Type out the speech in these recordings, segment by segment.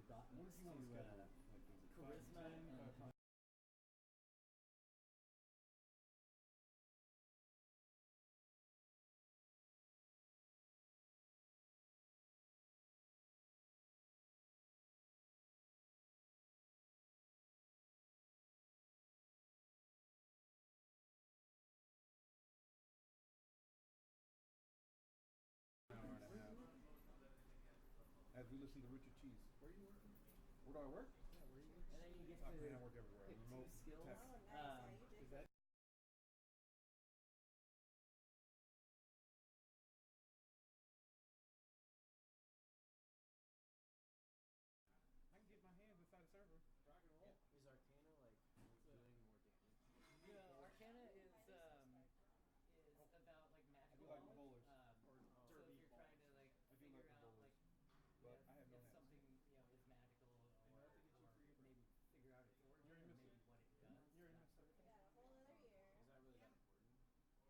brought What next is he to on the schedule? Like, is it charisma 5 to 10, and 5 to an hour and a half. As we listen to Richard Cheese. Where are you working? Where do I work? yeah, where you and then you get Oh, to man, I work everywhere. pick two Remote skills. tech. Is that? I can get my hands inside a server. Rock and roll. Is Arcana like doing more damage? No, Arcana is about like I magical do like the knowledge. bowlers. So if you're trying to like I do figure like the out bowlers. like But I have no if hands. something is magical Hey, or nothing to get you for your maybe figure out its origin You or already maybe missed it. what it does. You already That missed sort it. of thing. Is that really that important?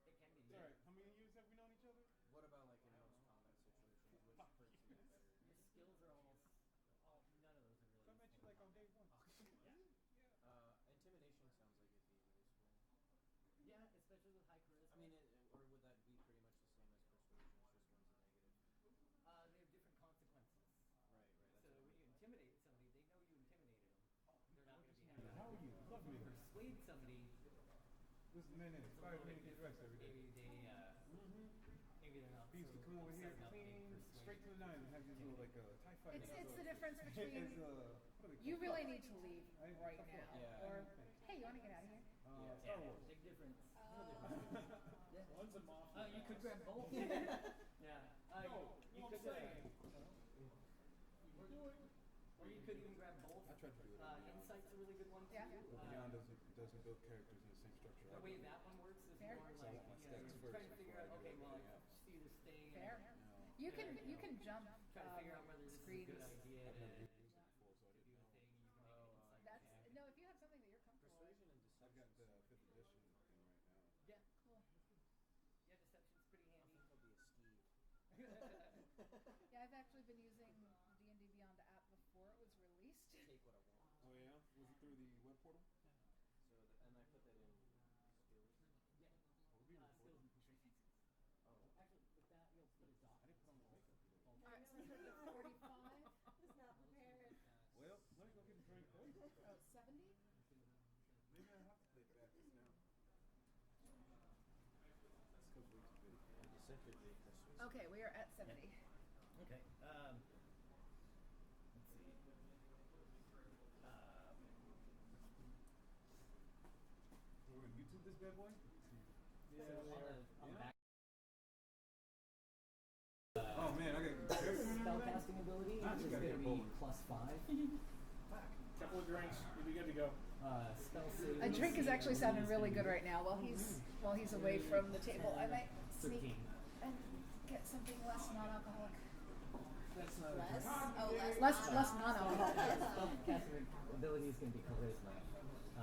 It can be. It's alright. How many years have we known each other? What about like in most combat situations? Which Fuck. hurts you better? Your skills are almost all. None of those are really. So I met you like on day one. Yeah. Intimidation sounds like it'd be useful. Yeah, especially with high charisma. I mean, or would that be pretty much the same as persuasion? It's just one's a negative. They have different consequences. Right. So when you intimidate somebody, they know you intimidated them. They're not going to be How happy. are you? Love me. Persuade somebody. Listen, man, it's It's a 5 little bit minutes different. rest every day. Maybe maybe they're not. He used to come over here upset about being clean, persuaded. straight to the nine, and have his little like TIE fighter. It's the difference between It's what do they you call really it? need to leave right now, Yeah. or hey, you want to get out of here? Star Wars. Big difference. Oh. One's a moth. You could grab both. yeah. You could. We're doing. Or you could even grab both. I tried to do it. Insight's a really good one too. Yeah. But Beyond doesn't build characters in the same structure. The way that one works is Fair. more So I like want my you're stats trying first to figure before out. I do Okay, well, everything else. it's either stay. Fair. No. You can jump Try to figure out whether this screens. is a good idea I've to never used it before, so I do didn't a know. thing. You can make Oh, an insight That's check. no. If you have something that you're comfortable with. Persuasion and I've deception. got the 5th edition thing right now. Yeah. Cool. Yeah, deception's pretty I handy. think I'll be a ski. Yeah, I've actually been using D&D Beyond app before it was released. Take what I want. Oh yeah? Was it through the web portal? So and I put that in skills. Yeah. Oh, we're being Skills recorded. and strength. Oh. Actually, with that, you'll put a dot. I didn't put on my makeup today. All right, so we're at 45. Well, let me go get a drink first. Oh, 70? Maybe I have to play Baptist now. That's because way too big. Deceptive persuasion. Okay, we are at 70. Okay. Let's see. We're gonna YouTube this bad boy? So on the back. Oh man, I got Spellcasting ability I is just going gotta to get be bowling. +5. Couple of drinks. You'll be good to go. Spell save. A drink is actually sounding really good right now while he's away from the table. I might sneak 13. and get something less non-alcoholic. That's not Less? Oh, Less non-alcoholic. Spellcasting ability is going to be charisma.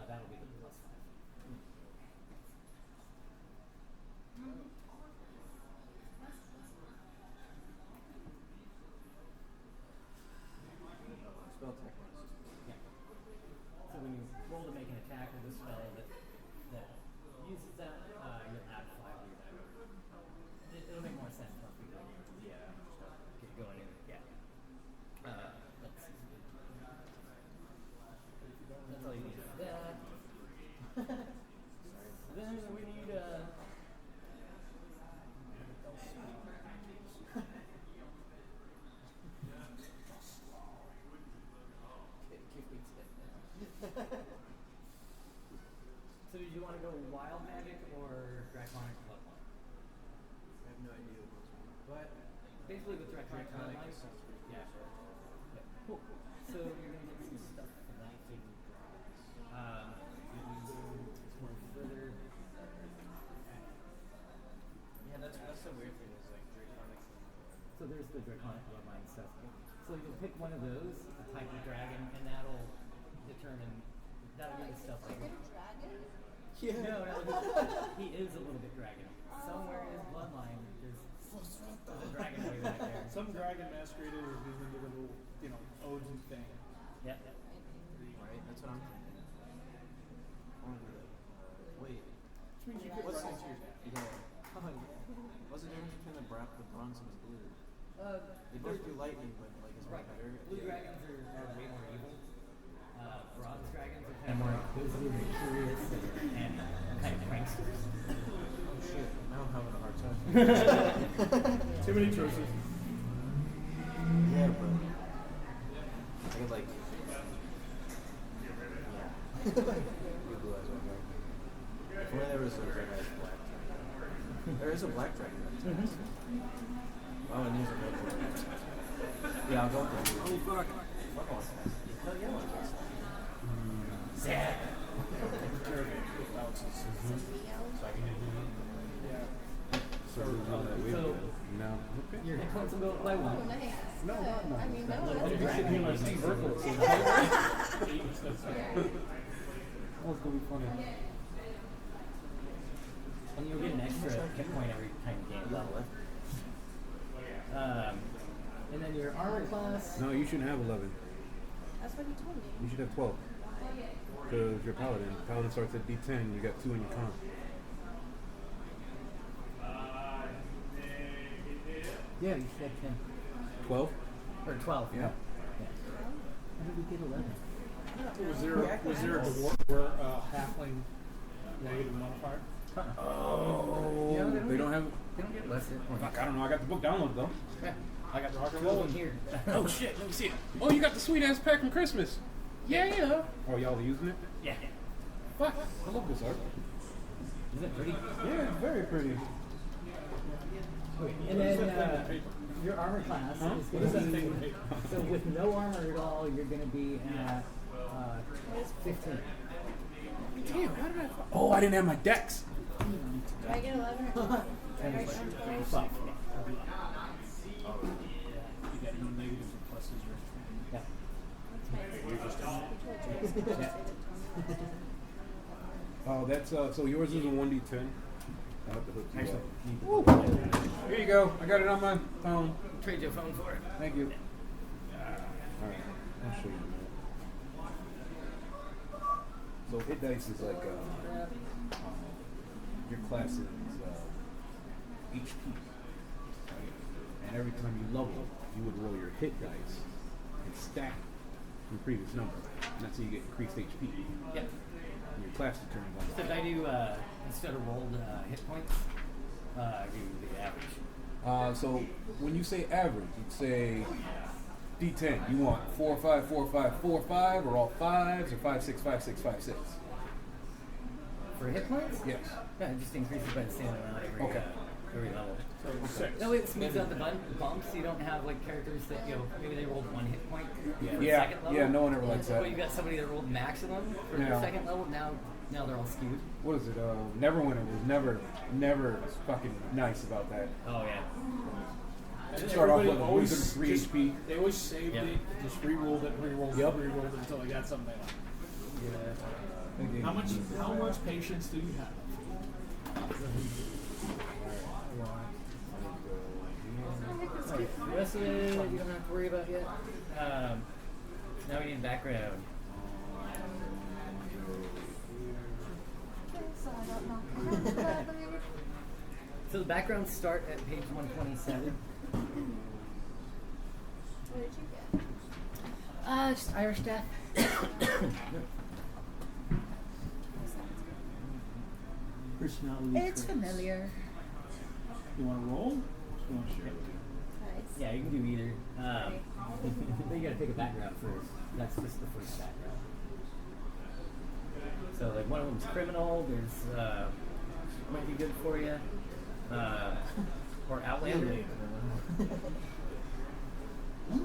That'll be the +5. Spell techniques. Yeah. So when you roll to make an attack with a spell that uses that, you'll add 5 to your die. It'll make more sense once we go. Yeah. Get going in. Yeah. Let's see. That's all you need for that. Then we need So did you want to go wild magic or draconic bloodline? I have no idea what those mean. But Basically with draconic Draconic bloodline. sounds pretty cool. Yeah. Cool. So you're gonna get some stuff for that. It's more further. yeah, that's the weird thing is like draconic. So there's the draconic bloodline stuff. So you'll pick one of those, a type of dragon, and that'll be the stuff. Is it a dragon? No, he is a little bit dragon. Somewhere in his bloodline, there's a dragon way back there. Some dragon masqueraded as these individual, odes and things. Yeah. Right? That's what I'm thinking. I want to do that. Wait. Which means you could What's run into your dad. yeah. What's the difference between the bronze and the blue? They both do lightning, but like is one better? Blue dragons are way more evil. Bronze dragons are kind of more inquisitive and curious and kind of pranksters. Oh shit! Now I'm having a hard time. Too many choices. Yeah, but I could like. Yeah. You blue eyes right now. If only there was a red eyes black dragon. There is a black dragon. Oh, and there's a red dragon. Yeah, I'll go with the blue. Oh fuck. Fuck all that. Hell yeah, I guess. Zach. So who's on that wave? So- No. Okay. Your hit points will go up by Oh, 1. nice. No, Good. no, no. I mean, no, Look, that's you're sitting here like great. Steve Urkel. Oh, it's gonna be funny. And you'll get an extra hit point every time you gain a level. And then your armor class. No, you shouldn't have 11. That's what he told me. You should have 12. Because you're paladin. Paladin starts at D10. You got 2 in your con. Yeah, you should have 10. 12? Or 12. Yeah. How did we get 11? Was there a dwarf or halfling negative modifier? Oh. Yeah, They don't have. They don't get less hit points. Fuck, I don't know. I got the book downloaded though. I got the rock and 12 roll. in here. Oh shit, let me see it. Oh, you got the sweet ass pack from Christmas. Yeah. Oh, y'all are using it? Yeah. Fuck, I love this art. Isn't it pretty? Yeah, it's very pretty. And then your armor class Huh? is going to be, so with no armor at all, you're going to be at 15. Damn, how did I? Oh, I didn't have my decks. Did I get 11 or 12? And Right, it's I'm like sorry. 12. You got no negatives or pluses or Yeah. Oh, that's so yours is a 1d10. I have to hook you Actually, up. Here you go. I got it on my phone. trade your phone for it. Thank you. All right, I'll show you. So hit dice is like your class is HP, right? And every time you level, you would roll your hit dice and stack your previous number, and that's how you get increased HP. Yeah. And your class determines on So if I do, instead of rolled hit points, I do the average. So when you say average, you'd say D10. You want 4, 5, 4, 5, 4, 5, or all 5s, or 5, 6, 5, 6, 5, 6. For hit points? Yes. Yeah, it just increases by the same amount every level. six. That way it smooths out the bumps, so you don't have like characters that, you know, maybe they rolled 1 hit point for the Yeah, second level. yeah, no one ever likes that. But you got somebody that rolled maximum for the Yeah. second level, now they're all skewed. What is it? Neverwinter was never fucking nice about that. Oh yeah. And Start off everybody with always 3 just- HP. They always saved Yep. it, just re-rolled it, re-rolled Yep. it, re-rolled it until they got something they liked. Thinking- How much patience do you have? The rest of it you don't have to worry about yet. Now we need background. So I don't know. So the backgrounds start at page 127. What did you get? Just Irish death. Personality It's familiar. You want to roll? You want to share? Nice. Yeah, you can do either. But you gotta pick a background first. That's just the first background. So like one of them's criminal. There's might be good for you. Or Outlander.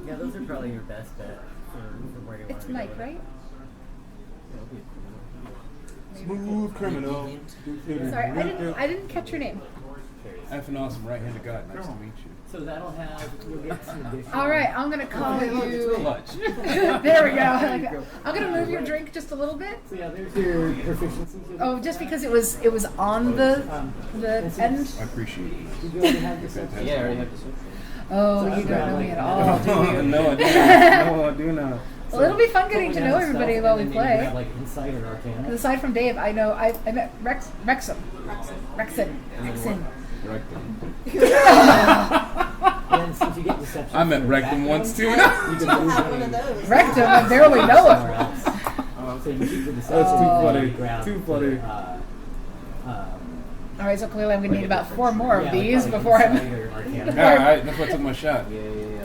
Yeah, those are probably your best bet for where you want It's to go. Mike, with it. right? Smooth criminal. Sorry, I didn't catch your name. F an awesome right-handed god. Nice to meet you. So that'll have you'll get some additional. All right, I'm gonna call It's you. clutch. There we go. I'm gonna move your drink just a little bit. So yeah, there's your proficiencies. Oh, just because it was on the end. I appreciate it. Did you already have this? Fantastic. Yeah, I already have the social. Oh, you don't know me at all, do you? No, I do not. No, I do not. Well, it'll be fun getting to know everybody while we play. Have, like Insight or Arcana. Because aside from Dave, I met Rexon. And since you get deception, I met Rectum once too. You can move have one money of those. Rectum, I barely know somewhere him. else. So you keep the deception. That's too funny. ground, Too funny. All right, so clearly I'm going to need about 4 more of yeah, these like before I'm... Insight or Arcana. Alright, that's why I took my shot.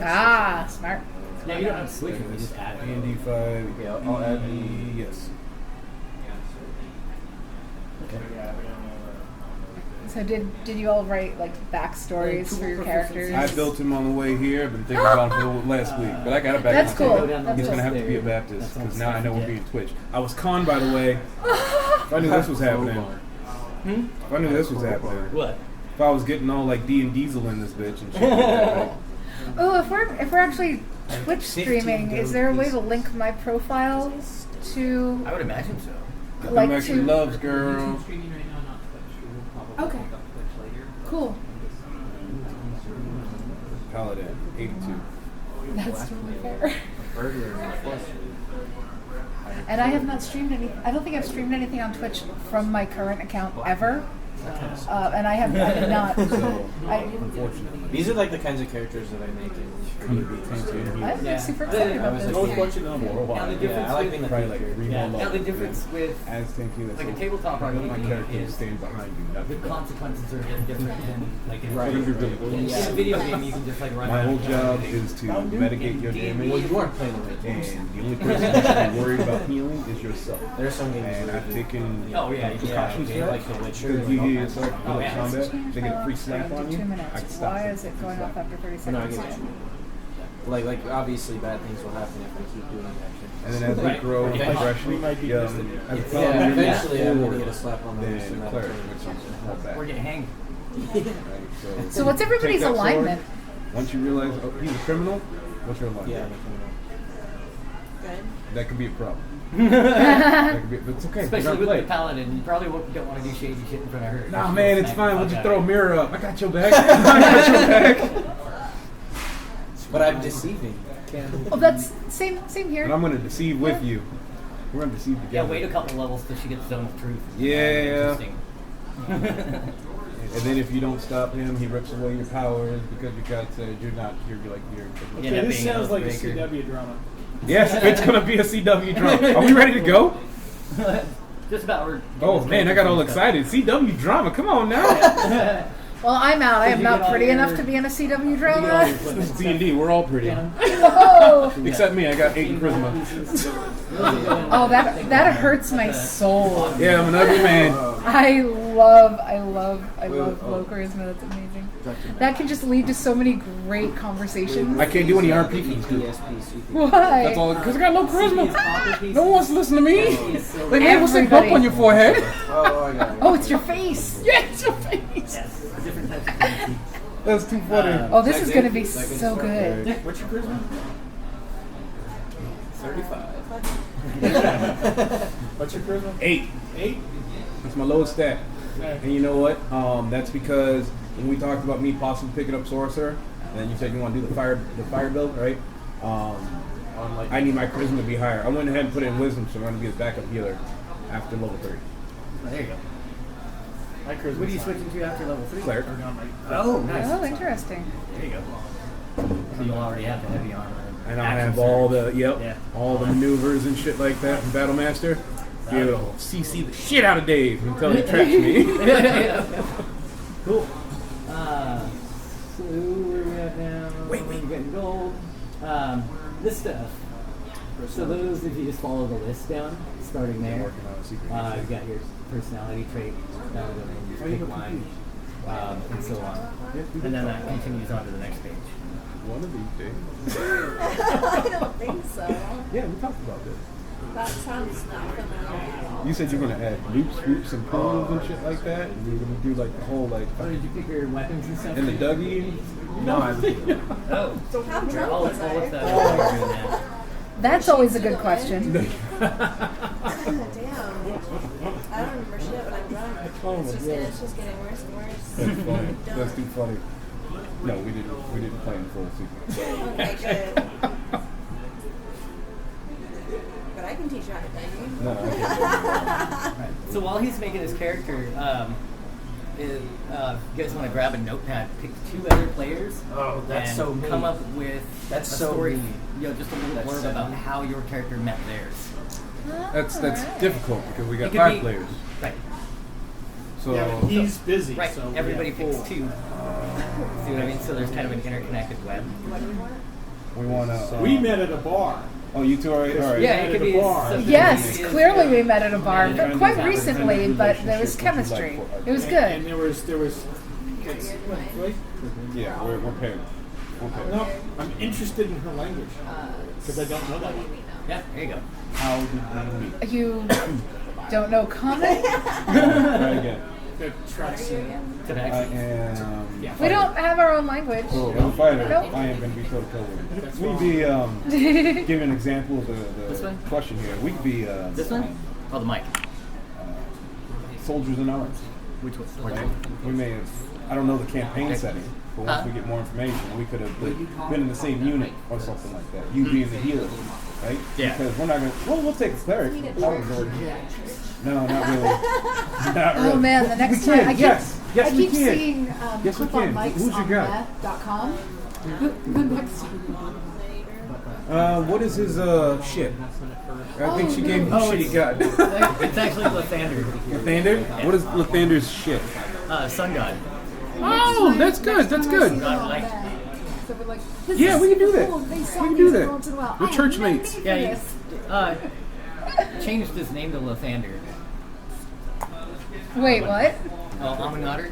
Ah, smart. No, you don't have to switch them. You just add it. D&D 5. Yeah, I'll add the. Yes. So did you all write like backstories for your characters? I built him on the way here, been thinking about him for last week, but I got it back. That's on my cool. table. That's He's cool. gonna have to be a Baptist because now I know we're being Twitch. I was conned, by the way. If I knew this was happening. If I knew this was happening. What? If I was getting all like D and Diesel in this bitch and shit. Like that, right? Oh, if we're actually Twitch streaming, is there a way to link my profile to I would imagine so. Come back, she loves, girl. Okay. Cool. Paladin, 82. That's totally fair. Burglar plus. And I have not streamed any. I don't think I've streamed anything on Twitch from my current account ever. And I have not. So, I, unfortunately. These are like the kinds of characters that I make in. I'm Yeah. super excited about this. I was watching it on Now the Worldwide. difference Yeah, I like with, being the Probably like feature. 3 yeah, more now the levels. difference with As thank you. like a tabletop I want my RPG character to is stand behind you. Not the consequences are a bit different than like in Right. a We're gonna be really in close. a video game you can just like run My around whole and job everything. is to mitigate your damage, Well, you aren't playing the right and games. the only person you should be worried about healing is yourself. There's some games And where I've you do- taken Oh, yeah, you can- precautions yeah, for like that. The Witcher Because and you all hear that yourself stuff. in yeah. combat, they get a free slap on you. 2 minutes. I can stop Why them. is it going off after 30 No, I seconds? get you. Like obviously bad things will happen if I keep doing that shit. And then as we Right. grow in Yeah. progression, We might be as a Yeah, paladin, you're eventually I'm forward gonna get a slap on the wrist than and a that'll cleric, turn which it is more back. Or get hanged. Right? So what's everybody's take that sword, alignment? Once you realize, oh, he's a criminal, what's your alignment? Yeah, I'm a criminal. Good. That could be a problem. That could be, but it's okay. Especially we're with gonna the play. paladin, you probably don't want to do shady shit in front of her. Nah, She'll man, it's smack fine. the We'll fuck just out throw a of you. mirror up. I got your back. I got your back. But I'm deceiving. Oh, that's same here. And I'm gonna deceive with you. We're gonna deceive Yeah, together. wait a couple levels till she gets zone of truth. Yeah. Interesting. And then if you don't stop him, he rips away your powers because your God said you're not. You're like you're. Yeah, Okay, that this being sounds like a Oathbreaker. CW drama. Yes, it's gonna be a CW drama. Are we ready to go? Just about. Oh man, I got all excited. CW drama. Come on now. Well, I'm out. I Did am you not get all pretty your- enough to be in a CW You get all drama. your This is D&D. We're all pretty. Oh, Except me. I got 8 in charisma. oh, that hurts my soul. Yeah, I'm an ugly man. I love low charisma. That's amazing. That can just lead to so many great conversations. I can't do any RP feats. Why? That's all. Because I got low charisma. No one wants to listen to me. Like, man, what's that Everybody. bump on your forehead? Oh, I got it. Oh, it's your face. Yeah, it's your face. Yes, different types of things. That's too funny. Oh, this is gonna be so good. What's your charisma? 35. What's your charisma? 8. 8? That's my lowest stat. Okay. And you know what? That's because when we talked about me possibly picking up Sorcerer, and then you said you want to do the fire build, right? I need my charisma to be higher. I went ahead and put it in Wisdom, so I'm going to be a backup healer after level 3. Oh, there you go. My charisma. What are you switching to after level 3? Cleric. Oh, nice. Oh, interesting. There you go. So you'll already have the heavy armor. And I action have all surge. the all the maneuvers and shit like that from Battlemaster. Be able to CC the shit out of Dave until he traps me. Cool. So where are we at now? Wait, we're getting gold. This stuff. So those, if you just follow the list down, starting there, Working on a secret you mission. got your personality trait, and then you pick line, and so on. And then that continues on to the next page. One of these days. I don't think so. Yeah, we talked about this. That sounds not familiar at all. You said you're gonna add loops, swoops, and pulls and shit like that, and you're gonna do like the whole like Oh, did you pick your weapons and stuff? and the Dougie. No, I Oh, How drunk oh, was oh, what's that? I? Oh, you're doing that. That's always a good question. Damn. I don't remember shit when I'm drunk. It's just getting worse and worse. That's funny. That's too funny. No, we didn't play in full sequence. Okay, good. try to play me? No, I can't. Right. So while he's making his character, you guys want to grab a notepad, pick 2 other players, Oh, that's and so mean. come up with That's a so story, mean. just a little That's blurb so about mean. how your character met theirs. That's Alright. difficult because we got It could 5 be- players. Right. So Yeah, but he's busy. Right. So Everybody yeah, picks cool. 2. See what I mean? So there's kind of an interconnected web. What do you want? we want to. We met at a bar. Oh, you two are all right. Yeah, At it could a be. bar. something Yes, that is, clearly we met at a bar, Yeah, but and quite then recently, relationship but there was would you chemistry. like It was And good. there was. It's, wait. Yeah, we're paired. We're paired. No, I'm interested in her language because I don't know that one. Yeah, there you go. How did we meet? You don't know comic? Try again. That tracks in. I Tabaxi. am. Yeah. We don't have our own language. So, I'm a fighter. Nope. I am going to be toe-to-toe with That's you. We'd wrong. be, give an example of This the one? question here. We'd be This one? Oh, the mic. soldiers in arms. Which one? Right? We may have, I don't know the campaign setting, but once we get more information, we could have been in the same unit or something like that. You being the healer, right? Yeah. Because we're not going to, we'll take a cleric. No, not really. Not really. Oh man, the next We time can, I keep, yes. Yes, I we keep can. seeing Yes, we clip on can. mics Who's your on guy? meth.com. The next What is his shit? I think she gave him Oh, shitty gun. It's actually Lathander. Lathander? What is Lathander's shit? Sun God. Oh, that's good. That's good. God, like, So we're like, this Yeah, is we can do that. cool. They We saw can me do that. once in a while. We're I have church no mates. need yeah, for he this. changed his name to Lathander. Wait, what? Aminader?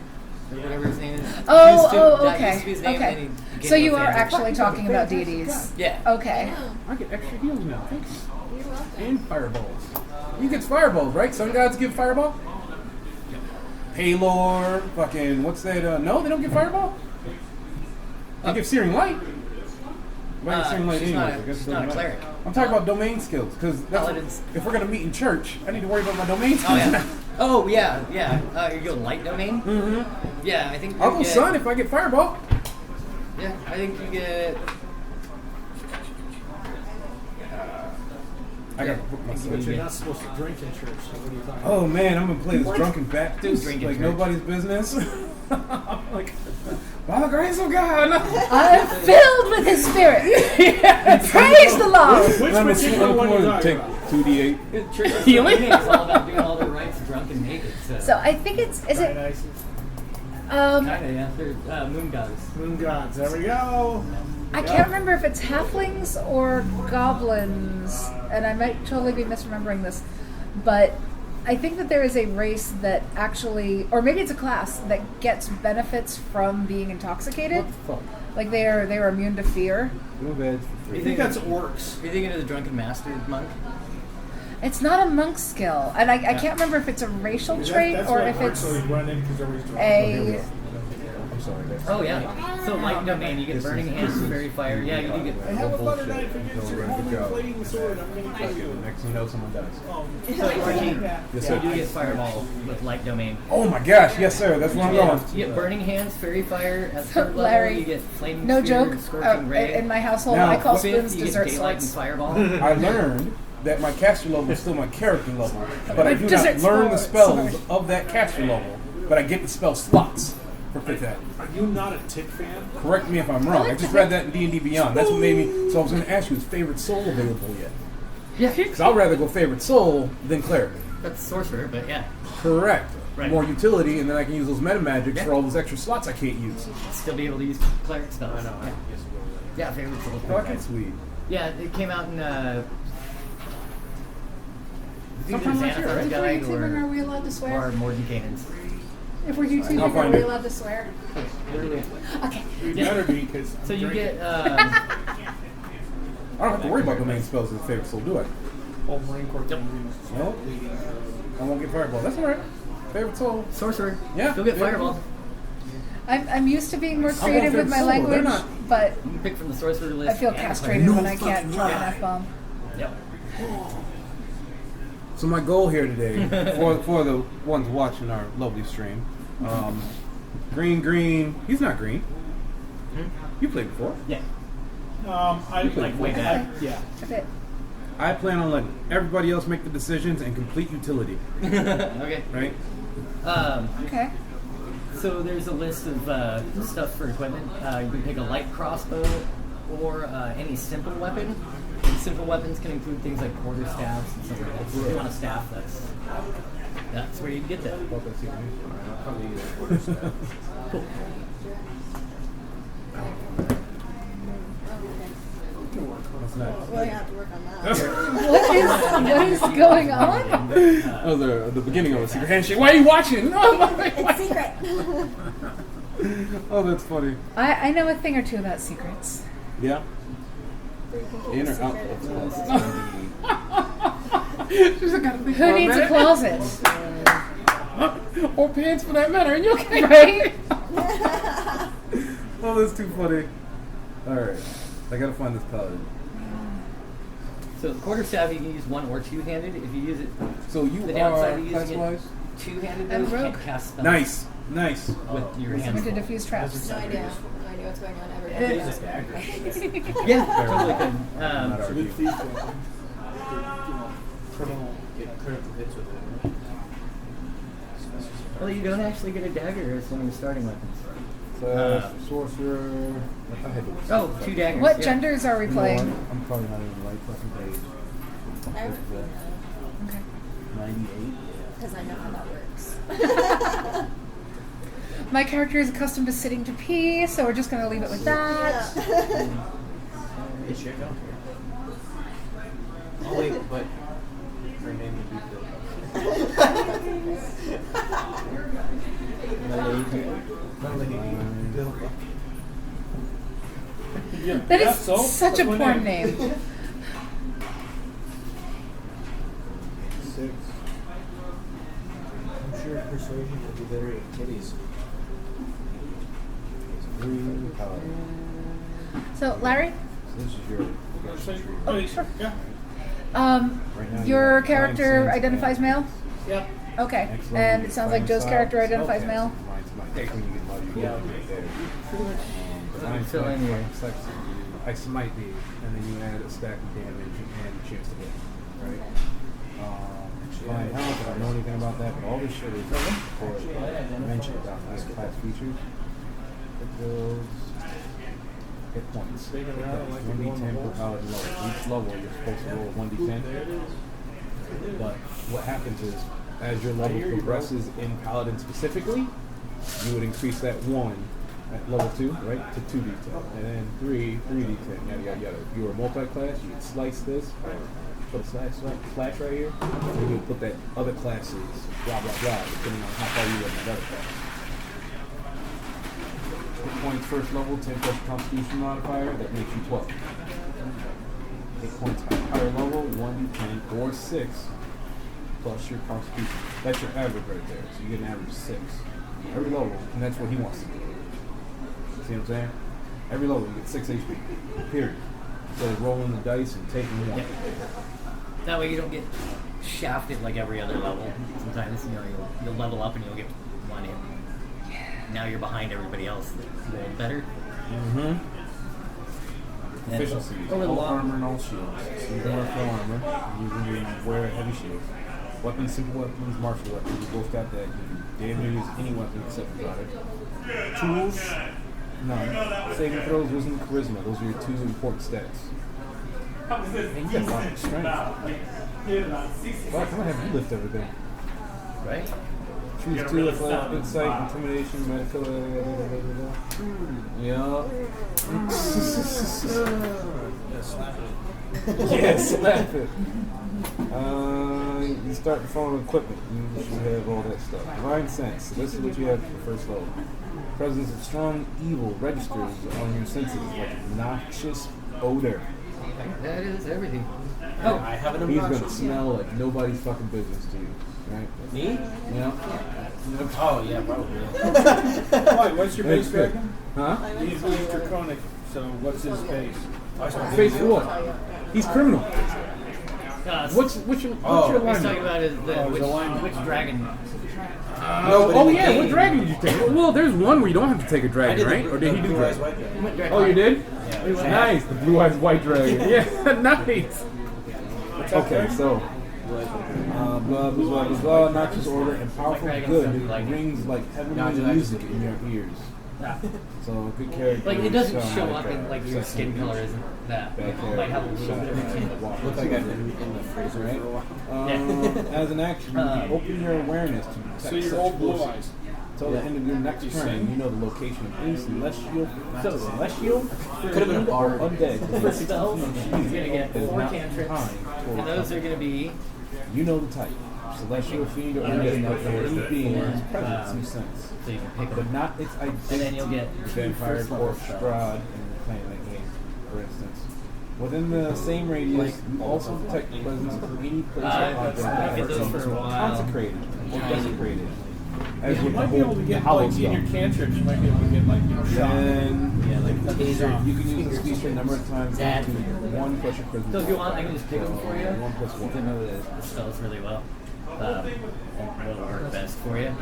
Or whatever his name is. Oh, Used to- oh, that okay, used to be his name, okay. and then he So became you are Lathander. actually talking about deities. Yeah. Okay. I get extra heals now. Thank you. You're welcome. And fireballs. You get fireballs, right? Sun gods give fireball? Paylor, fucking, what's that? No, they don't give fireball? They give searing light. Might give searing light she's anyways. not a- I guess it she's doesn't not a matter. cleric. I'm talking about domain skills, because Paladins. if we're going to meet in church, I need to worry about my domain Oh, skills. yeah. Oh, yeah, yeah. You go light domain? Mm-hmm. Yeah, I think you I'll go get, sun if I get fireball. Yeah, I think you get... I got to book myself. But you're not supposed to drink in church. So what are you talking Oh man, I'm gonna play this drunken Baptist Drink in like church. nobody's business. I'm like, by the grace of God. I'm filled with His Spirit. Praise the Lord. Which I'm particular one you gonna talking take about? 2d8. Church Healing? is all about doing all the rites drunk and naked. So I think it's, is it, Dionysus. Kinda, yeah. They're moon gods. Moon gods. There we go. I can't remember if it's halflings or goblins, and I might totally be misremembering this, but I think that there is a race that actually, or maybe it's a class that gets benefits from being intoxicated. What the fuck? Like they are immune to fear. No beds for I free. think that's orcs. Are you thinking of the drunken master monk? It's not a monk skill, and I can't remember if it's a racial trait That's or what if orcs it's always run in because everybody's drunk. a. I'm sorry. That's Oh, yeah. So light domain, you get burning hands, fairy fire. Yeah, you do get... I have a butter bullshit. knife against your Good homing job. flaming sword. I'm going to kill you. Next thing you know, someone dies. So Archie, Yes, so sir. you do get fireball with light domain. Oh my gosh, yes sir, that's where I'm going. You get burning hands, fairy fire. At third level, Larry, you get flaming No spear, joke. scorching ray. In my household, Now, I call what- spoons you dessert get daylight and swords. fireball. I learned that my caster level is still my character level, but I do Dessert not learn the sword, spells sorry. of that caster level, but I get the spell slots for 5th ed. Are you not a tick fan? Correct me if I'm wrong. I just read that in D&D Beyond. That's what made me. So I was going to ask you, is favorite soul available yet? Yeah, Because I'd rather go favorite soul than cleric. that's sorcerer, but yeah. Correct. Right. More utility, and then I can use those meta magics Yeah. for all those extra slots I can't use. Still be able to use cleric spells. I know. Yeah, yeah favorite soul. Fucking sweet. Yeah, it came out in it's either Sometime last year, Xanathar's right? If we're Guide YouTubing, are we allowed to or swear? Mordenkainen's. If we're I'll YouTubing, are find we it. allowed to swear? Okay. You Yeah. better be because. So you get I don't have to worry about domain spells as a favorite soul, do I? Oh, Marine Corps. Yep. No. I won't get fireball. That's alright. Favorite soul. sorcerer. Yeah. You'll get Yeah. fireball. I'm used to being more I'm creative going with my favorite soul, they're language, not- but You can pick from the sorcerer list. I feel and castrated No when I can't fucking drop an way. F-bomb. Yep. So my goal here today, for the ones watching our lovely stream, green. He's not green. You played before. Yeah. I Like way back. Yeah. If it, I plan on letting everybody else make the decisions and complete utility. Okay. Right? Okay. So there's a list of stuff for equipment. You can pick a light crossbow or any simple weapon. And simple weapons can include things like quarterstaffs and stuff like that. So if you want a staff, that's where you get that. I'll probably use a quarterstaff. Cool. That's nice. Well, you have to work on that. What is going on? That was the beginning of a secret handshake. Why are you watching? No, It's secret. oh, that's funny. I know a thing or two about secrets. Yeah. In or out? She's like, Who needs a closet? or pants for that matter. And you okay? Right? Oh, that's too funny. All right, I gotta find this paladin. So the quarterstaff you can use one or two-handed. If you use it, So you the are downside of using class-wise? it two-handed, though, I'm you rogue. can't cast spells Nice. with your hands. Someone to full. defuse traps. No idea. No idea what's going on ever. Yeah, totally could. Not So our the view. thief, criminal get critical hits with it, right? Well, you don't actually get a dagger as one of your starting weapons. Sorcerer. I had to- Oh, two daggers. What yeah. genders are we You know playing? what? I'm probably not even the right fucking page. Okay. 98. Because I know how that works. My character is accustomed to sitting to pee, so we're just going to leave it with that. Hey, chick, I don't care. Oh, wait, but her name would be Bill. That is so? such a What's my porn name. 6. I'm sure persuasion would be better at kitties. 3 paladin. So, Larry, So this is your. Oh, sure. Yeah. Right now your you have character Mind Sense identifies and- male? Yep. Okay. Next level, And you it get sounds like Fighting Joe's Style, character identifies Spellcasting, male? Mind Smite. That's when you get love, you Yeah. get right there. Pretty much. Mind Fill in Smite, your- Fighting Sex, I smite thee, and then you add a stack of damage and a chance to hit. Right? Find health, I don't know anything about that, but all this shit is for mentioned about these class features. It builds hit points. Big and round, like 1d10 per the paladin level. Each level you're supposed to roll 1d10. But what happens is, as your level progresses in paladin specifically, you would increase that 1 at level 2, right, to 2d10, and then 3d10, yada yada yada. If you were a multi-class, you would slice this, put a slash right here, and you would put that other classes, blah blah blah, depending on how far you were in that other class. Hit points first level, 10 plus constitution modifier, that makes you 12. Hit points at higher level, 1d10 or 6 plus your constitution. That's your average right there. So you get an average of 6. Every level, and that's what he wants to do. See what I'm saying? Every level you get 6 HP. Period. Instead of rolling the dice and taking 1. Yeah. That way you don't get shafted like every other level. Sometimes, you'll level up and you'll get 1 hit. Now you're behind everybody else that rolled better. Mm-hmm. And Efficiency. over the All long armor and all shields. So you don't have full armor. You can wear heavy shields. Weapons, simple weapons, martial weapons. You both got that. You can damn use any weapon except exotic. Tools, none. Saving throws, wisdom, charisma. Those are your 2 important stats. Man, you got a lot of strength. Wow, I'm gonna have you lift everything. right? Choose 2 athletic, insight, intimidation, medical. Yeah. Yeah, slap it. You start the phone equipment. You should have all that stuff. Mind sense. So this is what you have for first level. Presence of strong evil registers on your senses like noxious odor. That is everything. Oh, I have an He's gonna obnoxious. smell like nobody's fucking business to you, right? Me? Yeah. Oh, yeah, probably. Why? What's your base That's good. dragon? Huh? He's draconic. So what's his base? Face for what? He's criminal. What's your What he's alignment? talking about is the Oh, his alignment. which dragon. Oh yeah, what dragon did you take? Well, there's one where you don't have to take a dragon, right? Or did he do Blue Eyes dragon? White Dragon. What dragon? Oh, you did? Yeah. Nice, the blue-eyed white dragon. Yeah, nice. Okay, so blah blah blah blah blah. Noxious order and powerful good rings like heavenly music in your ears. Yeah. So good character. Like it doesn't show up in like your skin color isn't that. Bad It might have a little bit of a tint. Look like I've been in the freezer Right? for a while. As an action, you open your awareness to detect So your such old blue forces. eyes. Until the end of your next turn, you know the location of any celestial, Could have been a bar. undead. For spells, you're gonna get That is 4 not cantrips, behind total and those are cover. gonna be You know the type. Celestial fiend or undead out there any being in its presence you sense. so you can pick But them. not its identity. And then you'll get Vampire, first level Dwarf, spells. Strahd, and you're playing that game, for instance. Within the same radius, you also detect the presence of any place or object that get those is for a while. consecrated or desecrated. As You with the might be able whole to get hollow like in spell. your cantrips. You might be able to get like shot. Then Yeah, like you can use this feature a number of times Dad. to 1 plus your charisma. So if you want, I can just pick them for you. 1 plus You can 1. know the spells really well. And what'll work best for you. You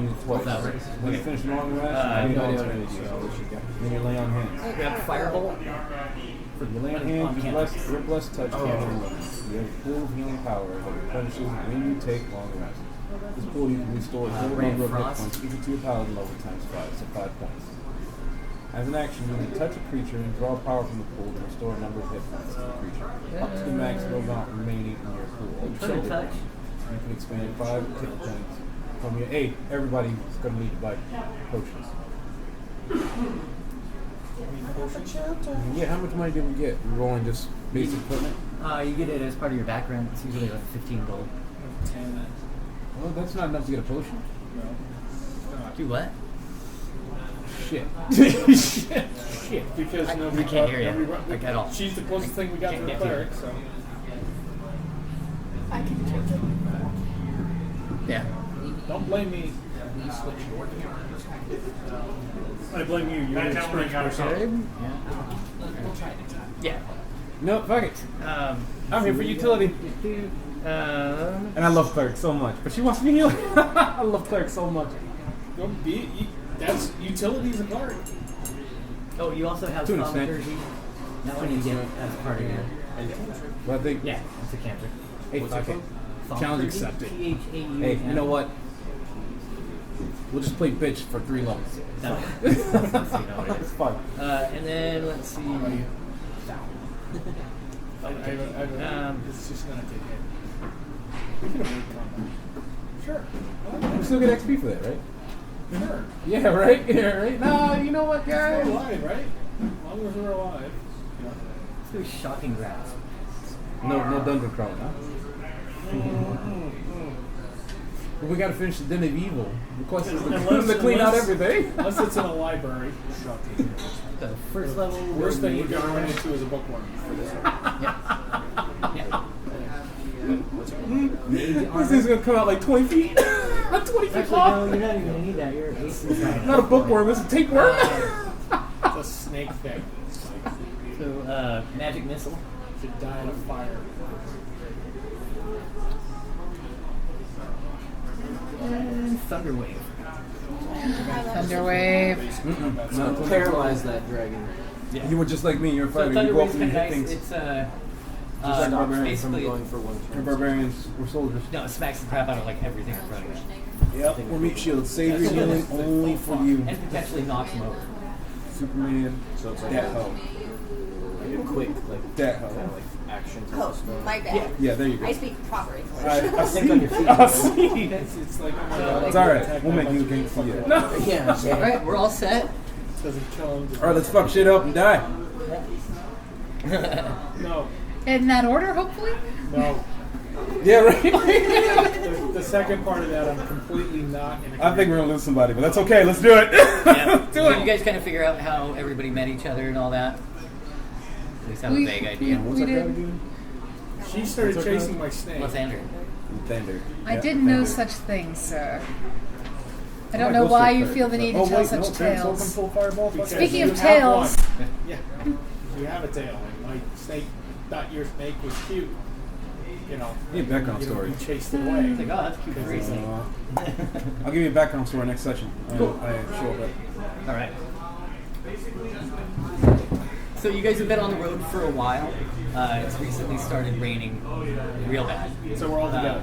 use it twice. That works. When you Okay. finish the long rest, I you have no know idea what it is. Then you lay on hands. Grab Firebolt. You lay on On hands, canvas. your blessed touch can't limit. You have full healing power that replenishes when you take long rest. This pool you can restore a total Rain number of hit Frost. points equal to your paladin level times 5, so 5 points. As an action, you can touch a creature and draw power from the pool to restore a number of hit points to the creature, up to the maximum amount remaining in your pool. Chill touch. You can expand 5 hit points from your. Hey, everybody's going to need to buy potions. Yeah, how much money did we get? We're rolling just basic equipment? You get it as part of your background. It's usually like 15 gold. Well, that's not enough to get a potion. Do what? Shit. Shit. Because We can't hear you, like, at all. She's the closest thing we got to Can't the get to cleric, you. so. I can change it. Yeah. Don't blame me. I blame you. You're an experienced person. Yeah. No, fuck it. I'm here for utility. And I love cleric so much. But she wants me healing. I love cleric so much. Don't be. That's utility's a cleric. Oh, you also have To an Thaumaturgy. extent. That one you get as part of your. But I think. Yeah, it's a cantrip. Hey, fuck it. Challenge accepted. Thaumaturgy? Hey, you know what? We'll just play bitch for 3 levels. No. Let's see how it It's is. fun. And then let's see. It's just gonna take it. We could have made combat. Sure. We still get XP for that, right? Sure. Yeah, right? Yeah, right? No, you know what, We're guys? alive, right? As long as we're alive. Let's do shocking grasp. No dungeon crawling, huh? But we gotta finish the Den of Evil. The quest is to clean out everything. Unless it's in a library. So first level. Worst thing mage you're gonna run armor. into is a bookworm for this one. Yeah. Mage This armor. thing's gonna come out like 20 feet. 20 feet Actually, long. no, you're not even gonna need that. You're ace inside. Not a bookworm, it's a tapeworm. It's a snake thing. So, magic missile. Should die in a fire. And thunder wave. Thunderwave. So paralyze that dragon. You were just like me, you're a So fighter. You thunder go up wave's and you kind of hit nice. things. It's Stop them from basically going for one We're turn. barbarians, we're soldiers. no, it smacks the crap out of like everything in front of you. Yep, we're meat shields. Save your healing only for you. And potentially knocks them over. Superman, So it's like that a, hoe. like a quick like That kind hoe. of like action type Oh, of spell. my bad. Yeah, there you go. I speak proper English. I Think on your feet. I see. It's like, oh my god. It's alright. We'll make you drink for you. No. Yeah. All right, we're all set. Doesn't kill him. Alright, let's fuck shit up and die. No. In that order, hopefully? No. Yeah, right? The second part of that, I'm completely not in I think we're gonna lose somebody, but that's okay. Let's do it. Yeah. Do So it. you guys kind of figure out how everybody met each other and all that. At least have a vague idea. we did. She started chasing my snake. What's Andrew? Thunder. I Yeah, didn't know Thunder. such things, sir. I I don't might know go why straight you third. feel the need to Oh, tell wait, such no, turn tales. full fireball. Fuck Because that. Speaking you of have tails. one. Yeah. You have a tail. And my snake thought your snake was cute. You know. Need a background you know, story. You chased it It's away. like, oh, that's cute for racing. I'll give you a background story next session. Cool. I show up. All right. So you guys have been on the road for a while. It's recently started raining real bad. So we're all together.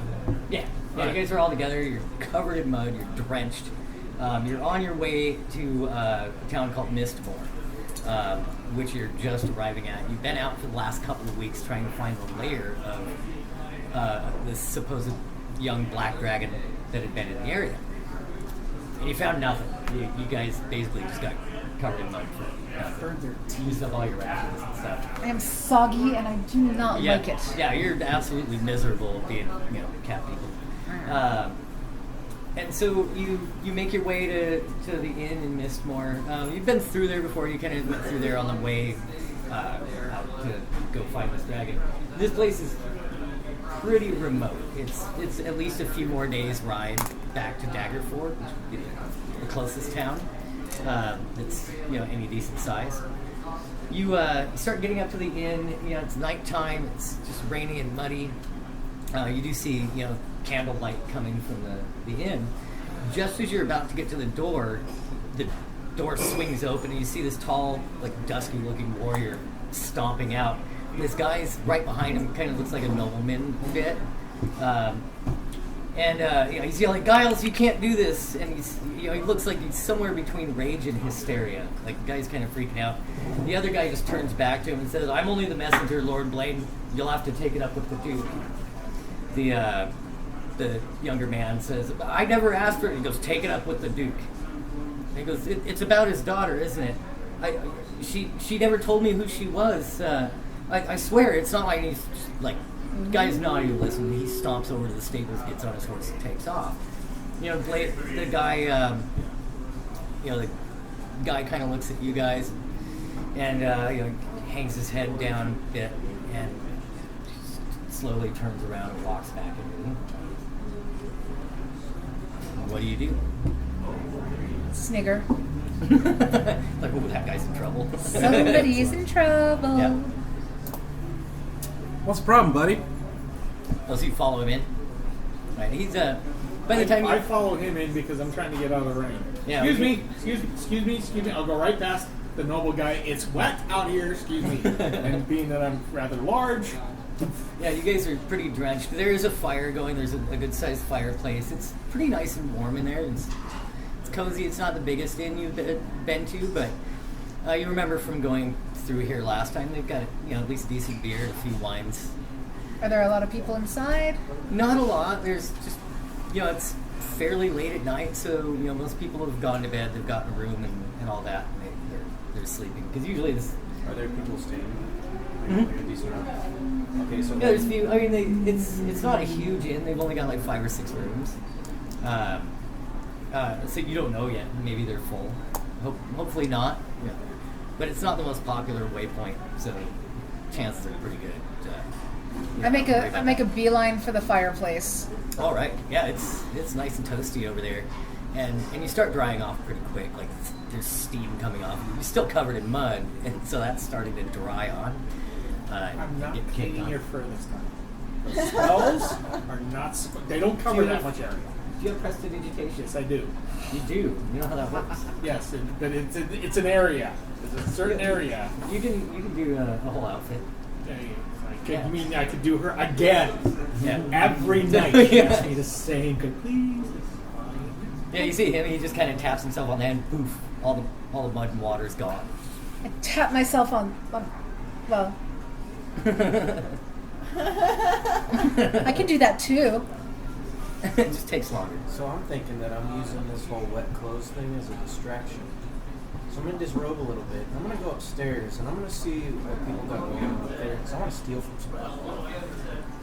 Yeah. Yeah, you guys are all together. You're covered in mud. You're drenched. You're on your way to a town called Mistmore, which you're just arriving at. You've been out for the last couple of weeks trying to find the lair of this supposed young black dragon that had been in the area. And you found nothing. You guys basically just got covered in mud for nothing. Used up all your rations and stuff. I am soggy and I do not like it. Yeah, you're absolutely miserable being, cat people. And so you make your way to the inn in Mistmore. You've been through there before. You kind of went through there on the way out to go find this dragon. This place is pretty remote. It's at least a few more days ride back to Daggerford, which would be the closest town. That's any decent size. You start getting up to the inn. It's nighttime. It's just rainy and muddy. You do see candlelight coming from the inn. Just as you're about to get to the door swings open and you see this tall, dusky-looking warrior stomping out. And this guy's right behind him, kind of looks like a nobleman a bit. He's yelling, "Giles, you can't do this!" And he looks like he's somewhere between rage and hysteria. Like the guy's kind of freaking out. The other guy just turns back to him and says, "I'm only the messenger, Lord Blaine. You'll have to take it up with the Duke." The younger man says, "I never asked for it." He goes, "Take it up with the Duke." And he goes, "It's about his daughter, isn't it? She never told me who she was. I swear, it's not like he's just, guy's not even listening. He stomps over to the stables, gets on his horse, and takes off. The guy, the guy kind of looks at you guys, and hangs his head down a bit, and slowly turns around and walks back into the room. What do you do? Snigger. Like, oh, that guy's in trouble. Somebody's in trouble. Yeah. What's the problem, buddy? Oh, so you follow him in? Right. He's by the time I you follow him in because I'm trying to get out of the rain. Yeah, Excuse me. I'll go right past the noble guy. It's wet out here. Excuse me. And being that I'm rather large. Yeah, you guys are pretty drenched. There is a fire going. There's a good-sized fireplace. It's pretty nice and warm in there. It's cozy. It's not the biggest inn you've been to, but you remember from going through here last time, they've got at least decent beer, a few wines. Are there a lot of people inside? Not a lot. There's just it's fairly late at night, so most people have gone to bed. They've gotten a room and all that. And they're sleeping because usually this. Are there people staying? Like a decent amount? Okay, so There's a few. I mean, it's not a huge inn. They've only got like 5 or 6 rooms. So you don't know yet. Maybe they're full. Hopefully not. Yeah. But it's not the most popular waypoint, so chances are pretty good. I make a beeline for the fireplace. All right. Yeah, it's nice and toasty over there, and you start drying off pretty quick. Like there's steam coming off. You're still covered in mud, and so that's starting to dry on. I'm not get kicked cleaning on. your fur this time. The spells are not. They don't cover that much area. Do you have prestidigitation? Yes, I do. You do. You know how that works. Yes, but it's an area. It's a certain area. You can do a whole outfit. You mean I could do her again? Yeah. Every night she asks me the same. Please. Yeah, you see him. He just kind of taps himself on the head. Poof! All the mud and water's gone. I tap myself on well. I can do that too. It just takes longer. So I'm thinking that I'm using this whole wet clothes thing as a distraction. So I'm going to disrobe a little bit. I'm going to go upstairs and I'm going to see what people got going on up there. Because I want to steal from somebody.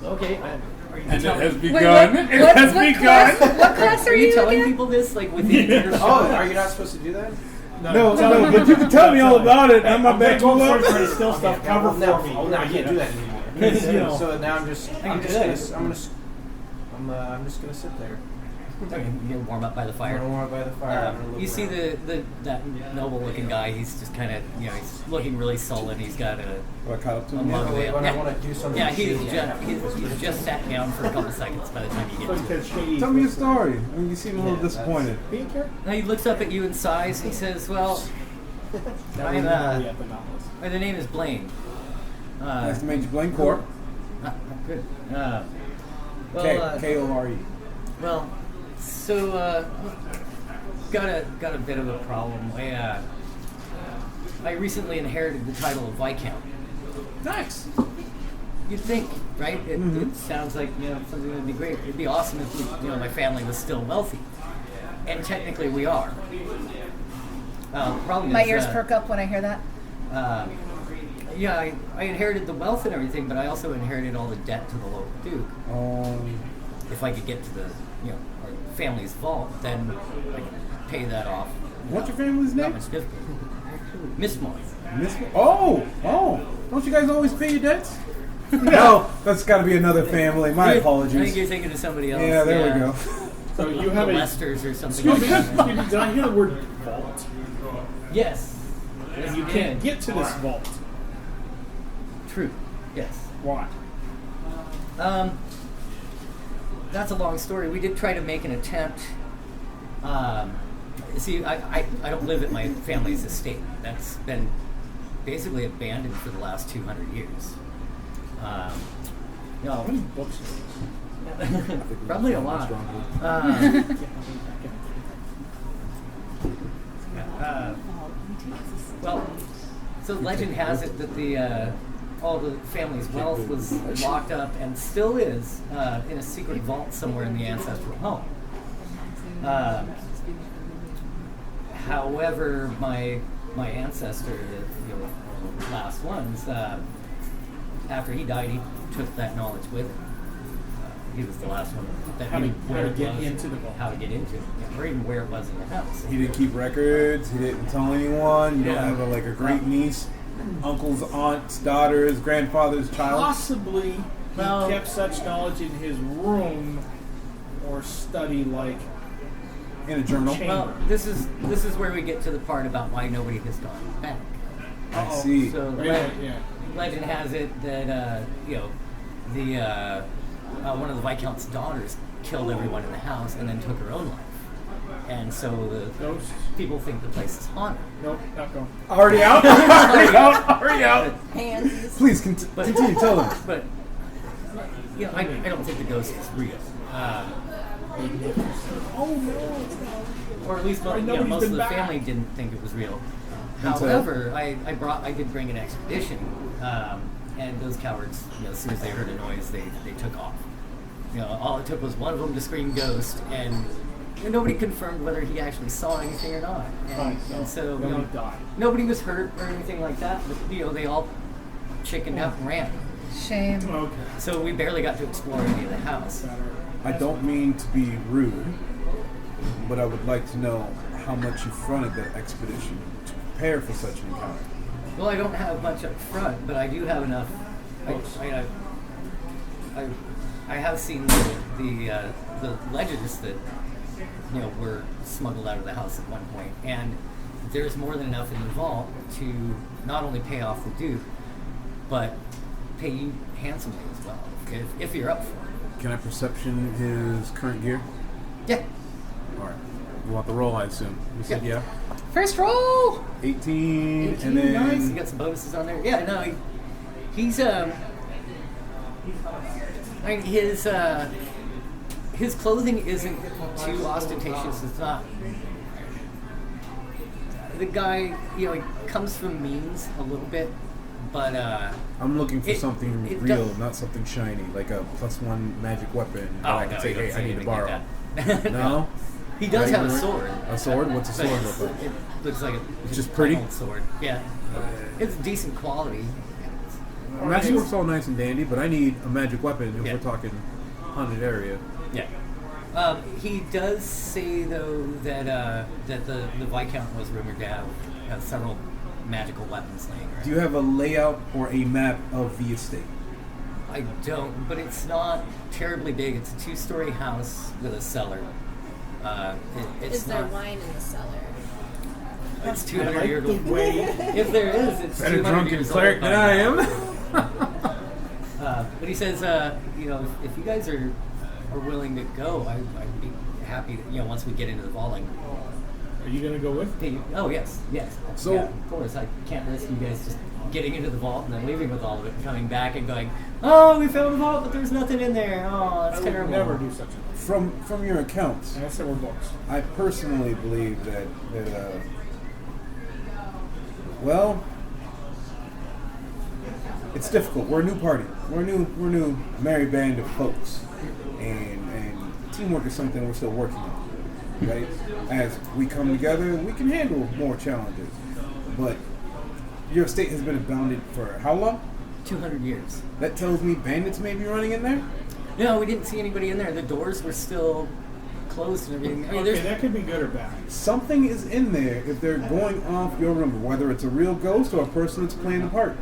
Okay. And it has Wait, begun. what class are you telling again? people this like within your Oh, are you not supposed to do that? No, but you can tell me all about it. I'm not back to Going up. for steal stuff. Cover for me. Oh, no, I can't do that anymore. So now I'm just gonna sit there. Okay, you get warm up by the I'm fire. gonna warm up by the fire. I'm gonna look You see around. that noble looking guy. He's just kind of he's looking really sullen. He's got a I caught up to a him. mug of ale. But I want to do something. Yeah, he's shady. just sat down for a couple seconds by the time you get to it. Tell me a story. I mean, you seem a little disappointed. Now he looks up at you and sighs. He says, "Well, That I'm, was yeah, but not this. the name is Blaine. Nice to meet you, Blaine Core. Good. K-O-R-E. Well, so got a bit of a problem. I recently inherited the title of Viscount. Nice. You'd think, right? It sounds like something that'd be great. It'd be awesome if my family was still wealthy, and technically we are. Problem My is, ears perk up when I hear that. I inherited the wealth and everything, but I also inherited all the debt to the local duke. If I could get to the our family's vault, then I could pay that off. What's your family's Not name? much difficult. Miss Moy. Oh! Don't you guys always pay your debts? No, that's got to be another family. My I think apologies. you're thinking of somebody else. Yeah, there we go. So you have the a. Lesters or something. Excuse me, like excuse that. me, did I hear the word vault? Yes. And you can't get to this vault. True. Yes. Why? That's a long story. We did try to make an attempt. See, I don't live at my family's estate. That's been basically abandoned for the last 200 years. How many books? Probably a lot. Well, so legend has it that the all the family's wealth was locked up and still is in a secret vault somewhere in the ancestral home. However, my ancestor, the last ones, after he died, he took that knowledge with him. He was the last one that How to- knew how where to it get was, into the vault. how to get into it, or even where it was in the house. He didn't keep records. He didn't tell anyone. You Yeah. don't have a great niece, uncles, aunts, daughters, grandfather's child. Possibly Well- he kept such knowledge in his room or study like. In a journal. Chamber. Well, this is where we get to the part about why nobody has gone back. I see. So Yeah. legend has it that the one of the Viscount's daughters killed everyone in the house and then took her own life, and so the Ghosts. people think the place is haunted. Nope, not going. Already out? Already out. Hands. Please continue. Tell them. But I don't think the ghost is real. Oh no! Or at least I know he's most been of the back. family didn't think it was real. Until- However, I did bring an expedition, and those cowards, as soon as they heard a noise, they took off. All it took was one of them to scream "ghost," and nobody confirmed whether he actually saw anything or not. And so Nobody died. nobody was hurt or anything like that. But they all chickened out and ran. Shame. Okay. So we barely got to explore any of the house. I don't mean to be rude, but I would like to know how much you fronted that expedition to prepare for such an encounter. Well, I don't have much up front, but I do have enough. I have seen the legends that were smuggled out of the house at one point, and there's more than enough in the vault to not only pay off the Duke, but pay you handsomely as well if you're up for it. Can I perception his current gear? Yeah. All right. You want the roll, I assume. You said yeah. First roll. 18, and then Nice. You got some bonuses on there. Yeah. No, he's his clothing isn't too ostentatious. It's not. The guy, he comes from means a little bit, but I'm looking for It- something it real, does- not something shiny, like a +1 magic weapon that I can no, say, you don't hey, see I need to anything borrow. like that. No? He does Not have a even- sword. A sword? What's a But sword look like? It looks like It's just pretty? old sword. Yeah, it's decent quality. Magic works all nice and dandy, but I need a magic weapon if Yeah. we're talking haunted area. Yeah. He does say though that the Viscount was rumored to have several magical weapons laying around. Do you have a layout or a map of the estate? I don't, but it's not terribly big. It's a 2-story house with a cellar. It's Is there not. wine in the cellar? It's I 200 like years the old. way. If there is, it's Better 200 drunken years cleric old than by I now. am. But he says, if you guys are willing to go, I'd be happy. Once we get into the vault, Are you gonna go with? Hey, oh yes. So- yeah, of course, I can't risk you guys just getting into the vault and then leaving with all of it and coming back and going, oh, we found the vault, but there's nothing in there. Oh, I that's would terrible. never do such a thing. From your accounts, And I said we're books. I personally believe that well, it's difficult. We're a new party. We're a new merry band of folks, and teamwork is something we're still working on. Right? As we come together, we can handle more challenges. But your estate has been abounded for how long? 200 years. That tells me bandits may be running in there. No, we didn't see anybody in there. The doors were still closed and everything. I mean, Okay, there's that could be good or bad. Something is in there if they're going off your number, whether it's a real ghost or a person that's playing the part.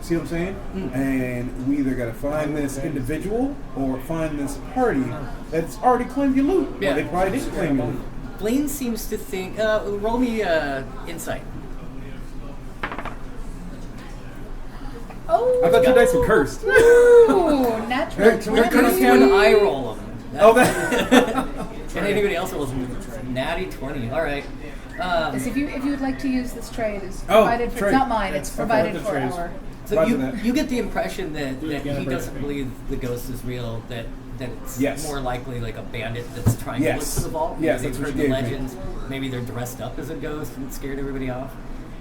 See what I'm saying? And we either got to find this individual or find this party that's already claimed your loot. Yeah. Or they probably didn't claim your loot. Blaine seems to think. Roll me insight. Oh. I thought your dice were cursed. Ooh, natural Hey, can we 20. cut us When I roll them. Oh, that. And anybody else rolls natty 20. All right. Yes, if you would like to use this trade, it's Oh, provided for. trade. It's not mine. It's Okay, provided the for trades. our. So Roger you, that. you get the impression that Do it again, he break doesn't it. believe the ghost is real. That it's Yes. more likely like a bandit that's trying to look Yes. for the vault. Yes, Maybe that's they've what heard you the gave me. legends. Maybe they're dressed up as a ghost and scared everybody off.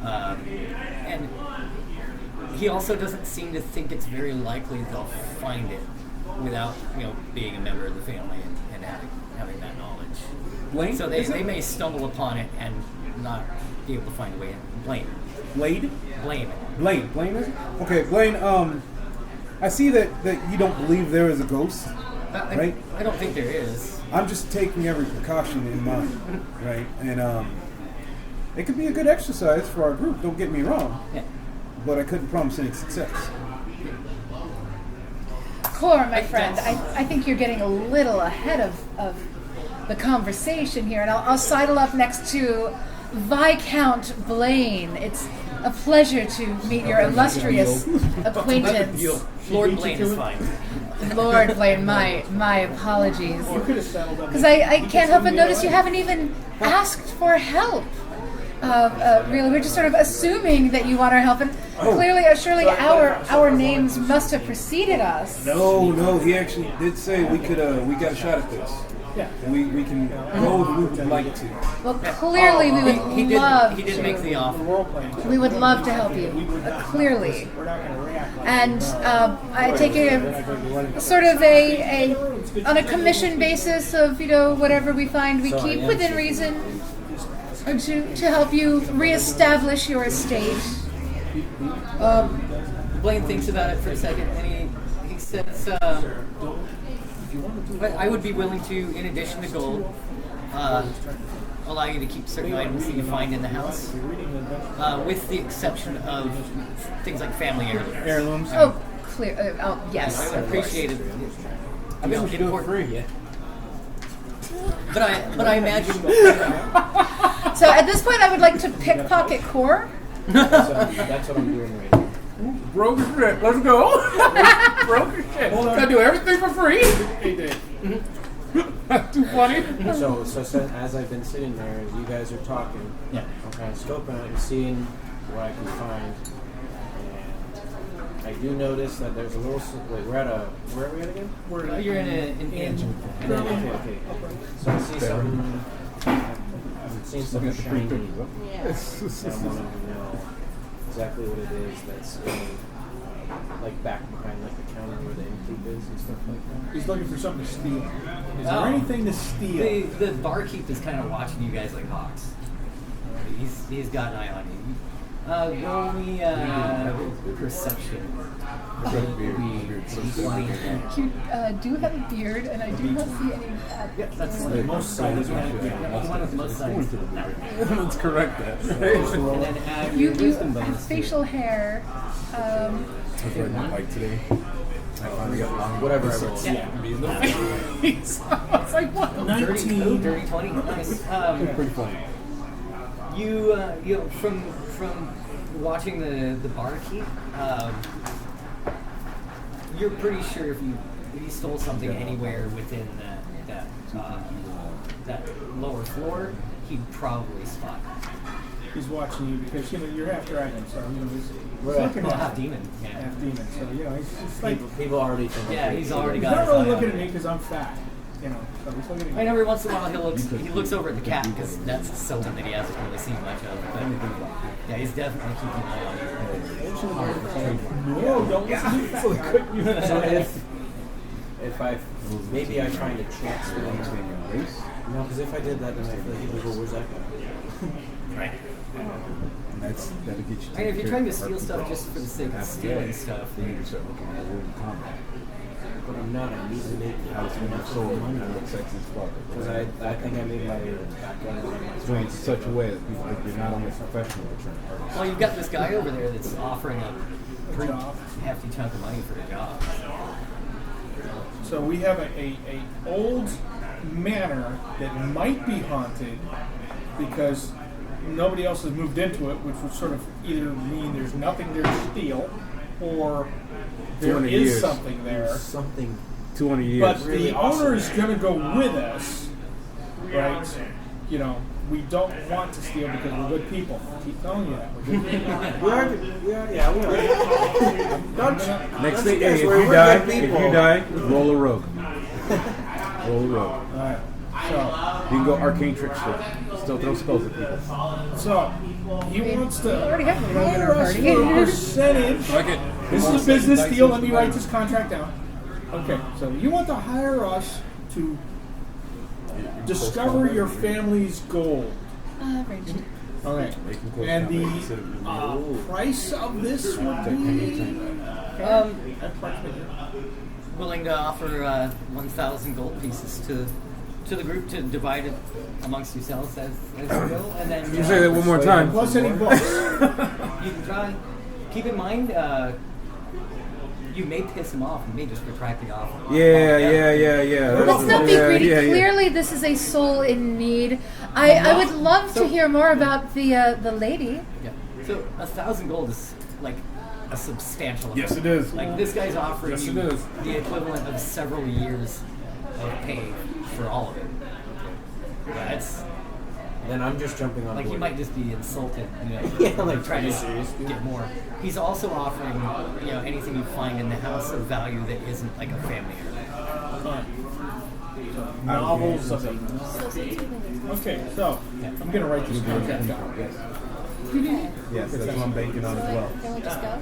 And he also doesn't seem to think it's very likely they'll find it without being a member of the family and having that knowledge. Blaine? So they may stumble upon it and not be able to find a way in. Blaine. Blade? Blaine. Blaine is it? Okay, Blaine, I see that you don't believe there is a ghost, right? I don't think there is. I'm just taking every precaution in mind, right? And it could be a good exercise for our group, don't get me wrong, Yeah. but I couldn't promise any success. Core, my friend, I think you're getting a little ahead of the conversation here, and I'll sidle up next to Viscount Blaine. It's a pleasure to meet your illustrious acquaintance. Lord Blaine is fine. Lord Blaine, my apologies. You could have settled on Because I can't help but notice you haven't even asked for help. Really, we're just sort of assuming that you want our help, and clearly, surely our names must have preceded us. No, he actually did say we got a shot at this. Yeah. We can go if we would like to. Well, clearly, we would love He did to. make the offer. role playing. We would love to help you. Clearly. We're not going to react like And I take a sort of a on a commission basis of whatever we find we keep within reason to help you reestablish your estate. Blaine thinks about it for a second, and he says, I would be willing to, in addition to gold, allow you to keep certain items that you find in the house, with the exception of things like family heirlooms. Oh, clear. Yes. I of course. appreciate it. I guess we should do it free. But I imagine. So at this point, I would like to pickpocket Core. That's what I'm doing right now. Broke your shit. Let's go. Broke your shit. Gotta do everything for free. Hey, Dave. That's too funny. So as I've been sitting there, as you guys are talking, Yeah. I'm kind of scoping out and seeing what I can find. And I do notice that there's a little. Wait, we're at a. Where are we at again? You're in an inn. Okay. So I see something. I'm seeing something shiny. Yeah. And I'm wanting to know exactly what it is that's in, like back behind like the counter where the innkeep is and stuff like that. He's looking for something to steal. Is Oh. there anything to steal? The barkeep is kind of watching you guys like hawks. He's got an eye on you. Roll me perception. You do have a beard, and I do not see any. Yep, that's Most sides are the one with the most sides. Let's correct that. And then add You your do wisdom have bonus. facial hair. I was riding my bike today. I finally got long. Whatever I roll. Yeah. It's like what? 19. Dirty 20. Nice. Pretty funny. You from watching the barkeep, you're pretty sure if you stole something anywhere within that lower floor, he'd probably spot. He's watching you because you're half dragon, so he's Right. looking Well, at half you. demon. Yeah. Half demon, so it's like People already think. Yeah, he's already he's got. not his really eye looking on at me it. because I'm fat, so he's looking at me. And every once in a while he looks over at the cat because that's someone that he hasn't really seen much of. But yeah, he's definitely keeping an eye on you. No, don't listen to that. So if I maybe I find a chance to no, because if I did that, then I feel like people go, "Where's that guy?" Right. And that'll get you. And if you're trying to steal stuff just for the sake of stealing stuff, then you can start looking at it in combat. But I'm not. I need to make How it's enough so money looks sexy as fuck. because I think I made my background. It's doing it in such a way that people think you're not only a professional but you're an artist. well, you've got this guy over there that's offering a pretty job. hefty chunk of money for a job. So we have a old manor that might be haunted because nobody else has moved into it, which would sort of either mean there's nothing there to steal, or there 200 is years. something there. Something. 200 years. But the owner is going to go with us, right? We don't want to steal because we're good people. I keep telling you that. We're good people. We are. Yeah, we are. Don't. Next don't thing, you guys hey, worry, if we're good you people. die, roll a rogue. Roll a rogue. All right. You can go arcane trickster. Still throw spells at people. So he wants to already have a rogue in hire our us party. for a percentage. Like it. This is a business deal. Let me write this contract down. Okay, so you want to hire us to discover your family's gold. Ranged. Okay. And the price of this would be Willing to offer 1,000 gold pieces to the group to divide it amongst yourselves as you go, and then You say that one more time. plus any books. you can try. Keep in mind, you may piss him off. You may just retract the offer. Yeah. Let's not be Yeah, greedy. yeah, yeah. Clearly, this is a soul in need. I would love to hear more about the lady. Yeah. So 1,000 gold is like a substantial amount. Yes, it is. Like this guy's offering Yes, you it is. the equivalent of several years of pay for all of it. Yeah, it's Then I'm just jumping on like board. he might just be insulted, Yeah, like, trying are you to serious, dude? get more. He's also offering, anything you find in the house of value that isn't like a family heirloom. Novels of it. So since we've been Okay, so I'm gonna write this contract down. Yes, that's what I'm banking on as well. can we just go?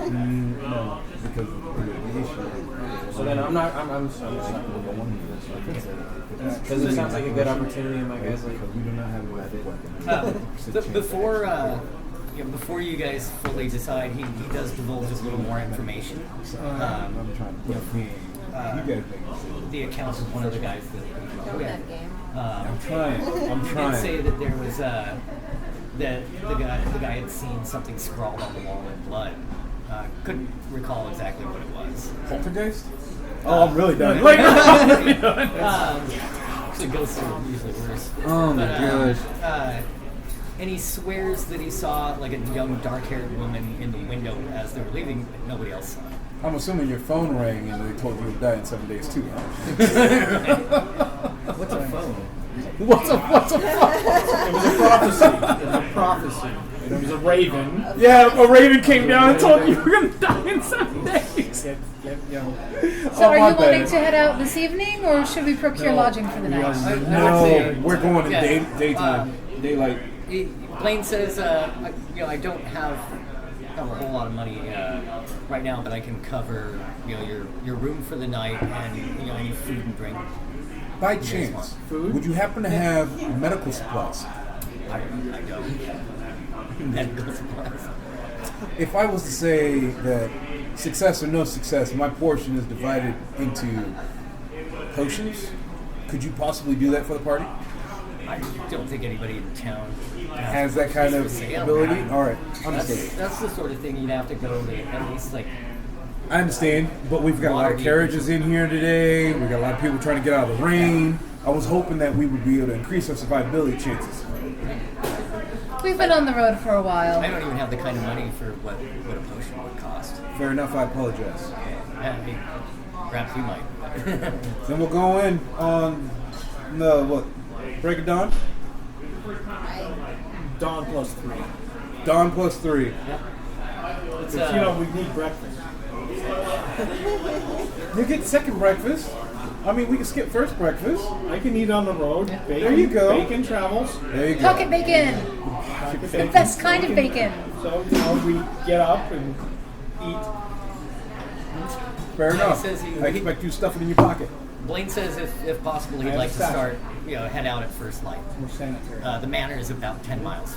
No, because the issue So then I'm just not gonna go on with this. Because it sounds like a good opportunity, and my guy's like, because we do not have a magic weapon. Before you guys fully decide, he does divulge a little more information. I'm trying to put me. You guys think The account of one of the guys Go with that game. I'm trying. He did say that there was that the guy had seen something scrawled on the wall in blood. Couldn't recall exactly what it was. Poltergeist? Oh, I'm really done. Actually, ghosts are usually worse. Oh my But, gosh. and he swears that he saw like a young dark-haired woman in the window as they were leaving, but nobody else saw it. I'm assuming your phone rang and they told you to die in 7 days too, huh? What's a phone? What's a It was a prophecy. It was a prophecy. It was a raven. Yeah, a raven came down and told you you were gonna die in 7 days. So So, are you wanting to head out this evening, or should we procure lodging for the night? I would No, say- we're going in Yeah. daytime. Daylight. Blaine says, I don't have a whole lot of money right now, but I can cover, your room for the night and any food and drink. By guys chance, want would you happen to have medical supplies? I don't. Medical supplies. If I was to say that success or no success, my portion is divided into potions, could you possibly do that for the party? I don't think anybody in town Has that kind of sale. ability? All right, understood. That's the sort of thing you'd have to go to at least like. I understand, but we've got a lot of carriages in here today. We've got a lot of people trying to get out of the rain. I was hoping that we would be able to increase our survivability chances. We've been on the road for a while. I don't even have the kind of money for what a potion would cost. Fair enough, I apologize. Perhaps you might. Then we'll go in on the, break of dawn? Dawn plus 3. Dawn plus 3. It's, Because, we need breakfast. You get second breakfast. I mean, we can skip first breakfast. I can eat on the road. Bacon, There you go. Bacon travels. There you go. Pocket bacon. Pocket The bacon. best kind of bacon. So, we get up and eat. Fair enough. says he- I expect you to stuff it in your pocket. Blaine says if possible, I he'd have like to a start, head out at first light. We're sanitary. The manor is about 10 miles.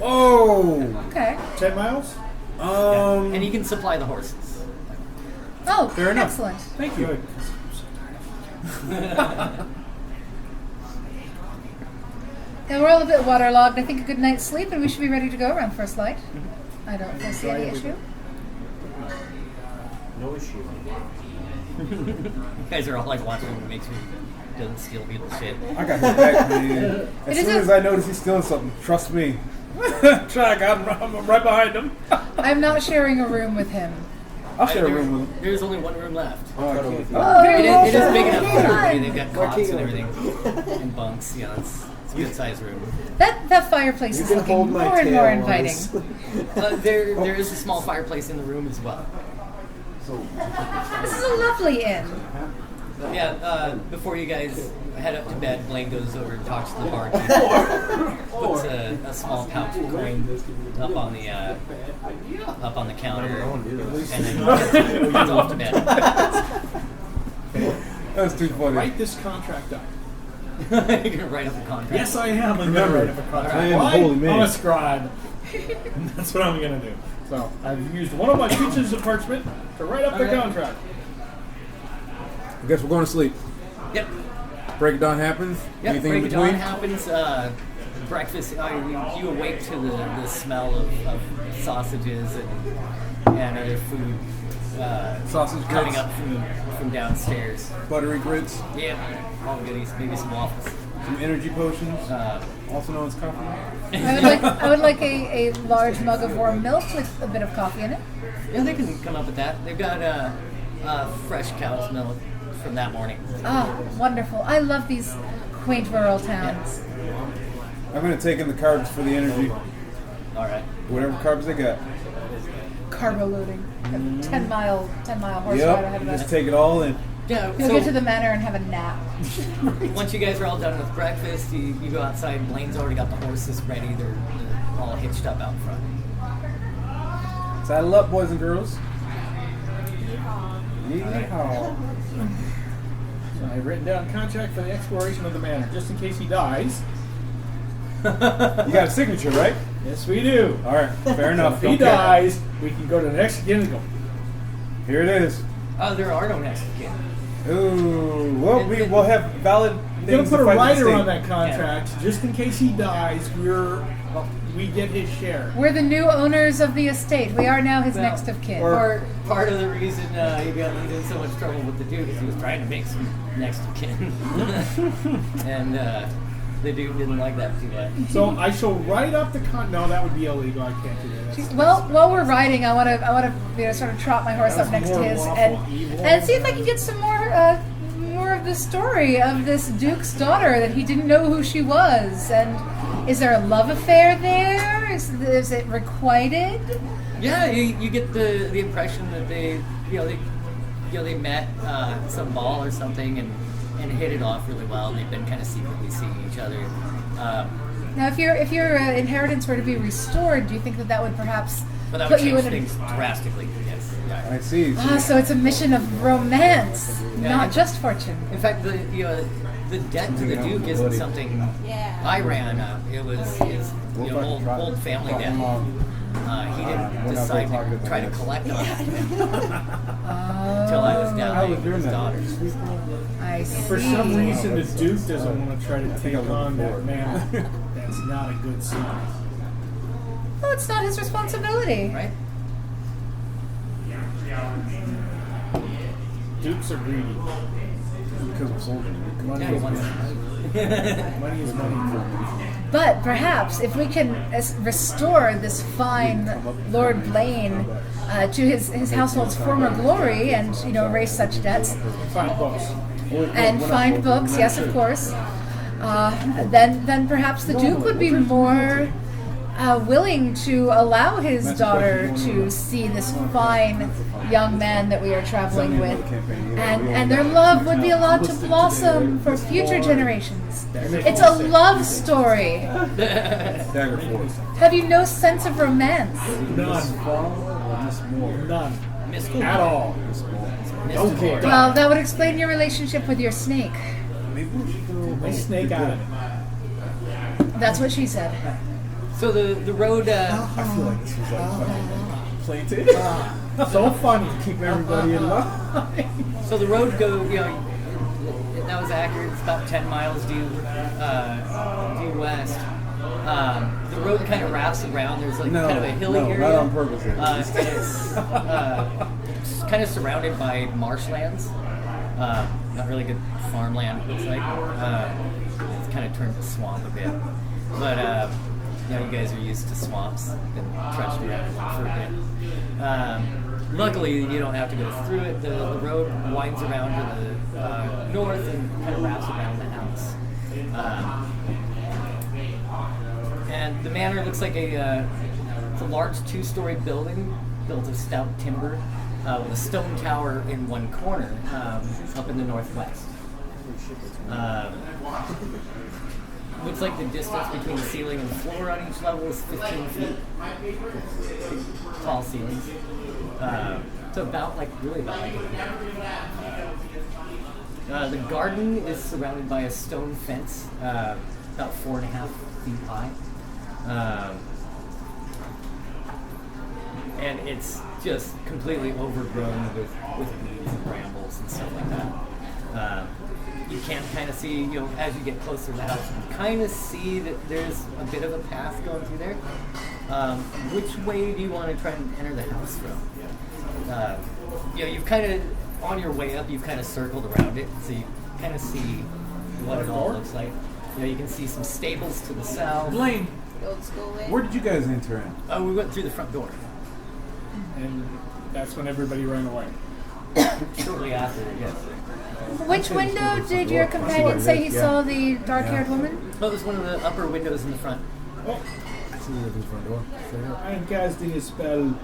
Oh. Okay. 10 miles? And he can supply the horses. Oh, Fair enough. excellent. Thank you. Good. Now we're all a bit waterlogged. I think a good night's sleep, and we should be ready to go around first light. I don't foresee any issue. No issue. You guys are all like watching him. It makes me doesn't steal beetle shit. I got his back, man. As It soon is as a- I notice he's stealing something, trust me. Try, I got him. I'm right behind him. I'm not sharing a room with him. I'll share a room with him. There's only one room left. Oh, I Cuddle can't. with you. Oh, It is big enough for Come on. everybody. They've got Why cots can't and you- everything, and bunks. It's a good sized room. That fireplace You is can looking hold my more and tail more on inviting. this. There is a small fireplace in the room as well. This is a lovely inn. Yeah. Before you guys head up to bed, Blaine goes over and talks to the barkeeper. Puts a small pouch of coin up on the counter, and then heads off to bed. That's too funny. Write this contract up. You're gonna write up the contract. Yes, I am. I'm Remember, going to write up a contract. I am a Why? holy man. I'm a scribe. That's what I'm going to do. So, I've used one of my pieces of parchment to write up the Okay. contract. I guess we're going to sleep. Yep. Break of dawn happens. Yep. Anything Break in of dawn between? happens. Breakfast. You awake to the smell of sausages and other food. Sausage coming grits. up from downstairs. Buttery grits. Yeah, all goodies. Maybe some waffles. Some energy potions. Uh, Also known as coffee. I would like a large mug of warm milk with a bit of coffee in it. Yeah, they can come up with that. They've got fresh cow's milk from that morning. Ah, wonderful. I love these quaint rural towns. I'm going to take in the carbs for the energy. All right. Whatever carbs they got. Carbo loading. A 10 mile horse ride ahead of Just us. take it all in. Yeah. We'll So get to the manor and have a nap. once you guys are all done with breakfast, you go outside. And Blaine's already got the horses ready. They're all hitched up out front. Saddle up, boys and girls. Yeehaw. So, I've written down a contract for the exploration of the manor, just in case he dies. You got a signature, right? Yes, we do. All right, fair enough. If he Don't care. dies, we can go to the next again and go. Here it is. There are no next of kin. Ooh, well, we'll have valid We're gonna things put to a fight rider the on state. that contract, just in case he dies. We get his share. We're the new owners of the estate. We are now his Well, next of kin. Part of the reason he got into so much trouble with the Duke is he was trying to make some next of kin, and the Duke didn't like that too much. So I shall write up the No, that would be illegal. I can't do that. That's- Well, while we're riding, I want to sort of trot my horse That's up next to more his lawful and evil. see if I can get some more of the story of this Duke's daughter that he didn't know who she was. And is there a love affair there? Is it requited? Yeah, you get the impression that they met at some ball or something and hit it off really well. And they've been kind of secretly seeing each other. Now, if your inheritance were to be restored, do you think that would perhaps But that would put you change in things drastically. Yes. Yeah. I see. Ah, so it's a mission of romance, Yeah. not just fortune. In fact, the debt to the Duke isn't something Yeah. I ran up. It was his old family debt. He didn't decide to try to collect on it until I was down there with his daughters. I see. For some reason, the Duke doesn't want to try to take on that man. That's not a good sign. Well, it's not his responsibility. Right? Dukes are greedy. Because of soldiers. Money Yeah, he is wants money. Money is money. But perhaps if we can restore this fine Lord Blaine to his household's former glory and erase such debts Fine books. and find books, yes, of course. then perhaps the Duke would be more willing to allow his daughter to see this fine young man that we are traveling with, and their love would be allowed to blossom for future generations. It's a love story. Dagger Force. Have you no sense of romance? None. At all. Don't care. Well, that would explain your relationship with your snake. Maybe we should go. My snake out of it. That's what she said. So the road. I feel like this was like plated. So funny. Keep everybody in line. So the road that was accurate. It's about 10 miles due west. The road kind of wraps around. There's kind of a hilly area. Not on purpose. It's kind of surrounded by marshlands. Not really good farmland, it looks like. It's kind of turned to swamp a bit. But you guys are used to swamps. Been trudged around for a bit. Luckily, you don't have to go through it. The road winds around to the north and kind of wraps around the house. And the manor looks like it's a large 2-story building built of stout timber with a stone tower in one corner up in the northwest. Looks like the distance between ceiling and floor on each level is 15 feet. Tall ceilings. So about like the garden is surrounded by a stone fence, about 4.5 feet high. And it's just completely overgrown with weeds and brambles and stuff like that. You can kind of see, as you get closer to the house, you can kind of see that there's a bit of a path going through there. Which way do you want to try and enter the house from? You've kind of, on your way up, you've kind of circled around it, so you kind of see what it all looks like. You can see some stables to the south. Blaine. The old school way. Where did you guys enter in? Oh, we went through the front door. And that's when everybody ran away. Shortly after, yes. Which window did your companion say he saw the dark-haired woman? Oh, it was one of the upper windows in the front. Oh, I see you at the front door. I am casting a spell,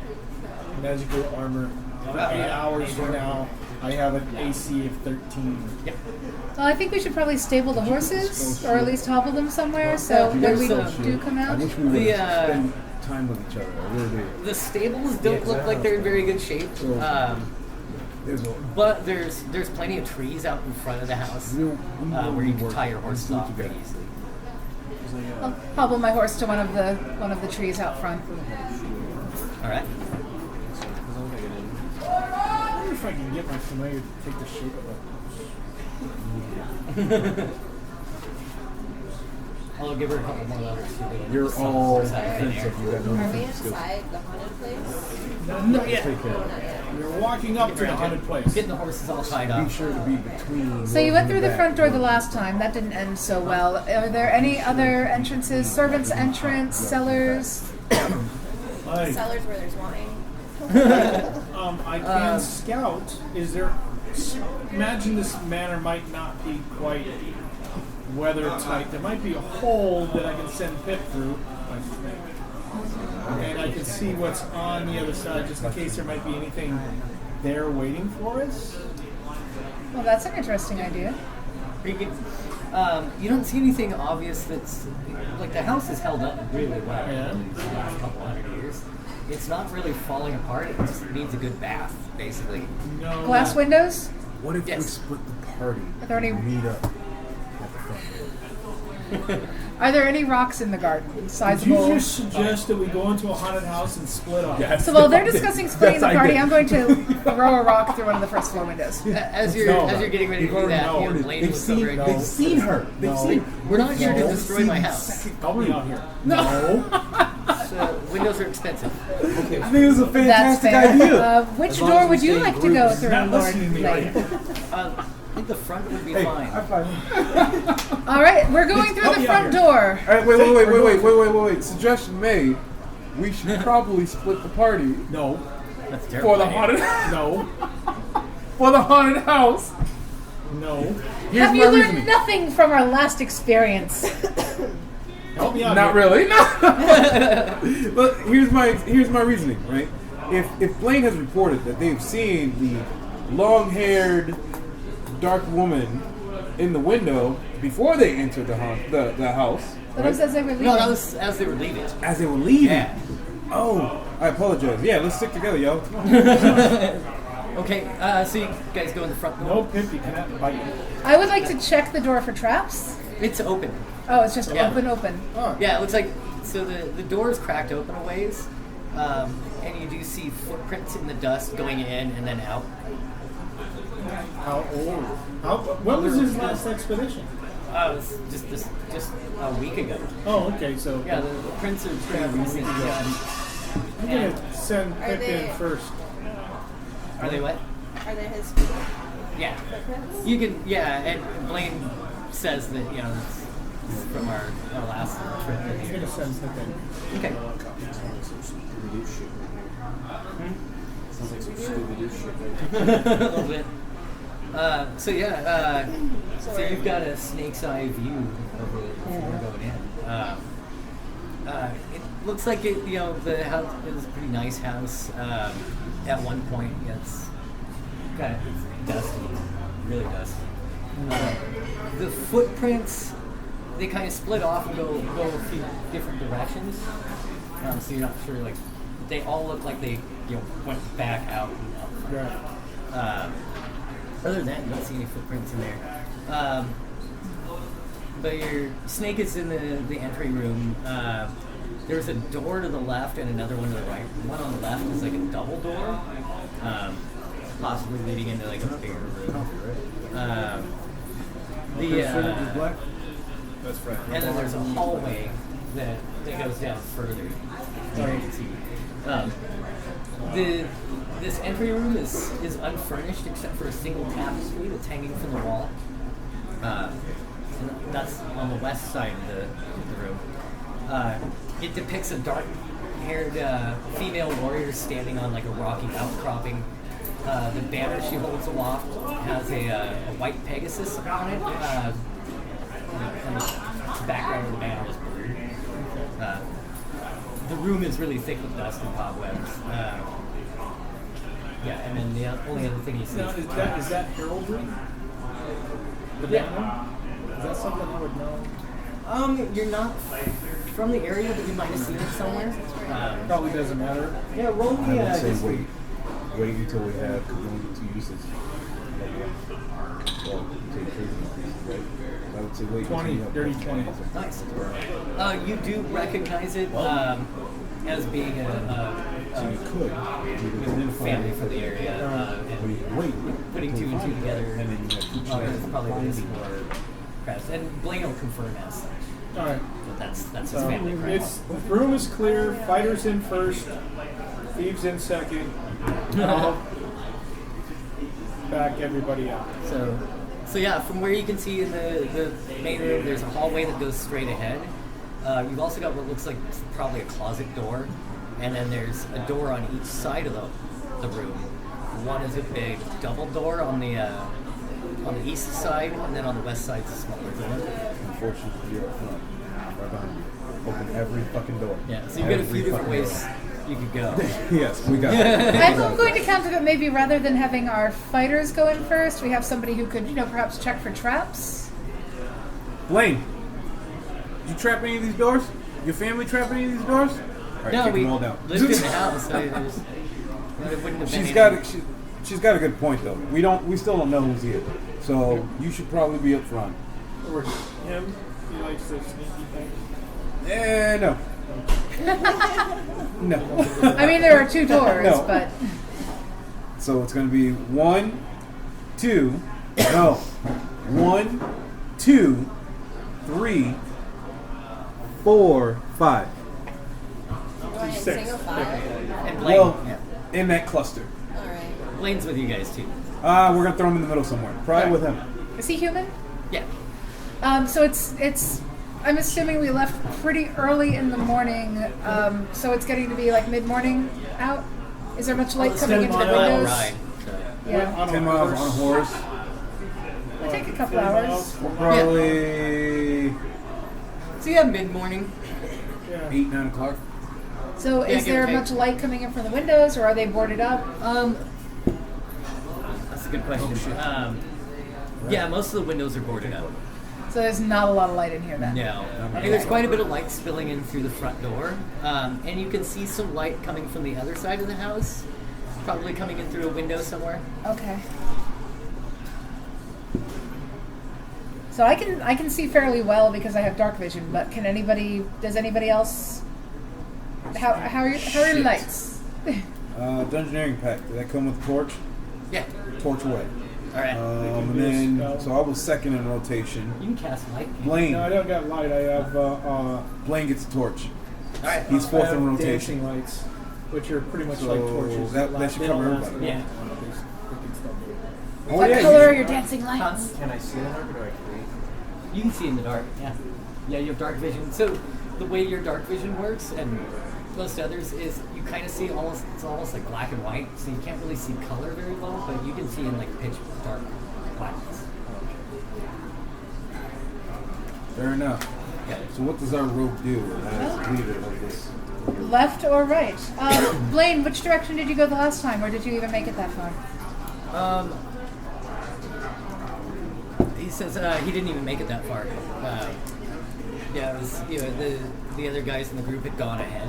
magical armor. For 8 hours from now, I have an AC of 13. Yep. Well, I think we should probably stable the horses, or at least hobble them somewhere, so when we do come I out. wish we would spend time with each other. I really do. The stables don't look like they're in very good shape. But there's plenty of trees out in front of the house where you can tie your horses off pretty easily. I'll hobble my horse to one of the trees out front. All right. I wonder if I can get my familiar to take the shape of a... I'll give her a couple more letters. You're all defensive. You got no Are we defensive skills. inside the haunted place? Not yet. Take care of it. You're walking up to the haunted place. Getting the horses all tied up. Be sure to be between. So you went through the back. front door the last time. That didn't end so well. Are there any other entrances? Servants' entrance, cellars? Hi. Cellars where there's wine. I can scout. Is there... Imagine this manor might not be quite weather tight. There might be a hole that I can send Pip through. And I can see what's on the other side just in case there might be anything there waiting for us. Well, that's an interesting idea. You don't see anything obvious that's... Like, the house is held up really well in the last couple hundred years. It's not really falling apart. It just needs a good bath, basically. No. Glass windows? What if we Yes. split the party Are there any- and meet up at the front door? Are there any rocks in the garden? Did you Sizable. just suggest that we go into a haunted house and split up? Yes. So while they're discussing splitting the Yes, I party, did. I'm going to throw a rock through one of the first floor windows. As you're getting ready to do that, Lane They've looks over seen, and they've seen her. They've seen. We're not here to No. destroy my house. Help me out here. No. So, windows are expensive. I think it was a That's fantastic fair. idea. Which As long door as would we you stay like to group. go He's through, not Lord listening to me Lane? I think the front would be Hey, fine. high five. All right, we're going through Help the me front out door. All right, wait. Suggestion made. We should probably split the party No. That's terrible. for the haunted No. for the haunted house. No. Here's Have my you learned reasoning. nothing from our last experience? Help me out. Not here. really. No. But here's my reasoning, right? If Blaine has reported that they've seen the long-haired dark woman in the window before they entered the house, That was as they were leaving. No, that was as they were leaving. as they were leaving. Yeah. Oh, I apologize. Yeah, let's stick together, yo. Okay, so you guys go in the front door. No pimp, you cannot bite. I would like to check the door for traps. It's open. Oh, it's just Yeah. open. Oh. Yeah, it looks like so the door is cracked open a ways, and you do see footprints in the dust going in and then out. How old? When was his last expedition? It's just a week ago. Oh, okay. So Yeah, the prints are pretty recent. Yeah. I'm gonna send Are Pip they- in first. Are they what? Are there his Yeah. footprints? You can, yeah, and Blaine says that, you know, it's from our last trip in I'm here. gonna send Pip in. Okay. Sounds like some Scooby-Doo shit. A little bit. So you've got a snake's eye view of it before going in. It looks like it, you know, the house is a pretty nice house. At one point, yeah, it's kind of dusty, really dusty. The footprints, they kind of split off and go a few different directions. So you're not sure, like, they all look like they, you know, went back out. Right. Other than that, you don't see any footprints in there. But your snake is in the entry room. There's a door to the left and another one to the right. The one on the left is like a double door, possibly leading into like a bigger room. Black. That's right. And then there's a hallway that goes down further. So you can see. This entry room is unfurnished except for a single tapestry that's hanging from the wall. And that's on the west side of the room. It depicts a dark-haired female warrior standing on like a rocky outcropping. The banner she holds aloft has a white Pegasus on it. And the background of the banner is blue. The room is really thick with dust and cobwebs. Yeah, and then the only other thing you see Now, is that heraldry? The banner? Is that something I would know? you're not from the area, but you might have seen it somewhere. Probably doesn't matter. Yeah, roll I me would say history. wait until we have two uses. Well, take crazy increases, right? I would say wait. 20, until you have dirty both 20. hands. Nice. You do recognize it as being So you could identify family from the area. wait. Putting two and two together, and then you have two it's chances. probably this or crafts. And Blaine will confirm as such. All right. But that's his So family it's crest. room is clear. Fighters in first. Thieves in second. I'll back everybody up. So yeah, from where you can see in the main room, there's a hallway that goes straight ahead. You've also got what looks like probably a closet door, and then there's a door on each side of the room. One is a big double door on the east side, and then on the west side is a smaller door. Unfortunately, you're up front. Right behind you. Open every fucking door. Yeah, so you've got a few different fucking ways you could go. door. Yes, we got it. I'm going to counter that maybe rather than having our fighters go in first, we have somebody who could, perhaps check for traps. Blaine, did you trap any of these doors? Your family trap any of these doors? All right, No, kick we them all down. lived in the house, so it wouldn't have been She's got a good point though. We still don't know who's here, so you should probably be up front. Or him. He likes the sneaky thing. No. No. I mean, there are two doors, No. but So it's going to be 1, 2, 3, 4, 5. Do I have Six. single file? And Blaine, Well, yeah. in that cluster. Alright. Blaine's with you guys too. We're going to throw him in the middle somewhere. Probably with him. is he human? Yeah. So it's. I'm assuming we left pretty early in the morning, so it's getting to be like mid-morning out. Is there much light coming into the 10 mile windows? Ride. So. Yeah. On a 10 miles on a horse. couple 40 hours. miles. Probably So yeah, mid-morning. Yeah. 8, 9 o'clock. So Yeah, is give or there take. much light coming in from the windows, or are they boarded up? That's a good question. Yeah, most of the windows are boarded up. So there's not a lot of light in here then. No. I mean, there's quite a bit of light spilling in through the front door. And you can see some light coming from the other side of the house. Probably coming in through a window somewhere. Okay. So I can see fairly well because I have dark vision, but does anybody else how are your lights? Dungeoneering pack. Did that come with a torch? Yeah. Torch away. All right. And then, so I was second in rotation. You can cast light. Blaine. No, I don't got light. I have Blaine gets a torch. All right. He's I fourth have in rotation. dancing lights, which are pretty much So like torches. that last- should they don't cover last everybody. very Yeah. long. They freaking stuff. Oh, What yeah, color you- are your dancing lights? Can I see in the dark or do I create? You can see in the dark. Yeah. Yeah, you have dark vision. So the way your dark vision works, and most others, is you kind of see it's almost like black and white. So you can't really see color very well, but you can see in like pitch dark blackness. Fair enough. Yeah. So what does our rope do as leader of this? Left or right? Blaine, which direction did you go the last time, or did you even make it that far? He says he didn't even make it that far. Yeah, it was the other guys in the group had gone ahead.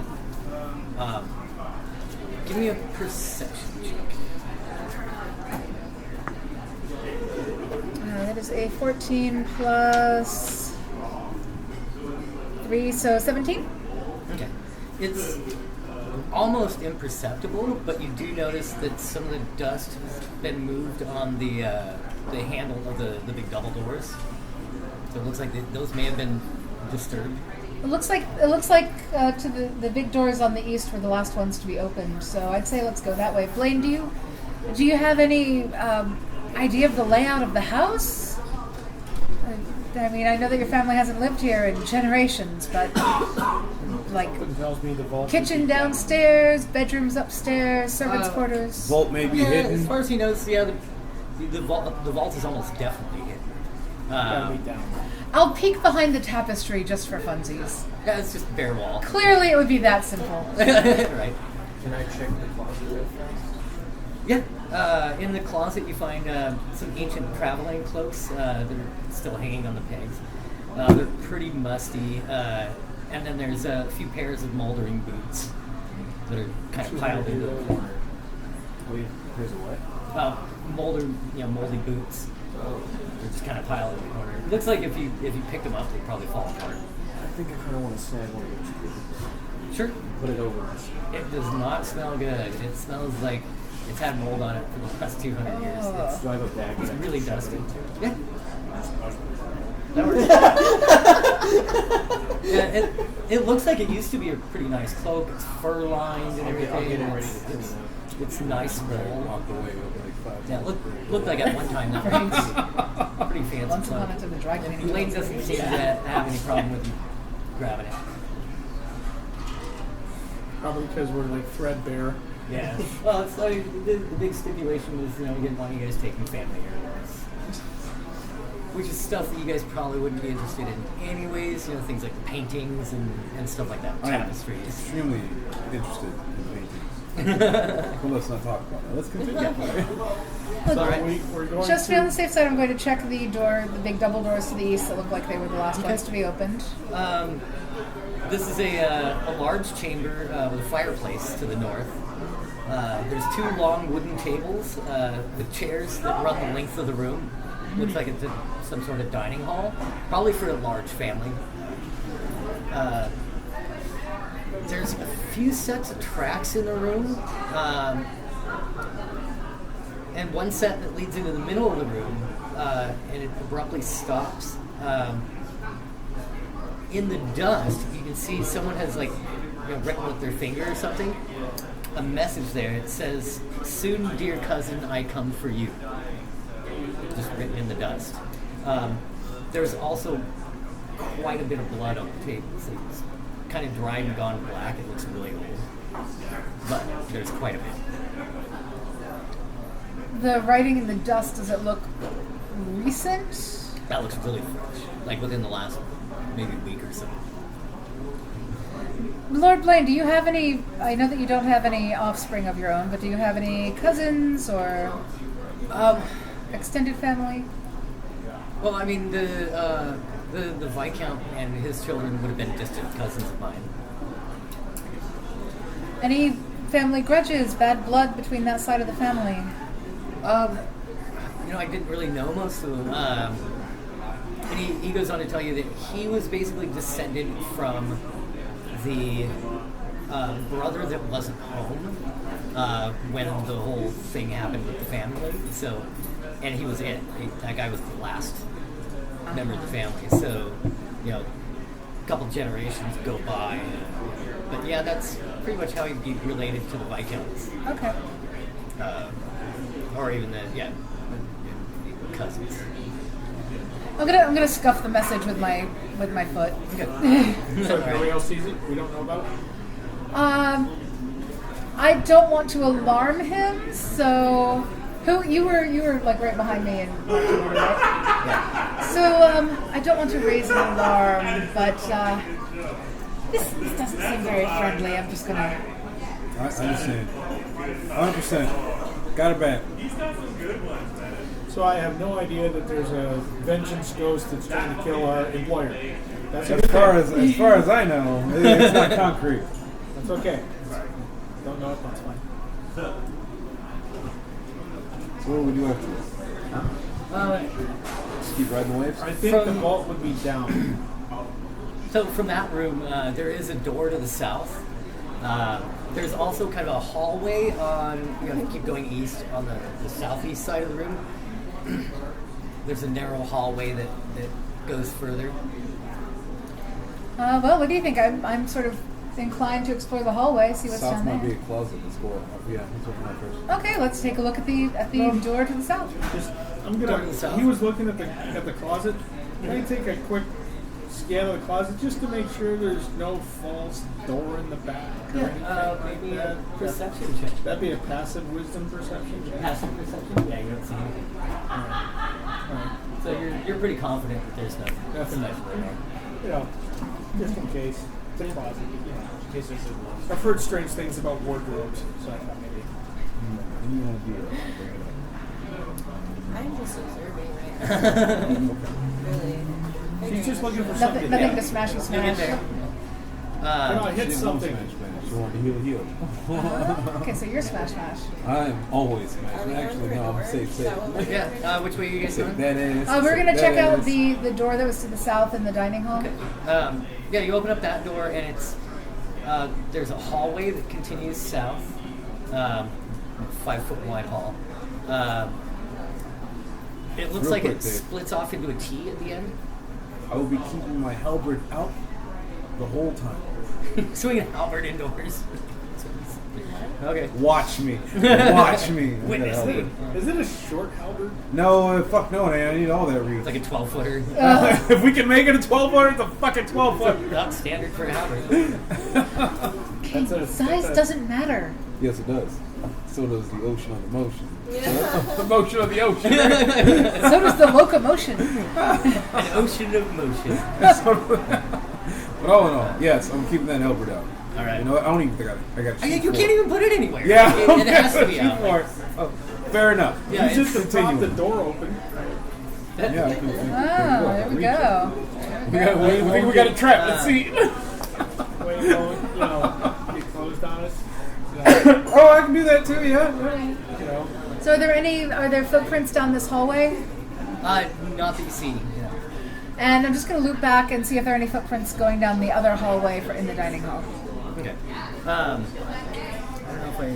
Give me a perception check. That is a 14 plus 3, so 17. Okay. It's almost imperceptible, but you do notice that some of the dust has been moved on the handle of the big double doors. So it looks like those may have been disturbed. It looks like to the big doors on the east were the last ones to be opened. So I'd say let's go that way. Blaine, do you have any idea of the layout of the house? I mean, I know that your family hasn't lived here in generations, but like Something tells me the vault. kitchen downstairs, bedrooms upstairs, servants' quarters. Vault may be Yeah, hidden. as far as he knows, yeah, the vault is almost definitely hidden. Gotta be down. I'll peek behind the tapestry just for funsies. Yeah, it's just a bare wall. Clearly, it would be that simple. Right. Can I check the closet real fast? Yeah. In the closet, you find some ancient traveling cloaks that are still hanging on the pegs. They're pretty musty. And then there's a few pairs of moldering boots that are kind of piled into the corner. Wait, there's a what? Moldy boots. They're just kind of piled in the corner. It looks like if you picked them up, they'd probably fall apart. I think I kind of want to snag one of those boots. Sure. Put it over my skin. It does not smell good. It smells like it's had mold on it for the past 200 years. Do I have a bag? It's that I can really shove it dusty. into? Yeah. That works. Yeah, it looks like it used to be a pretty nice cloak. It's fur lined and everything. I'll get it ready to It's- put it's- it out. It's nice wool. Walked away with like 5. Yeah, looked like at one time that was pretty fancy Once cloak. upon a time, the dry cleaning. Blaine doesn't seem to have any problem with you grabbing it. Probably because we're like threadbare. Yeah. Well, it's like the big stipulation was, we didn't want you guys taking family heirlooms. Which is stuff that you guys probably wouldn't be interested in anyways, things like the paintings and stuff like that, I am tapestries. extremely interested in paintings. Well, let's not talk about that. Let's continue. It's all right. We're going Just to be on the to. safe side, I'm going to check the big double doors to the east that look like they were the last ones to be opened. This is a large chamber with a fireplace to the north. There's 2 long wooden tables with chairs that run the length of the room. Looks like it's some sort of dining hall, probably for a large family. There's a few sets of tracks in the room, and one set that leads into the middle of the room, and it abruptly stops. In the dust, you can see someone has written with their finger or something a message there. It says, "Soon, dear cousin, I come for you." Just written in the dust. There's also quite a bit of blood on the tables. It's kind of dried and gone black. It looks really old, but there's quite a bit. The writing in the dust, does it look recent? That looks really fresh. Like within the last maybe week or so. Lord Blaine, do you have any? I know that you don't have any offspring of your own, but do you have any cousins or extended family? Well, I mean, the Viscount and his children would have been distant cousins of mine. Any family grudges, bad blood between that side of the family? I didn't really know most of them. And he goes on to tell you that he was basically descended from the brother that wasn't home when the whole thing happened with the family. So, and he was it. That guy was the last member of the family. So, a couple generations go by. But yeah, that's pretty much how he'd be related to the Viscounts. Okay. Or even cousins. I'm gonna scuff the message with my foot. Okay. So nobody else sees it? We don't know about it? I don't want to alarm him, so you were like right behind me and watching it, right? Yeah. So I don't want to raise an alarm, but this doesn't seem very friendly. I'm just gonna. I understand. 100%. Got it back. So I have no idea that there's a vengeance ghost that's trying to kill our employer. That's a As good far thing. as far as I know, it's not concrete. That's okay. Don't know if that's fine. So what do we do after this? Just keep riding the waves? I think the vault would be down. So from that room, there is a door to the south. There's also kind of a hallway on, if you keep going east, on the southeast side of the room. There's a narrow hallway that goes further. Well, what do you think? I'm sort of inclined to explore the hallway, see what's South down might be there. a closet. Let's go. Yeah, let's open that first. Okay, let's take a look at the door to the south. I'm Door to gonna. the south. He was looking at the closet. Can I take a quick scan of the closet just to make sure there's no false door in the back? Or anything like Maybe that? a perception check. That'd be a passive wisdom perception check. Passive perception? Yeah, you don't see anything. Alright. So you're pretty confident that there's nothing. Nothing. special in there. You know, just in case. It's a closet. You know, in case there's a. I've heard strange things about wardrobes, so I thought maybe. You want to do it? Bring it up. I'm just observing right now. Really. She's just looking for Nothing, something. nothing to smash and You'll get smash. there. You know, I She hit didn't want something. smash. She wanted to heal. Okay, so you're smash smash. I'm always Are smash. we going Actually, for a no, door? I'm safe. Is that what we're Safe. doing? Yeah, which way are you guys Safe. going? That is. We're gonna check That out is. the door that was to the south in the dining hall. Yeah, you open up that door and it's there's a hallway that continues south, 5 foot wide hall. It looks Real like quick, it Dave. splits off into a T at the end. I will be keeping my halberd out the whole time. Swinging an halberd indoors. Okay. Watch me. Watch me. I got a Witness me. halberd. Is it a short halberd? No, fuck no, man. I need all that reach. It's like a 12-footer. If we can make it a 12-footer, it's a fucking 12-footer. Not standard for a halberd. Size doesn't matter. Yes, it does. So does the ocean on the motion. The motion of the ocean. So does the locomotion. An ocean of motion. But all in all, yes, I'm keeping that halberd out. All right. You know what? I don't even think I got. You can't even put it anywhere. Yeah, It has to be shoot out. for it. Oh, fair enough. Yeah, You just it's prop the continuing. door open. Yeah. I Oh, there we go. We think we got a trap. Let's see. Wait, get closed on us. Oh, I can do that too. Yeah. You know, So are there footprints down this hallway? Not that you see. Yeah. And I'm just going to loop back and see if there are any footprints going down the other hallway in the dining hall. Okay. I don't know if I.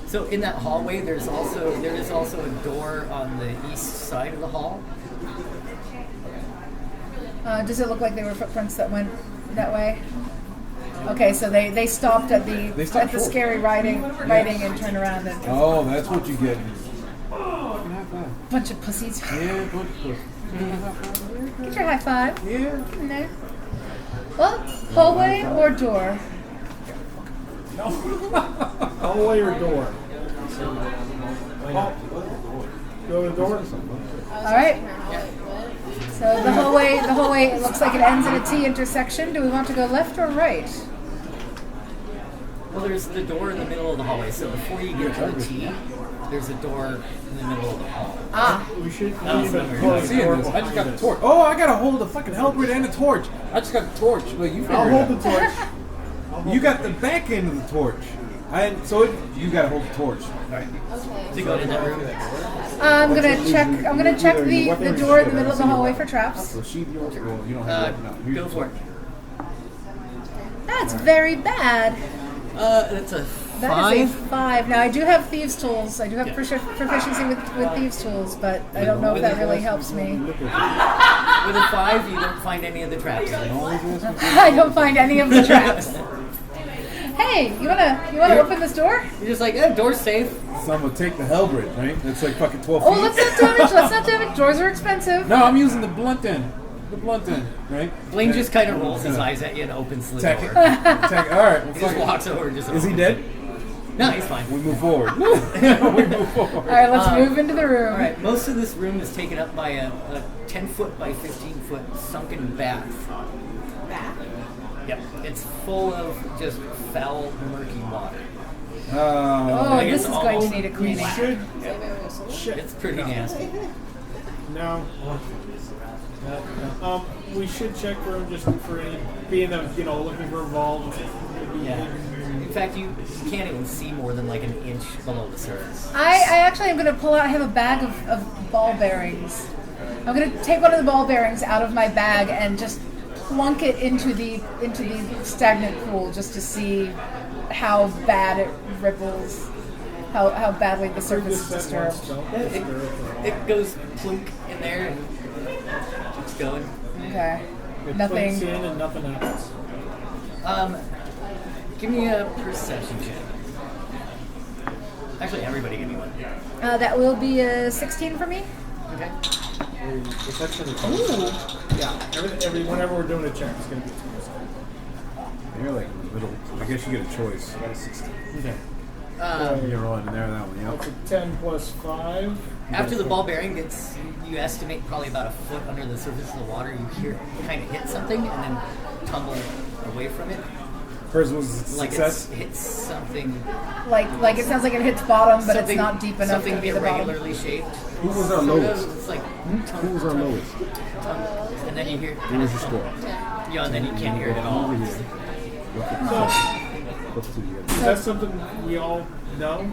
So in that hallway, there is also a door on the east side of the hall. Does it look like there were footprints that went that way? Okay, so they stopped at the stopped at the short. scary writing and turned around and Oh, that's what you get. bunch of pussies. Yeah, bunch of pussy. Get your high five. Yeah. Get in there. Well, hallway or door? hallway or door? Go to the door. All right. What? So So the hallway, it looks like it ends in a T intersection. Do we want to go left or right? Well, there's the door in the middle of the hallway. So before you get to the T, there's a door in the middle of the hall. Ah, We should That was leave what it we were closed I'm seeing door this. I just got behind the us. torch. Oh, I gotta hold the fucking halberd and the torch. I just got the torch. Like you I'll figure hold it the out. torch. You got the back end of the torch. You gotta hold the torch. Okay. To go to that room. I'm gonna check. I'm gonna check the door in the middle of the hallway for traps. So sheath yours. Well, you don't have it. No, here's Go your for it. torch. That's very bad. That's a That is a 5. 5. Now I do have thieves' tools. I do have proficiency with thieves' tools, but I don't know if that really helps me. With a 5, you don't find any of the traps. I don't find any of the traps. Hey, you wanna open this door? You're just like, door's safe. So I'm gonna take the halberd, right? It's like fucking 12 Oh, feet. let's not damage. Let's not damage. Doors are expensive. No, I'm using the blunt end. The blunt end, right? Blaine just kind of rolls his eyes at you and opens the Attack door. it. Attack it. All right. Well, He fuck just it. walks over and just Is he opens dead? it. No, he's fine. We move forward. we move forward. All right, let's move into the room. All right, most of this room is taken up by a 10-foot by 15-foot sunken bath. Back. Yep, it's full of just foul, murky water. Oh, Like this it's is going to almost need a We cleaning. should. Shit. It's pretty nasty. No. We should check for him just for any, being that, looking for involved. Yeah. In fact, you can't even see more than like an inch below the surface. I actually am going to pull out. I have a bag of ball bearings. I'm going to take one of the ball bearings out of my bag and just plunk it into the stagnant pool just to see how bad it ripples, how badly the surface is disturbed. It goes plunk in there and keeps going. Okay, It nothing. clinks in and nothing happens. Give me a perception check. Actually, everybody give me one. That will be a 16 for me. Okay. Perception is Yeah. Whenever we're doing a check, it's gonna be 2. You're like in the middle. I guess you get a choice. I got a 16. Okay. You're on there, that one, That's yeah. a 10 plus 5. After the ball bearing gets, you estimate probably about a foot under the surface of the water, you hear kind of hit something and then tumble away from it. Hers was a Like success. it hits something. Like it sounds like it hits bottom, but it's something- not deep enough something to be the bottom. irregularly shaped. Who was our Sort of, lowest? It's like Who was our lowest? and then you hear. What was your score? Yeah, and then you can't hear it at all. Over here. What's the Is that something we all know?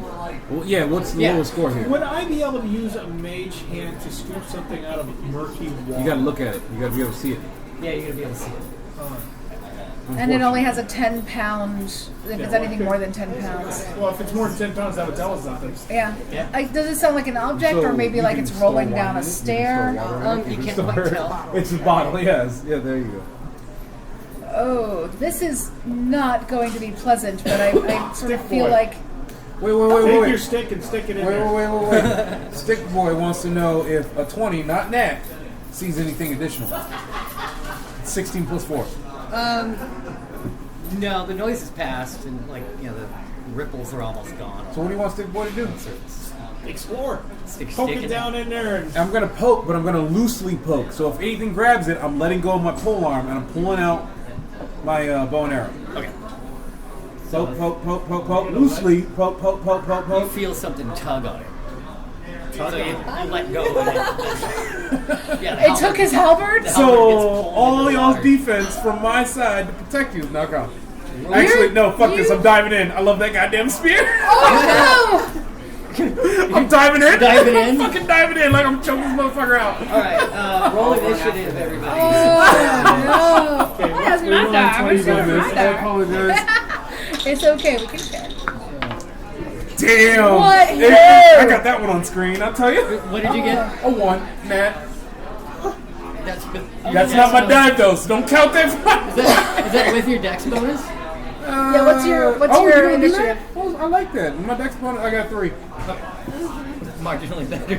Well, yeah, what's the Yeah. lowest score here? Would I be able to use a mage hand to scoop something out of murky water? You gotta look at it. You gotta be able to see it. Yeah, you're gonna be able to see it. And it only has a 10-pound. If it's anything more than 10 pounds. Well, if it's more than 10 pounds, that would tell us something. Yeah. Yeah. Does it sound like an object, So or maybe you like can it's store rolling wine down in a it, stair? You can store water in it, You can can't store quite it. tell. It's a bottle, yes. Yeah, there you go. Oh, this is not going to be pleasant, but I sort of feel boy. like Wait, Take your wait. stick and stick it in Wait, there. wait. Stick Boy wants to know if a 20, not nat, sees anything additional. 16 plus 4. No, the noise has passed, and the ripples are almost gone. So what do you want Stick Boy to do? Explore. Stick Poke in it down in there and I'm gonna poke, but I'm gonna loosely poke. So if anything grabs it, I'm letting go of my pole arm and I'm pulling out my bow and arrow. Okay. Poke, loosely, poke. You feel something tug on it. So you let go of it. Yeah, the it took his halberd. the So halberd gets pulled all into the y'all's water. defense from my side to protect you. Knock off. Actually, no, fuck this. I'm diving in. I love that goddamn spear. Oh I'm diving in. Diving in? I'm fucking diving in like I'm choking this motherfucker out. All right, roll initiative, everybody. no! Oh no! Why hasn't my die? Why hasn't my I die? apologize. It's okay. We can share. Damn. What? I Yeah. got that one on screen. I'll tell you. What did you get? A 1, Nat. That's That's not my dive though, so don't count that. Is that with your dex bonus? Yeah. What's your you don't do initiative? that? Oh, I like that. My dex bonus, I got 3. Marginally better.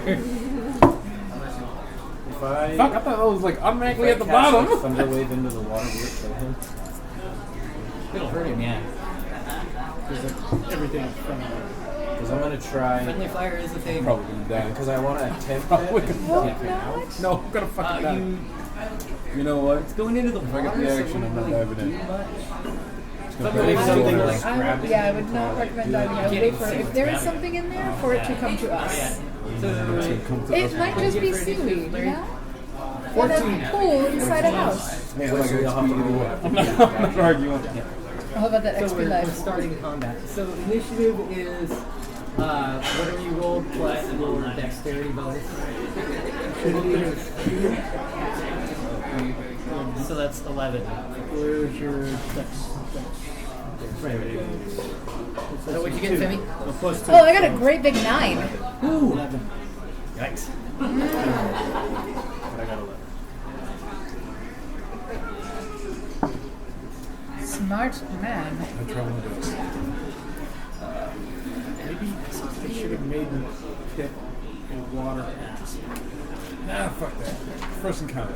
If I Fuck, I thought that was like automatically at the cast, bottom. like, thunder wave into the water, will it kill him? It'll hurt him, yeah. everything is from Because I'm gonna try. Friendly fire is a thing. Probably gonna die. Because I want to attempt Probably it and gonna take him out. No, I'm gonna fucking die. You know what? It's going into the If I water, get the so action, it I'm wouldn't not really diving do in. much. Gonna Maybe put it something in. like grab it. I would not recommend diving. I would wait for if there is Grab it. something in there for it to come to us. So, Come to It us. might just be seaweed, you know? In a pool inside a house. Hey, I'm not So you'll gonna have to either roll way. it. I'm not arguing. How about that so XP we're life? starting combat. So initiative is whatever you roll plus your dexterity bonus. So that's 11. Where's your dex? So what'd you get, Femi? A plus 2. Oh, I got a great big 9. Ooh. Yikes. But I got 11. Smart man. I try one of those. Maybe they should have made the pit a water ass. Nah, fuck that. First encounter.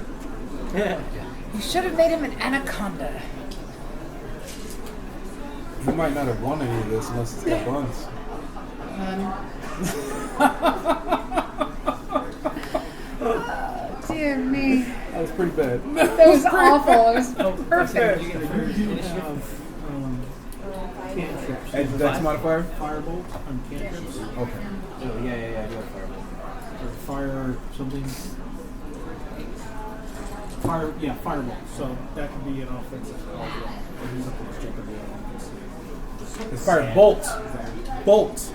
You should have made him an anaconda. He might not have won any of this unless it's got buns. Dear me. That was pretty bad. That was awful. It was perfect. You have cantrips. Edge dex modifier? Firebolt on cantrips. Okay. Oh, yeah, I do have fireball. Or fire something. Fireball. So that could be an offensive spell. It's fire bolt. Bolt.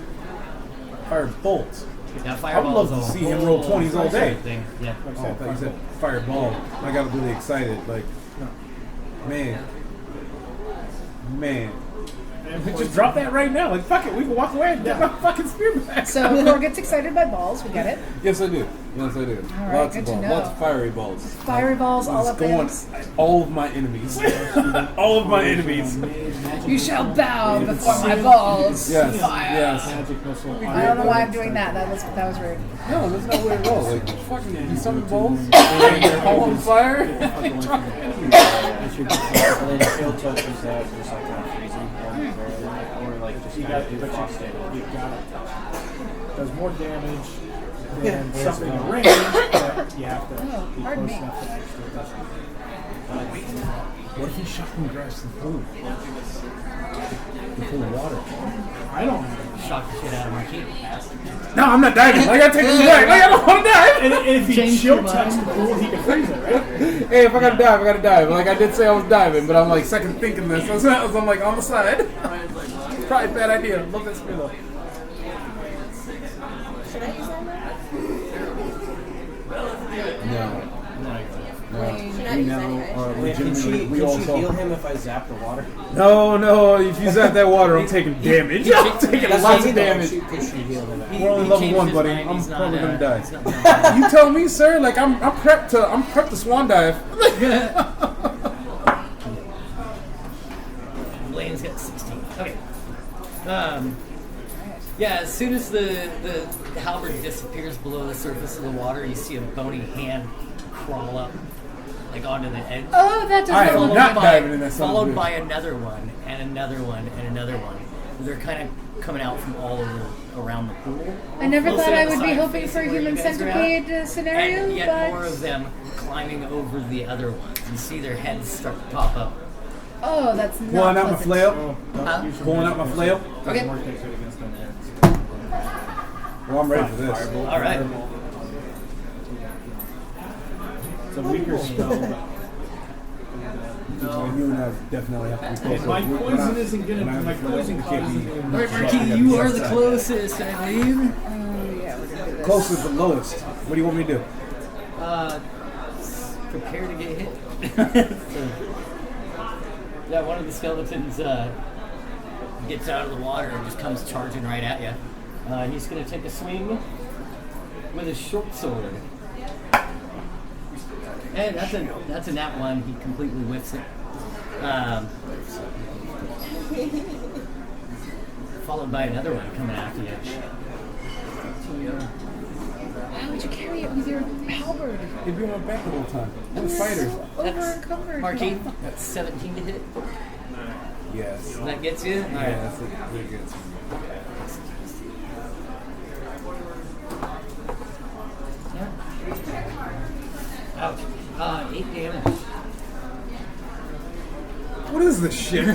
Fire bolt. Now, I would fireball love is to a see him roll whole 20s all day. thing. Yeah. Oh, I thought you said fireball. I got really excited. Like, man. Just drop that right now. Like, fuck it. We can walk away and get my fucking spear back. So Cor gets excited by balls. We get it. Yes, I do. Yes, I do. All right, Lots of good to balls. know. Lots of fiery balls. Fiery balls all It's up going there. all of my enemies. All of my enemies. You shall bow before my balls. Yes. Fire. Yes. Magic missile. I don't know why I'm doing that. That was rude. No, that's not weird at all. Like, fucking, you summon balls and they're all on fire. And then shield touches that just like kind of freezing or like just You kind got of it. do frost damage. You got it. Does more damage than something in range, but you have to be pardon close me. enough to actually touch it. What if he shot from grass in the pool? The pool of water. I don't know. Shock the shit out of Marquis. No, I'm not diving. I gotta take this back. Like, I don't want to dive. And if he Change chill your touch mind. the pool, he can freeze it, right? Hey, if I gotta dive, I gotta dive. Like, I did say I was diving, but I'm like second thinking this. I'm like on the side. Probably a bad idea. Love that spear though. Should I use that one? No. Should I use that anyway? Wait, can she heal him if I zap the water? No. If you zap that water, I'm taking damage. I'm taking That's lots what of I mean, though. damage. Could she heal him? We're only He level changed 1, his buddy. mind. I'm He's not, probably gonna die. he's not gonna You tell me, sir. Like I'm prepped to swan dive. Lane's got 16. Okay. Yeah, as soon as the halberd disappears below the surface of the water, you see a bony hand crawl up, like onto the edge. Oh, that doesn't I am look not by, diving in that son of a followed bitch. by another one, and another one, and another one. They're kind of coming out from all over around the pool. I never Mostly thought on I the would be side hoping for a facing where human you guys are at. centipede scenario, And yet but more of them climbing over the other ones. You see their heads start to pop up. oh, that's not Pulling out my pleasant. flail. Huh? Pulling out my flail. Okay. More takes it against them. Well, I'm ready for this. All right. It's a weaker spell. You and I definitely have to be close. My poison isn't gonna. My poison cloud isn't All gonna. right, Marquis, you are the closest, I believe. Oh, yeah, we're gonna do this. Closest but lowest. What do you want me to do? Prepare to get hit. Yeah, one of the skeletons gets out of the water and just comes charging right at you. He's going to take a swing with his short sword. And that's a nat one. He completely whiffs it. Followed by another one coming after you. Why would you carry it with your halberd? You'd be on my back the whole time. I'm a fighter. Over encumbered. Marquis, that's 17 to hit. Yes. That gets you? All Yeah, right. that's pretty good. Ouch. 8 damage. What is this shit? All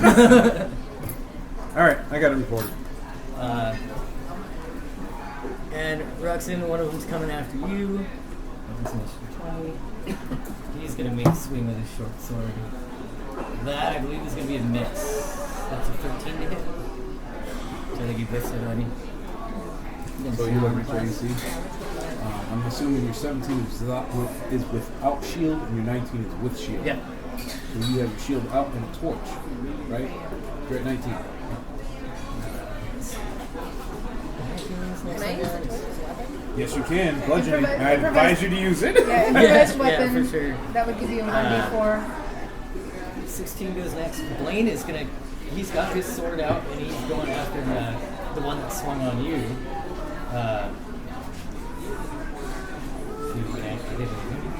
right, I got it reported. And Roxanne, one of them's coming after you. That's an issue 20. He's gonna make a swing with his short sword. That I believe is gonna be a miss. That's a 13 to hit. So I think you missed it already. So you look at your AC. I'm assuming your 17 is without shield and your 19 is with shield. Yeah. So you have your shield out and a torch, right? You're at 19. Can I use the torch as weapon? Yes, you can. Bludgeoning. Improvise- I advise you to use it. Yeah, improvised Yeah, weapon. for sure. That would give you a 1d4. 16 goes next. Blaine is gonna. He's got his sword out and he's going after the one that swung on you. See if we can actually hit anything.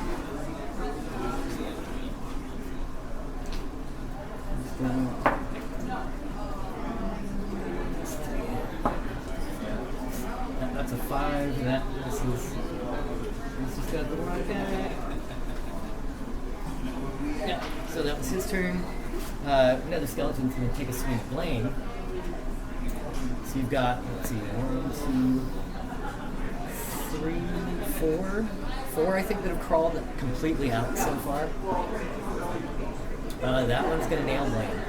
That's a 5. That misses. This has got the one attack. Yeah, so that was his turn. Another skeleton's going to take a swing at Blaine. So you've got, let's see, 1, 2, 3, 4. 4, I think, that have crawled completely out so far. That one's going to nail Blaine.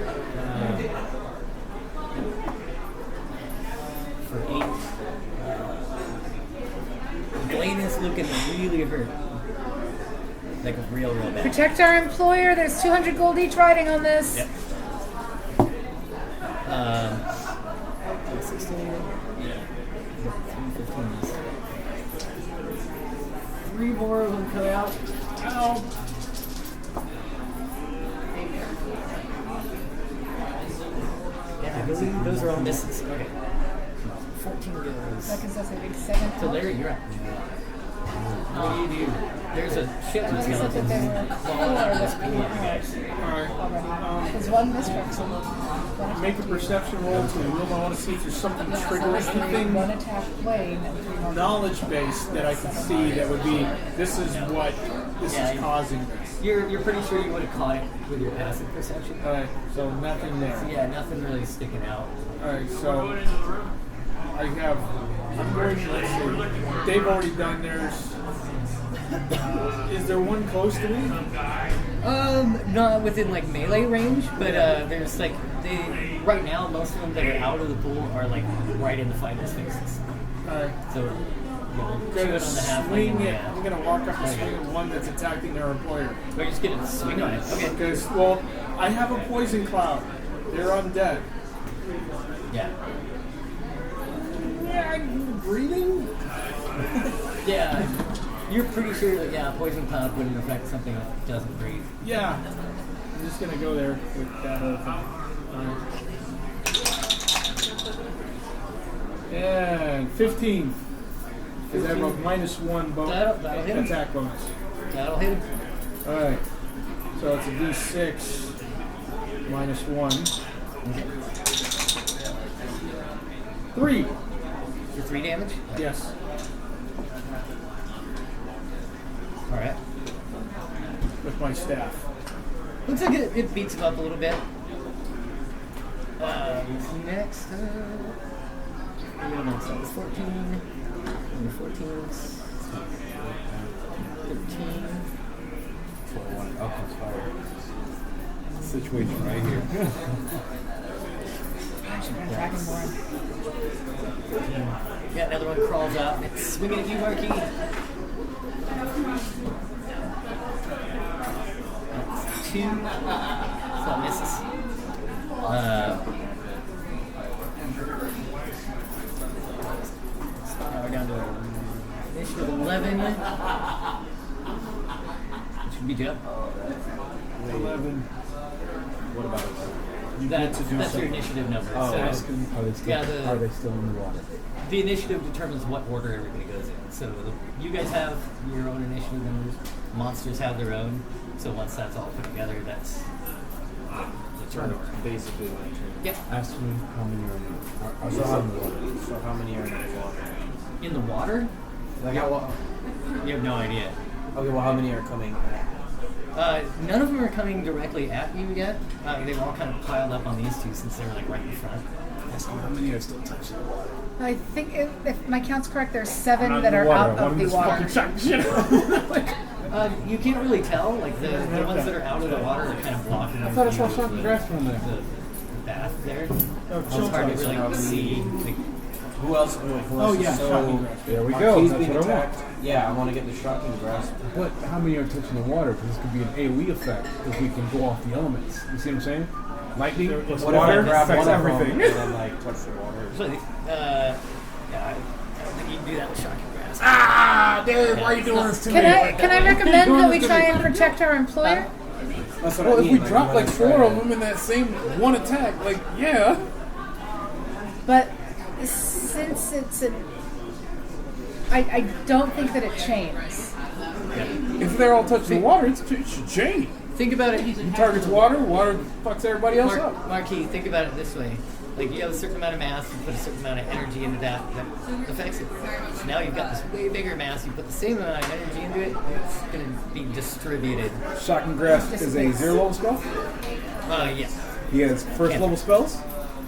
For 8. Blaine is looking really hurt. Like real bad. Protect our employer. There's 200 gold each riding on this. Yep. 16. Yeah. 3 15s. 3 more of them come out. Ow. Yeah, those are all misses. Okay. 14 goes. That gives us a big 7. So Larry, you're up. What do you do? There's a shit ton of Except that skeletons there were 4 crawling out of this that pool we of you guys. Alright. already. There's one misfit, so one Make a perception roll to the room. I want to see if there's something triggering anything one attack Blaine and 3 more. knowledge base that I can see that would be this is what this Yeah, is causing this. You're pretty sure you would have caught it with your passive perception. Alright, so nothing there. So yeah, nothing really sticking out. Alright, so I have I'm going to let's see. They've already done theirs. Is there one close to me? Not within like melee range, but there's like right now most of them that are out of the pool are like right in the fighter's faces. Alright. So you know, I'm shoot gonna it on the half swing lane, it. yeah. I'm gonna walk up and swing at one that's attacking their employer. Or just get a swing on it. Okay. Because well, I have a poison cloud. They're undead. Yeah. Yeah, I'm breathing? Yeah. You're pretty sure that poison cloud wouldn't affect something that doesn't breathe. Yeah. I'm just gonna go there with that whole thing. Alright. And 15. Because I have a -1 That'll hit him. attack bonus. That'll hit him. Alright. So it's a d6 -1. 3. For 3 damage? Yes. Alright. With my staff. Looks like it beats him up a little bit. Next, so it's 14. And 14's 13. Situation right here. Dragonborn. Yeah, another one crawls out and it's swinging at you, Marquis. That's 2. So that misses. Now we're down to initiative 11. Which would be Joe. 11. What about it? That's your initiative number. Oh, so, okay. Are they still, yeah, are they still in the water? the initiative determines what order everybody goes in. So you guys have your own initiative numbers. Monsters have their own. So once that's all put together, that's the turn order. Basically my turn. Yep. Ask me how many are in the are So they how, in the water? so how many are in the water? In the water, Like how, you have no idea. okay, well how many are coming None of them are coming directly at you yet. They've all kind of piled up on these two since they're like right in front. How many are still touching the water? I think if my count's correct, there's 7 Not that in are the water. out One of the just water. fucking shot shit. You can't really tell. Like the ones that are out of the water are kind of blocking. I thought I saw something grass from there. The bath there. Oh, It's hard to really see. Like, Who else? Oh, yeah, So shocking grass. There we go. Marquis That's being what I want. attacked. Yeah, I want to get the shocking grasp. But how many are touching the water? Because this could be an AoE effect if we can go off the elements. You see what I'm saying? Lightning plus What if water I grab affects one of them everything. and then like touch the water? so, yeah, I don't think you can do that with shocking grass. Ah, dude, why are you doing this to me? Can I recommend that we try and protect our employer? That's what Well, I if mean. we like, drop you like wanna 4 try of them in that same one attack, like, yeah. But since it's an, I don't think that it chains. If they're all touching the water, it should chain. Think about it. He targets water, water fucks everybody else up. Marquis, think about it this way. Like you have a certain amount of mass, you put a certain amount of energy into that affects it. So now you've got this way bigger mass, you put the same amount of energy into it, it's going to be distributed. Shocking Grasp is a 0 level spell. Yes. He has first Yeah. level spells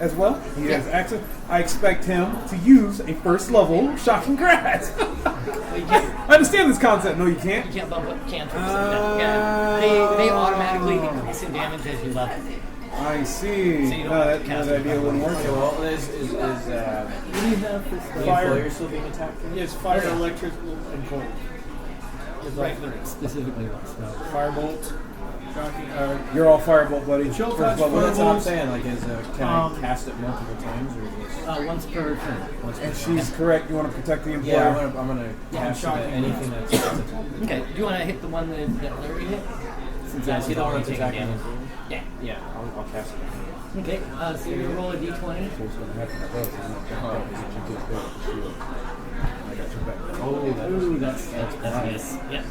as well. He has Yeah. access. I expect him to use a first level Shocking Grasp. Well, you can't, I understand this concept. No, you can't. you can't bump up cantrips and that. Yeah. They automatically increase in damage as you level. I see. So you don't No, have to that cast idea it. wouldn't work. Okay, well, is What do you have for the Fire. employer still being attacked? Yes, fire, electric, and cold. Right, specifically what spell? Firebolt, shocking, You're all firebolt, buddy. Chill First touch, level. Well, that's what I'm Firebolt. saying. Like, can I cast it multiple times, or just Once per turn. And she's correct. You want to protect the employer. yeah? I'm gonna cast it shocking at anything that's attacked. Okay, do you want to hit the one that Larry hit? Since Yeah, that see was the one already that's taking attacking. damage. Yeah. Yeah, I'll cast it. Okay, so you're going to roll a d20. What's going to happen to us? I'm not gonna help you get this big shield. I got your back. Ooh, that's a miss. Yep.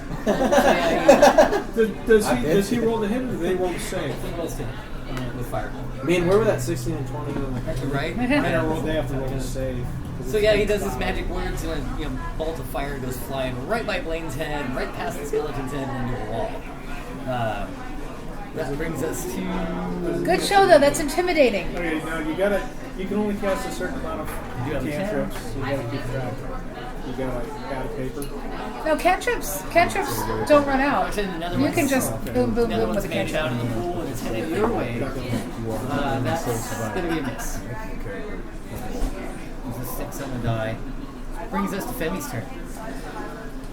Does he roll the hit or do they roll the save? Close to hit with fire. Man, where were that 16 and 20? Right? I roll. They have to roll the save. So yeah, he does his magic words and a bolt of fire goes flying right by Blaine's head, right past the skeleton's head and into a wall. That brings us to... Good show though. That's intimidating. Okay, now you can only cast a certain amount of You have cantrips. So you gotta keep track. You got like pad of paper. No, cantrips don't run out. Another You one's- can just boom, boom, Another boom with one's a made cantrip. out in the pool and it's headed your way. That's going to be a miss. There's a 6 on the die. Brings us to Femi's turn.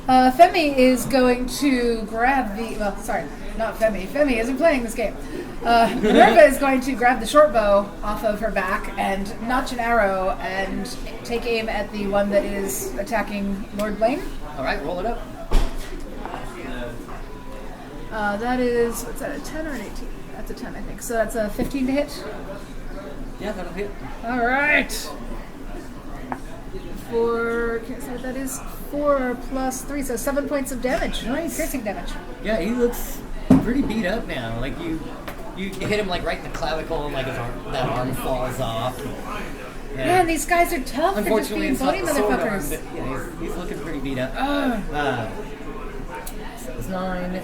Femi is going to grab the. Well, sorry, not Femi. Femi isn't playing this game. Minerva is going to grab the short bow off of her back and notch an arrow and take aim at the one that is attacking Lord Blaine. All right, roll it up. That is, what's that, a 10 or an 18? That's a 10, I think. So that's a 15 to hit. Yeah, that'll hit. All right. Can't say what that is. 4 plus 3, so 7 points of damage. Nice. Piercing damage. Yeah, he looks pretty beat up now. Like you hit him like right in the clavicle and like his that arm falls off. Yeah. Man, these guys are tough. They're just Unfortunately, being it's not bony the sword arm, motherfuckers. but yeah, he's looking pretty beat up. So it's 9.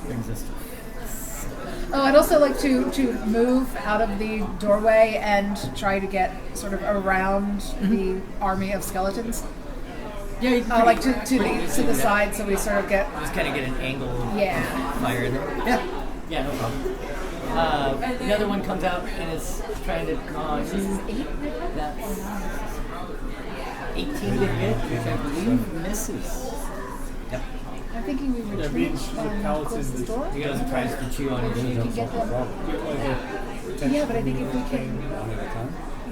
Brings us to Oh, I'd also like to move out of the doorway and try to get sort of around the army of skeletons. yeah, you can Like to pretty the easily do side, so we sort of get. Just kind of get an angle of Yeah. fire in there. Yeah, no problem. Another one comes out and is trying to draw. That's 18 to hit, which I believe misses. Yep. I'm thinking we retreat means the and pallets close in the the- door. He goes and tries to chew on We it. can get them. Yeah, but I think if we can.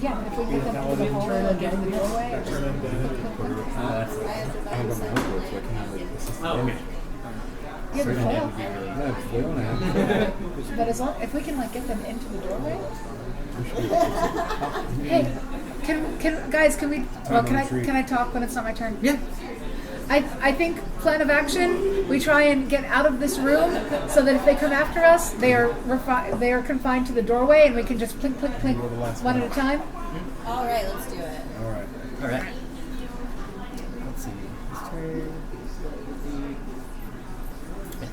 Yeah, but if we get them through the hole and get in the doorway. Oh, okay. Yeah, the foil. But as long if we can like get them into the doorway. Hey, guys? Can we? Well, can I talk when it's not my turn? Yeah. I think plan of action. We try and get out of this room so that if they come after us, they are confined to the doorway, and we can just plink, plink, plink, one at a time. All right, let's do it. All right. Let's see.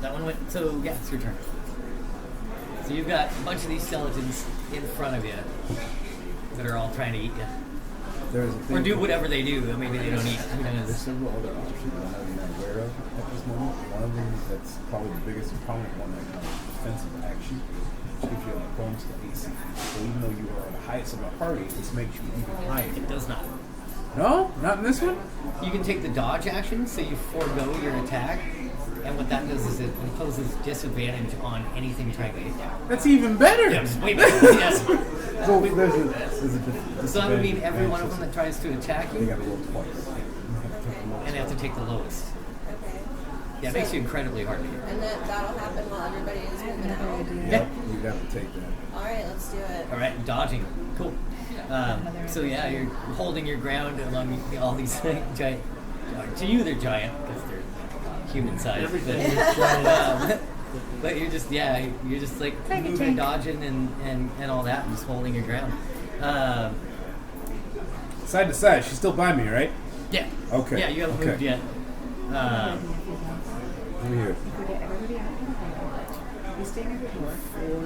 That one went. So yeah, it's your turn. So you've got a bunch of these skeletons in front of you that are all trying to eat you. There's a thing Or do whatever they do. Maybe they don't eat. Who There's knows? several other options that I'm not aware of at this moment. One of them that's probably the biggest and prominent one right now is defensive action, which gives you a bonus to AC. So even though you are the highest of the party, this makes you even higher. It does not. No? Not in this one? You can take the dodge action, so you forego your attack. And what that does is it imposes disadvantage on anything trying to hit you. That's even better! Yes, way better. Yes. So So that would mean every one of them that tries to attack They you, gotta roll twice. and they have to take the lowest. Okay. Yeah, it makes you incredibly hard to hit. And that'll happen while everybody is moving out. Yeah. You'd have to take that. All right, let's do it. All right, dodging. Cool. So yeah, you're holding your ground along all these giant. To you, they're giant because they're human sized. But you're just like moving, dodging, and all that, and just holding your ground. Side to side, she's still by me, right? Yeah. Okay. Yeah, you haven't moved yet. Over here. Everybody out. He's staying at the door.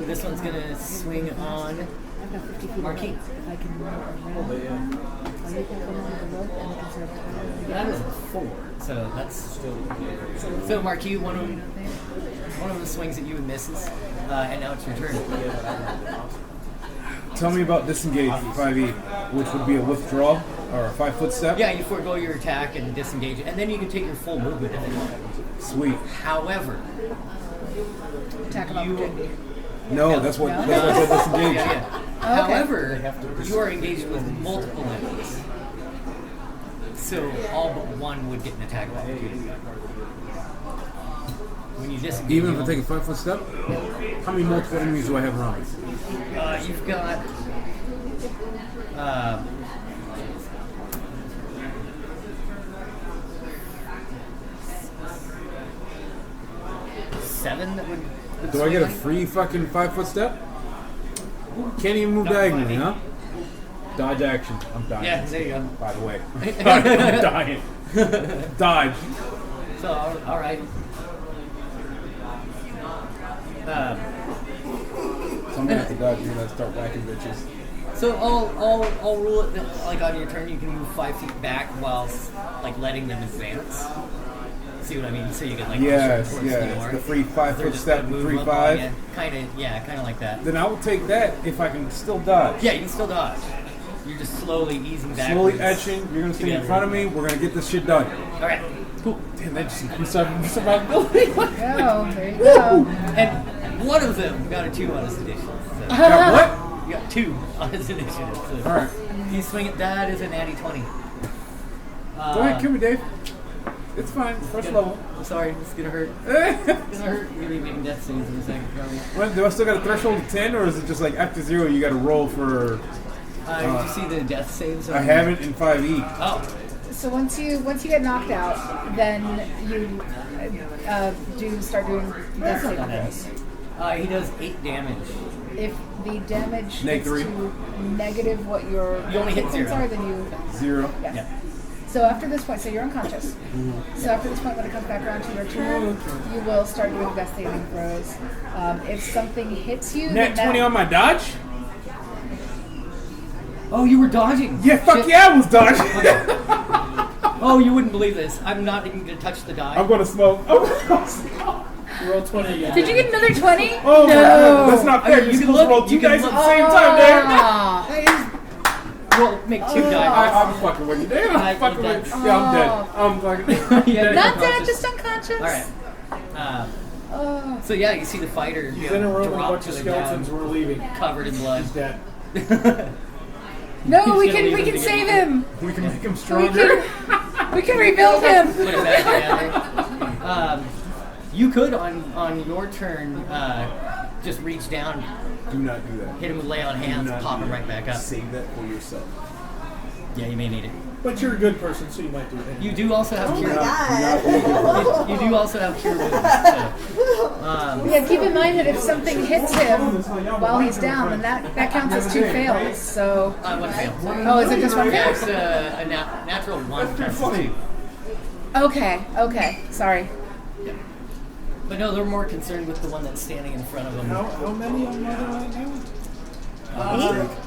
This one's gonna swing on I've got 50 feet Marquis. If I can run around. I'll leave that one on the rope and then sort of That is a 4, so that's still. So Marquis, one of them swings at you and misses, and now it's your turn. Tell me about disengage 5e, which would be a withdrawal or a 5-foot step. Yeah, you forego your attack and disengage it, and then you can take your full movement if you want. Sweet. However, attack of you. opportunity. No, that's what I said disengage. Yeah. Okay. However, you are engaged with multiple enemies, so all but one would get an attack of opportunity. When you disengage, Even if I take a 5-foot step? How many multiple enemies do I have around me? you've got 7 that would Do I get a swing. free fucking 5-foot step? Can't even move diagonally, huh? Dodge action. I'm dying. Yeah, there you go. By the way. I'm dying. Dodge. So, all right. So I'm gonna have to dodge you and start whacking bitches. So I'll rule it that, like on your turn you can move 5 feet back whilst like letting them advance. See what I mean? So you can like Yes, push them towards yes. the The door. free 5-foot They're just step, gonna move 3, up 5. on you. Kind of like that. Then I will take that if I can still dodge. Yeah, you can still dodge. You're just slowly easing back. Slowly etching. You're gonna stay in front of me. We're gonna get this shit done. All right, cool. Damn, that just increased our survivability. Go. There you go. And one of them got a 2 on his initiative. So. Got what? You got 2 on his initiative. So. All right. You swing it. That is a natty 20. Go ahead, kill me, Dave. It's fine. First level. I'm sorry, it's gonna hurt. It's gonna hurt. We're gonna be making death saves in a second, probably. What, do I still got a threshold of 10, or is it just like after 0 you got to roll for? Did you see the death saves? I haven't in 5e. Oh, So once you get knocked out, then you start doing death saving throws. he does 8 damage. If the damage Neg gets 3. to negative what your You only hit hit points 0. are, then you 0. yeah. So after this point, so you're unconscious. So after this point, when it comes back around to your turn, you will start doing death saving throws. If something hits you, Net then 20 on my dodge? Oh, you were dodging. Yeah, fuck Shit. yeah, I was dodging. Oh, you wouldn't believe this. I'm not even gonna touch the die. I'm gonna smoke. Roll 20 again. Did you get another 20? Oh my god, that's not fair. I mean, You're you can supposed to roll look- 2 you can dice look- at the same time, Dave. Ah. Well, make 2 die. I'm fucking with you, Dave. I I'm fucking did with you. that. Yeah, I'm dead. I'm fucking. Yeah, Not you're dead, unconscious. just unconscious. All right. Oh. So yeah, you see the fighter He's in a room with a drop bunch to of the skeletons. ground, We're leaving. covered in blood. He's dead. No, we He's gonna can leave him can to save get- him. We can make him We stronger. we can rebuild him. Put it back together. You could on your turn just reach down, Do not do that. hit him with lay on Do hands, not pop do him that. right back up. Save that for yourself. Yeah, you may need it. But you're a good person, so you might do it anyway. You do also have Oh cure. my god. You do also have cure wounds. So, Yeah, keep in mind that if something hits him while he's down, then that counts as 2 fails. So, one fail. oh, is it just 1 Yeah, fail? it's a natural 1 times 2. Okay, sorry. But no, they're more concerned with the one that's standing in front of them. How many are there right now?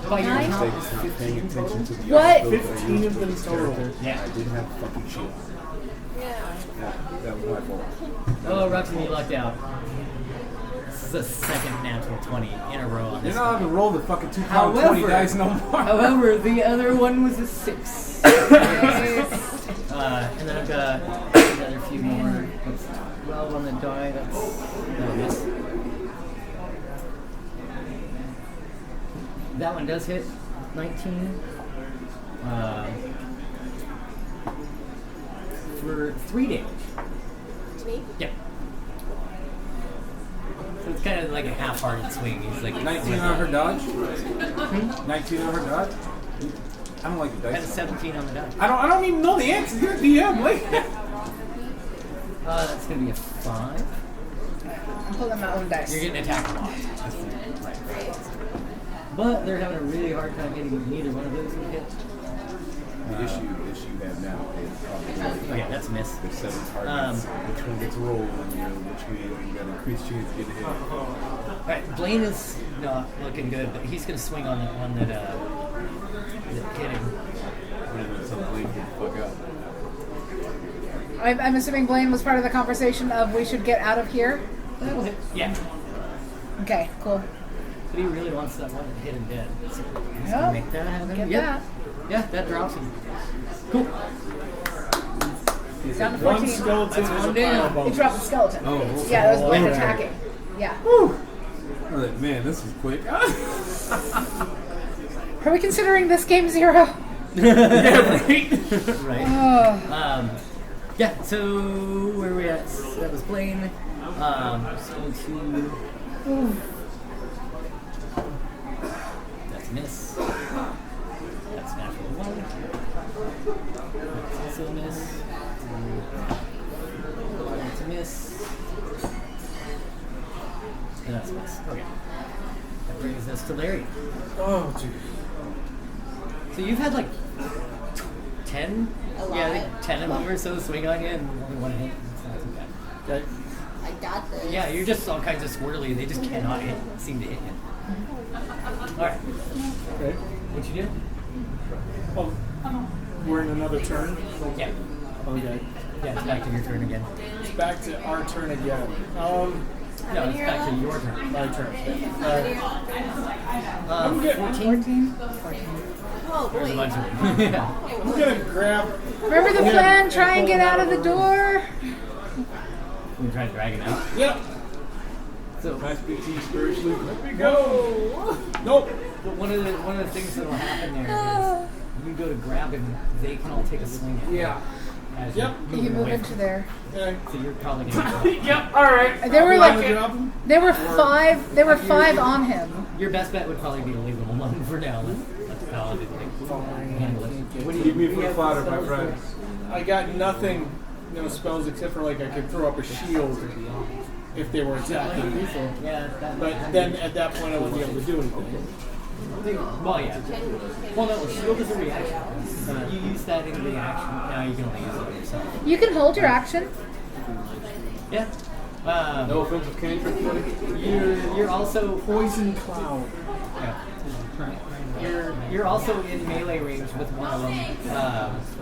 By your Nine? count, Mistakes not paying attention to the What? other building 15 of them this total. character. Yeah. I did have fucking shield. That was my fault. Oh, Roxy, you lucked out. This is the second natural 20 in a row on You're this. not having to roll the fucking 2 However- 20 dice no more. However, the other one was a 6. And then I've got another few more. That's 12 on the die. That'll miss. That one does hit. 19. For 3 damage. To me? Yep. So it's kind of like a half-hearted swing. He's like 19 on her dodge? 19 on her dodge? I don't like the Kind of dice. 17 on the die. I don't even know the answer. You're a DM, like. That's gonna be a 5. I'm pulling my own dice. You're getting attacked a lot. But they're having a really hard time getting neither one of those to hit. The issue you have now is probably Okay, that's a miss. there's 7 targets. Which one gets rolled, which way you got an increased chance to get a hit. Alright, Blaine is not looking good, but he's gonna swing on the one that hit him. So Blake get the fuck out. I'm assuming Blaine was part of the conversation of we should get out of here. That'll hit. Yeah. Okay, cool. But he really wants that one that hit him dead. So he's Yep. gonna make that happen. Get Yep. that. Yeah, that drops him. Cool. Down to One 14. skeleton That's is a one down. pile He bonus. dropped the skeleton. Oh, okay. Yeah, that was Blaine Oh, attacking. Yeah. I was like, man, this is quick. Are we considering this game 0? Right. Oh. Yeah, so where are we at? That was Blaine. Just going to. That's a miss. That's natural 1. That's also a miss. That's a miss. And that's a miss. Okay. That brings us to Larry. Oh, dude. So you've had like 10? A Yeah, I lot. think 10 of them or so swing on you and only one hit. It's not too bad. Okay. I got this. Yeah, you're just all kinds of swirly. They just cannot seem to hit you. Alright, Okay. what you do? Oh, we're in another turn. Yeah. Okay. Yeah, it's back to your turn again. It's back to our turn again. No, it's back to your turn. My turn. I'm good. 14? Oh, There's a boy. bunch of them. Yeah. I'm gonna grab. Remember the plan? Try and get out of the door. We try to drag him out. Yep. So, Nice big team spiritually. Let me Go. Nope. but one of the things that will happen there is you go to grab him, they can all take a swing at you. Yeah. As Yep. you're You moving move away into from there. Okay. So you're probably gonna Yep. All right. There were Wanna like drop him? there were 5. There were 5 on him. Your best bet would probably be to leave him alone for now. Let the paladin handle it. What do you Give me for fodder, my friend. I got nothing, no spells except for like I could throw up a shield if they were attacking. Yeah, But then at that point I wouldn't be able to do anything. well, yeah. Well, no, shield is a reaction. You use that in reaction. Now you can only use it on yourself. You can hold your action. Yeah. No offensive cantrip, buddy. You're also Poison cloud. yeah. You're also in melee range with one of them.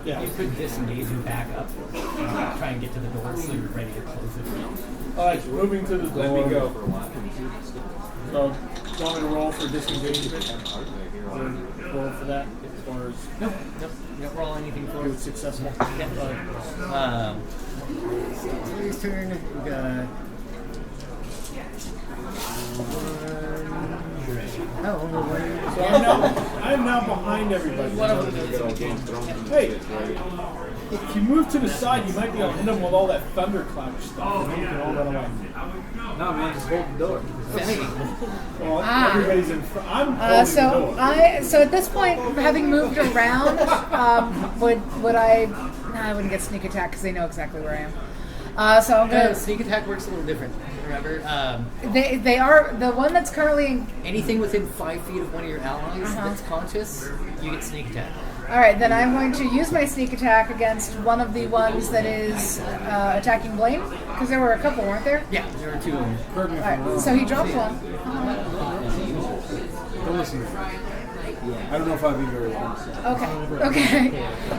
Yeah. You could disengage and back up, try and get to the door so you're ready to close it. Alright, moving to the door. Let me go. So, do you want me to roll for disengagement? Or roll for that? Or is Nope. You don't roll anything for it it. successful? Yeah. Larry's turn. We got. Oh, no way. So I'm now behind everybody. One of them Hey, if you move to the side, you might be able to hit them with all that thundercloud stuff. And you can all run away. No, man, just hold the door. Well, everybody's in front. I'm holding the door. So at this point, having moved around, would I? No, I wouldn't get sneak attack because they know exactly where I am. So I'm gonna. Sneak attack works a little different. Remember, They are the one that's currently. anything within 5 feet of one of your allies Uh-huh. that's conscious, you get sneak attack. All right, then I'm going to use my sneak attack against one of the ones that is attacking Blaine, because there were a couple, weren't there? Yeah, there were 2 of them. Correct me All if I'm right, wrong. so he dropped one. Don't listen to me. I don't know if I'll be very long. Okay.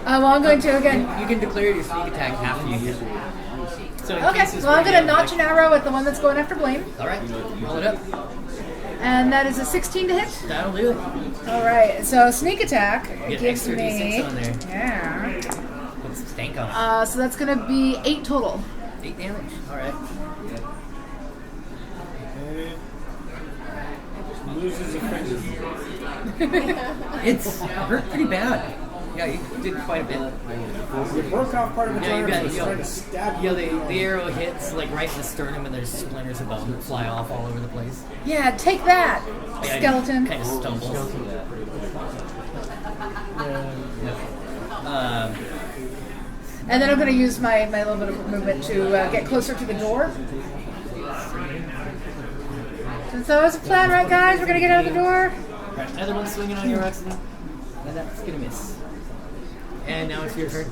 Well, I'm going to again. You can declare your sneak attack after you hit. So in Okay, cases well, I'm where going you to have, notch an arrow at the one that's going after Blaine, All right, roll it up. and that is a 16 to hit. That'll do it. All right, so sneak attack Get gives extra me. D6 on there. Yeah. Put some stank on it. So that's going to be 8 total. 8 damage. All right. And it loses a finger. It's hurt pretty bad. Yeah, you did quite a bit. It broke off part of its Yeah, you arm, got so it's yo, trying to stab yo, you. the arrow hits like right in the sternum, and there's splinters of bone that fly off all over the place. Yeah, take that, Yeah, skeleton. Kind of stumbles. And then I'm going to use my little bit of movement to get closer to the door. Since that was a plan, right, guys? We're going to get out of the door. Right, another one swinging on your accident, and that's gonna miss. And now it's your turn.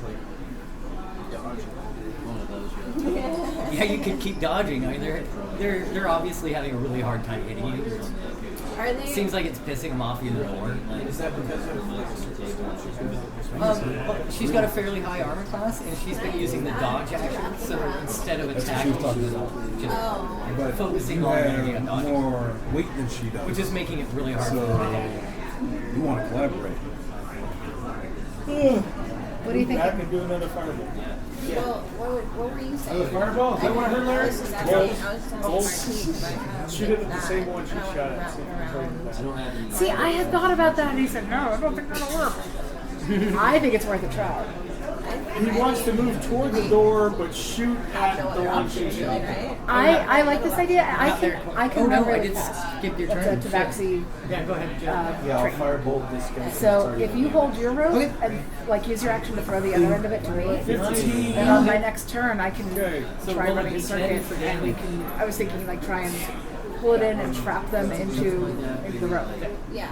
Yeah, you can keep dodging. I mean, they're obviously having a really hard time hitting you. Are they? Seems like it's pissing them off even more. Is that because of She's got a fairly high armor class, and she's been using the dodge action. So instead of attacking, she's just But focusing you on have getting a dodge, more weight than she does. which is making it really hard for her to hit. So you want to collaborate. What do you think? I can do another fireball. Well, what were you saying? Another fireball? Is that what I heard, I Larry? was just asking. I was just asking Marquise about how Shoot it at the same one she and I shot went at. around and around. See, I had thought about that, and he said, no, I don't think that'll work. I think it's worth a try. He wants to move toward the door, but shoot at the one she shot. Right? I like this idea. I can Oh no, remember I it did fast. skip your That's turn. a tabaxi. Yeah, go ahead, Joe. Yeah, I'll firebolt this guy. So if you hold your rope and like use your action to throw the other end of it to me, 15. then on my next turn I can Okay. So try roll a running a D10 circuit, for and we damage. can. I was thinking like try and pull it in and trap them into the rope, Yeah.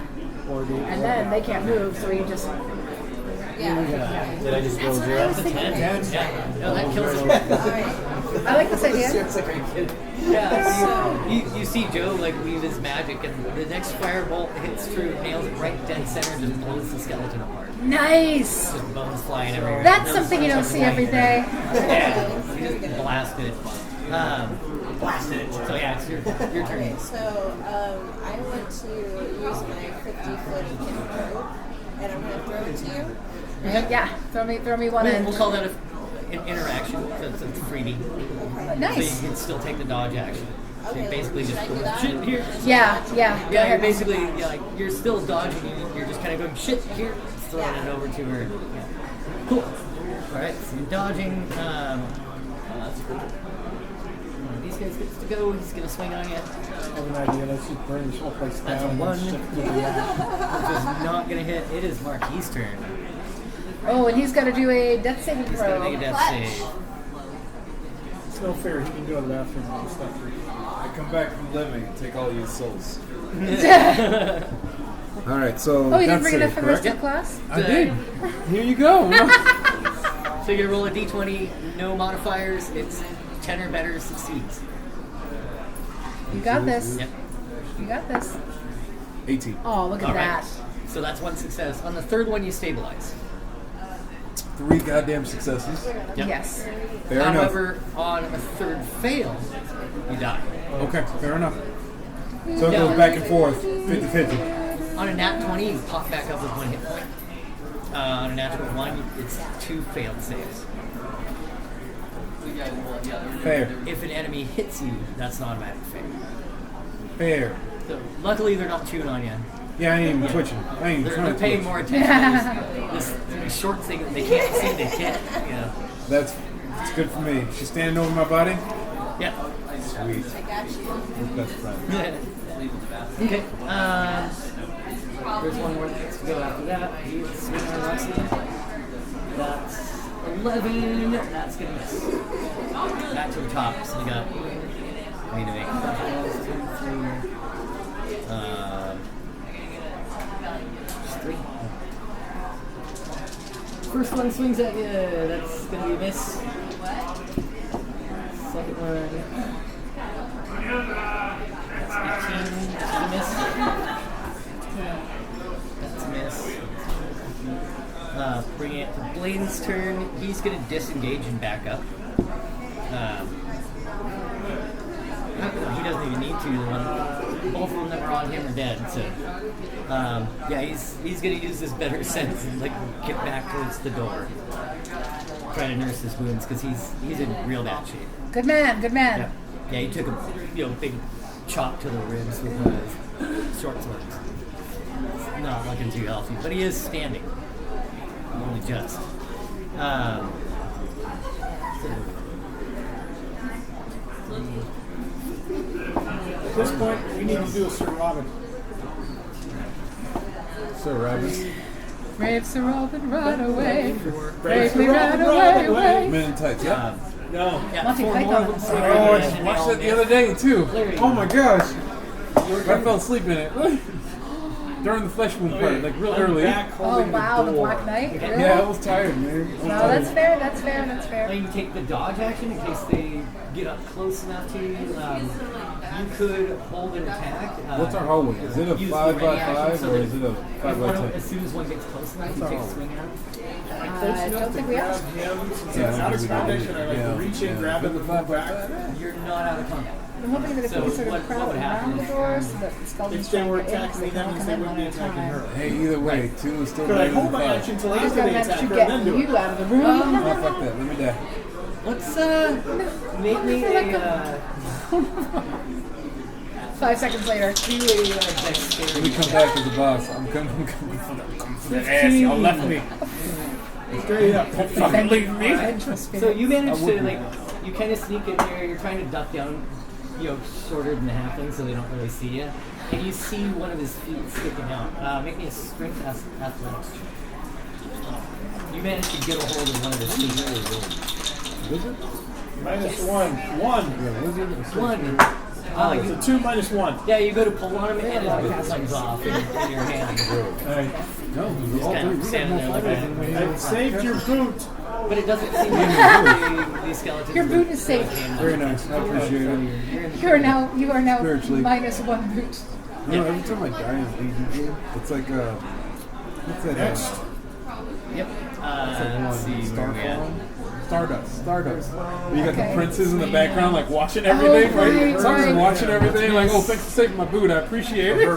and then they can't move, so we just. Yeah. Did I just roll That's what I zero? was thinking. Yeah, no, that kills him. Alright. I like this idea. It's like, are you kidding? Yeah, you see Joe like weave his magic, and the next firebolt hits through, nails it right dead center, and just blows the skeleton apart. Nice. Just bones flying everywhere. That's something you don't see every day. Yeah, you just blasted it. Blasted it. So yeah, it's your turn. Okay, so I want to use my 50-foot rope, and I'm going to throw it to you. Yeah, throw me one in. We'll call that an interaction because it's a freebie. Nice. So you can still take the dodge action. So you Okay, basically should just I do that? shit here. Yeah. Go Yeah, you're ahead. basically like you're still dodging. You're just kind of going shit here, throwing it over to her. Yeah. Cool. All right, so you're dodging. One of these guys gets to go. He's gonna swing on you. I have an idea. Let's just burn this whole place That's a down. one. And shift to the ash. Which is not gonna hit. It is Marquis' turn. Oh, and he's got to do a death saving He's gonna make a throw. death save. It's no fair. He can go to the bathroom and stuff. I come back from living and take all your souls. All right, so Oh, you didn't that's bring enough safe, for the rest correct? of class? I did. Here you go. So you're gonna roll a d20, no modifiers. It's 10 or better succeeds. You got this. Yep. You got this. 18. Oh, look at All right. that. So that's one success. On the third one, you stabilize. 3 goddamn successes. Yep. Yes. Fair However, on a third fail, you die. enough. Okay, fair enough. So it Yeah. goes back and forth, 50-50. On a nat 20, you pop back up with 1 hit point. On a natural 1, it's 2 failed saves. Fair. If an enemy hits you, that's an automatic fail. Fair. So luckily, they're not chewing on you. Yeah, I ain't even twitching. I ain't even They're trying to paying twitch. more attention to this short thing that they can't see to hit. You know. That's good for me. She's standing over my body. Yeah. Sweet. I got you. Best friend. Okay. There's one more that gets to go after that. He's swinging on Roxy. That's 11. That's gonna miss. Back to the top. So we got. I need to make 1, 2, 3. Just 3. First one swings at you. That's gonna be a miss. Second one. That's 18. That's a miss. That's a miss. Bring it to Blaine's turn. He's gonna disengage and back up. He doesn't even need to. Both of them that were on him are dead. So, yeah, he's gonna use his better sense and like get back towards the door, try to nurse his wounds because he's in real bad shape. Good man, good man. Yeah, he took a big chop to the ribs with one of his short swords. Not looking too healthy, but he is standing. Only just. At this point, we need to do a Sir Robin. Sir Rabbit. Brave Sir Robin, run away. Bravely Bravely run away. Men in tights, yeah. No. Yeah, Monty four Python. more of them sleep Oh, I in just it, watched and that they the all other day too. Larry. Oh my gosh. I fell asleep in it. During the flesh wound part, like real early. Back Oh holding wow, the door. Black Knight. Really? Yeah, I was tired, man. No, that's fair. That's fair. That's Well, fair. you can take the dodge action in case they get up close enough to you. You could hold an attack. What's our hallway? Is it a use the 5 by ready action 5 so or that is it a if 5 by one- 10? As soon as one gets close enough, you take a swing at it. Close I enough don't to think we grab are. him. Since Yeah, it's out of we combat, did. should I like Yeah, reach in, yeah. grab it, Is it and the move 5 by back? 5? You're not out of combat. I'm hoping that if So we sort what- of crowd what would around happen the is, door so that the skeletons If they were can't get in, attacking they me, that can means come they in wouldn't one be at a attacking time. her. Hey, either way, 2 is still Could I better hold than my 5. action until I after just they gotta manage attack to her get and then do you it? out of the room. Oh, fuck that. Let me die. Let's make me a 5 seconds later. dexterity. Let me come back as a boss. I'm coming for That ass, y'all left me. Straight up. Don't fucking leave me. So you manage to like, you kind of sneak in there. You're trying to duck down, shorter than the halfling, so they don't really see you. And you see one of his feet sticking out. Make me a strength athletics check. You manage to get a hold of one of his feet. Wizard? -1. 1. Yeah, wizard. One. It's a 2 minus 1. Yeah, you go to pull on him and his boot comes off in your hand. Alright. No, He's all kind three. of We got standing more there fighters like than we I have. saved your boot. But it doesn't seem like the skeletons. Your boot is safe. Very nice. I appreciate it. You are now Spiritually. -1 boot. You know, every time I die in a D&D game, it's like, what's that? Next. Yep. Let's see. Stardust. You got Okay. the princes in the background, like watching everything, right? right, Someone's right. watching everything, like, oh, thanks for saving my boot, I appreciate it.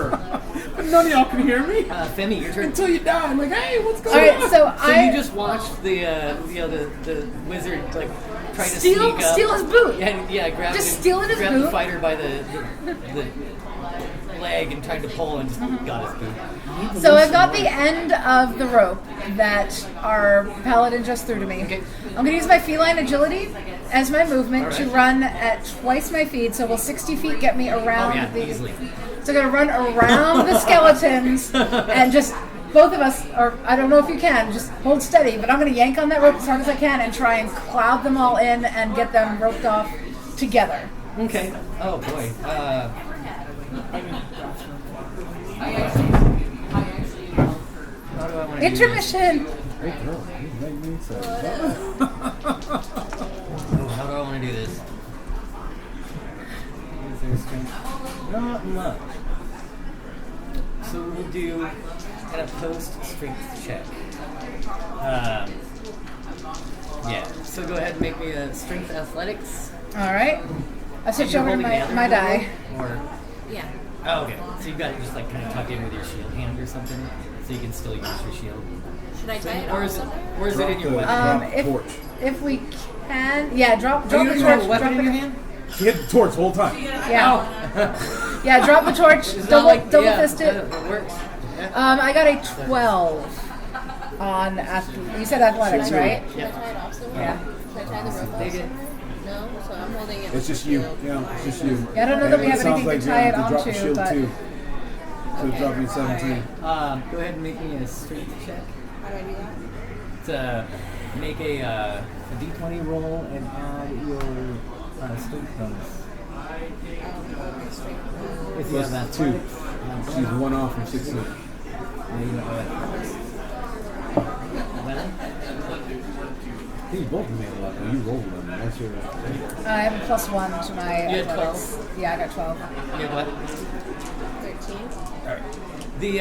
But none of y'all can hear me Femi, your turn. until you die. I'm like, hey, what's All going right, on? so So I you just watched the wizard like try to steal sneak up. steal his boot. Yeah, grab Just stealing his grab boot? the fighter by the leg and tried to pull and just got his boot. So I've got the end of the rope that our paladin just threw to me. Okay. I'm going to use my feline agility as my movement to Alright. run at twice my feet. So will 60 feet get me around Oh yeah, the... easily. So I'm going to run around the skeletons and just... Both of us, or I don't know if you can, just hold steady, but I'm going to yank on that rope as hard as I can and try and cloud them all in and get them roped off together. Okay. Oh boy. How do I want to Intermission! Hey, girl, you make me so. How do I want to do this? Is there strength? Not much. So we'll do kind of post strength check. Yeah. So go ahead and make me a strength athletics. All right. I switch You're over to holding the other my die. Or Yeah. oh, okay. So you've got it just like kind of tucked in with your shield hand or something, so you can still use your shield. Should I tie it Or off is it? somewhere? Or is it in your the- weapon? If, torch. if we can, yeah, drop Oh, the you don't torch. have a weapon drop in your it- hand? She hit the torch the whole time. Yeah. Yeah, drop the torch. It's not Double, like double yeah, fist it. It works. Yeah. I got a 12 on. You said athletics, right? Should I tie it off somewhere? Yeah. Should I tie the rope off? Take it. No? So I'm holding it. It's with just the you. shield. Yeah, it's just you. Yeah, I don't know that we And have sounds anything like to you tie it have to drop onto, the shield but too. So Okay. drop me 17. Go ahead and make me a strength check. How do I do that? To make a d20 roll and add your strength bonus. My strength. If you have that Plus 2. She's She's 1 off from 16. That's 11? I think you both made a lot. You rolled them. That's your. I have a +1 to my. You had athletics. 12? Yeah, I got 12. You have what? 13. Alright. The,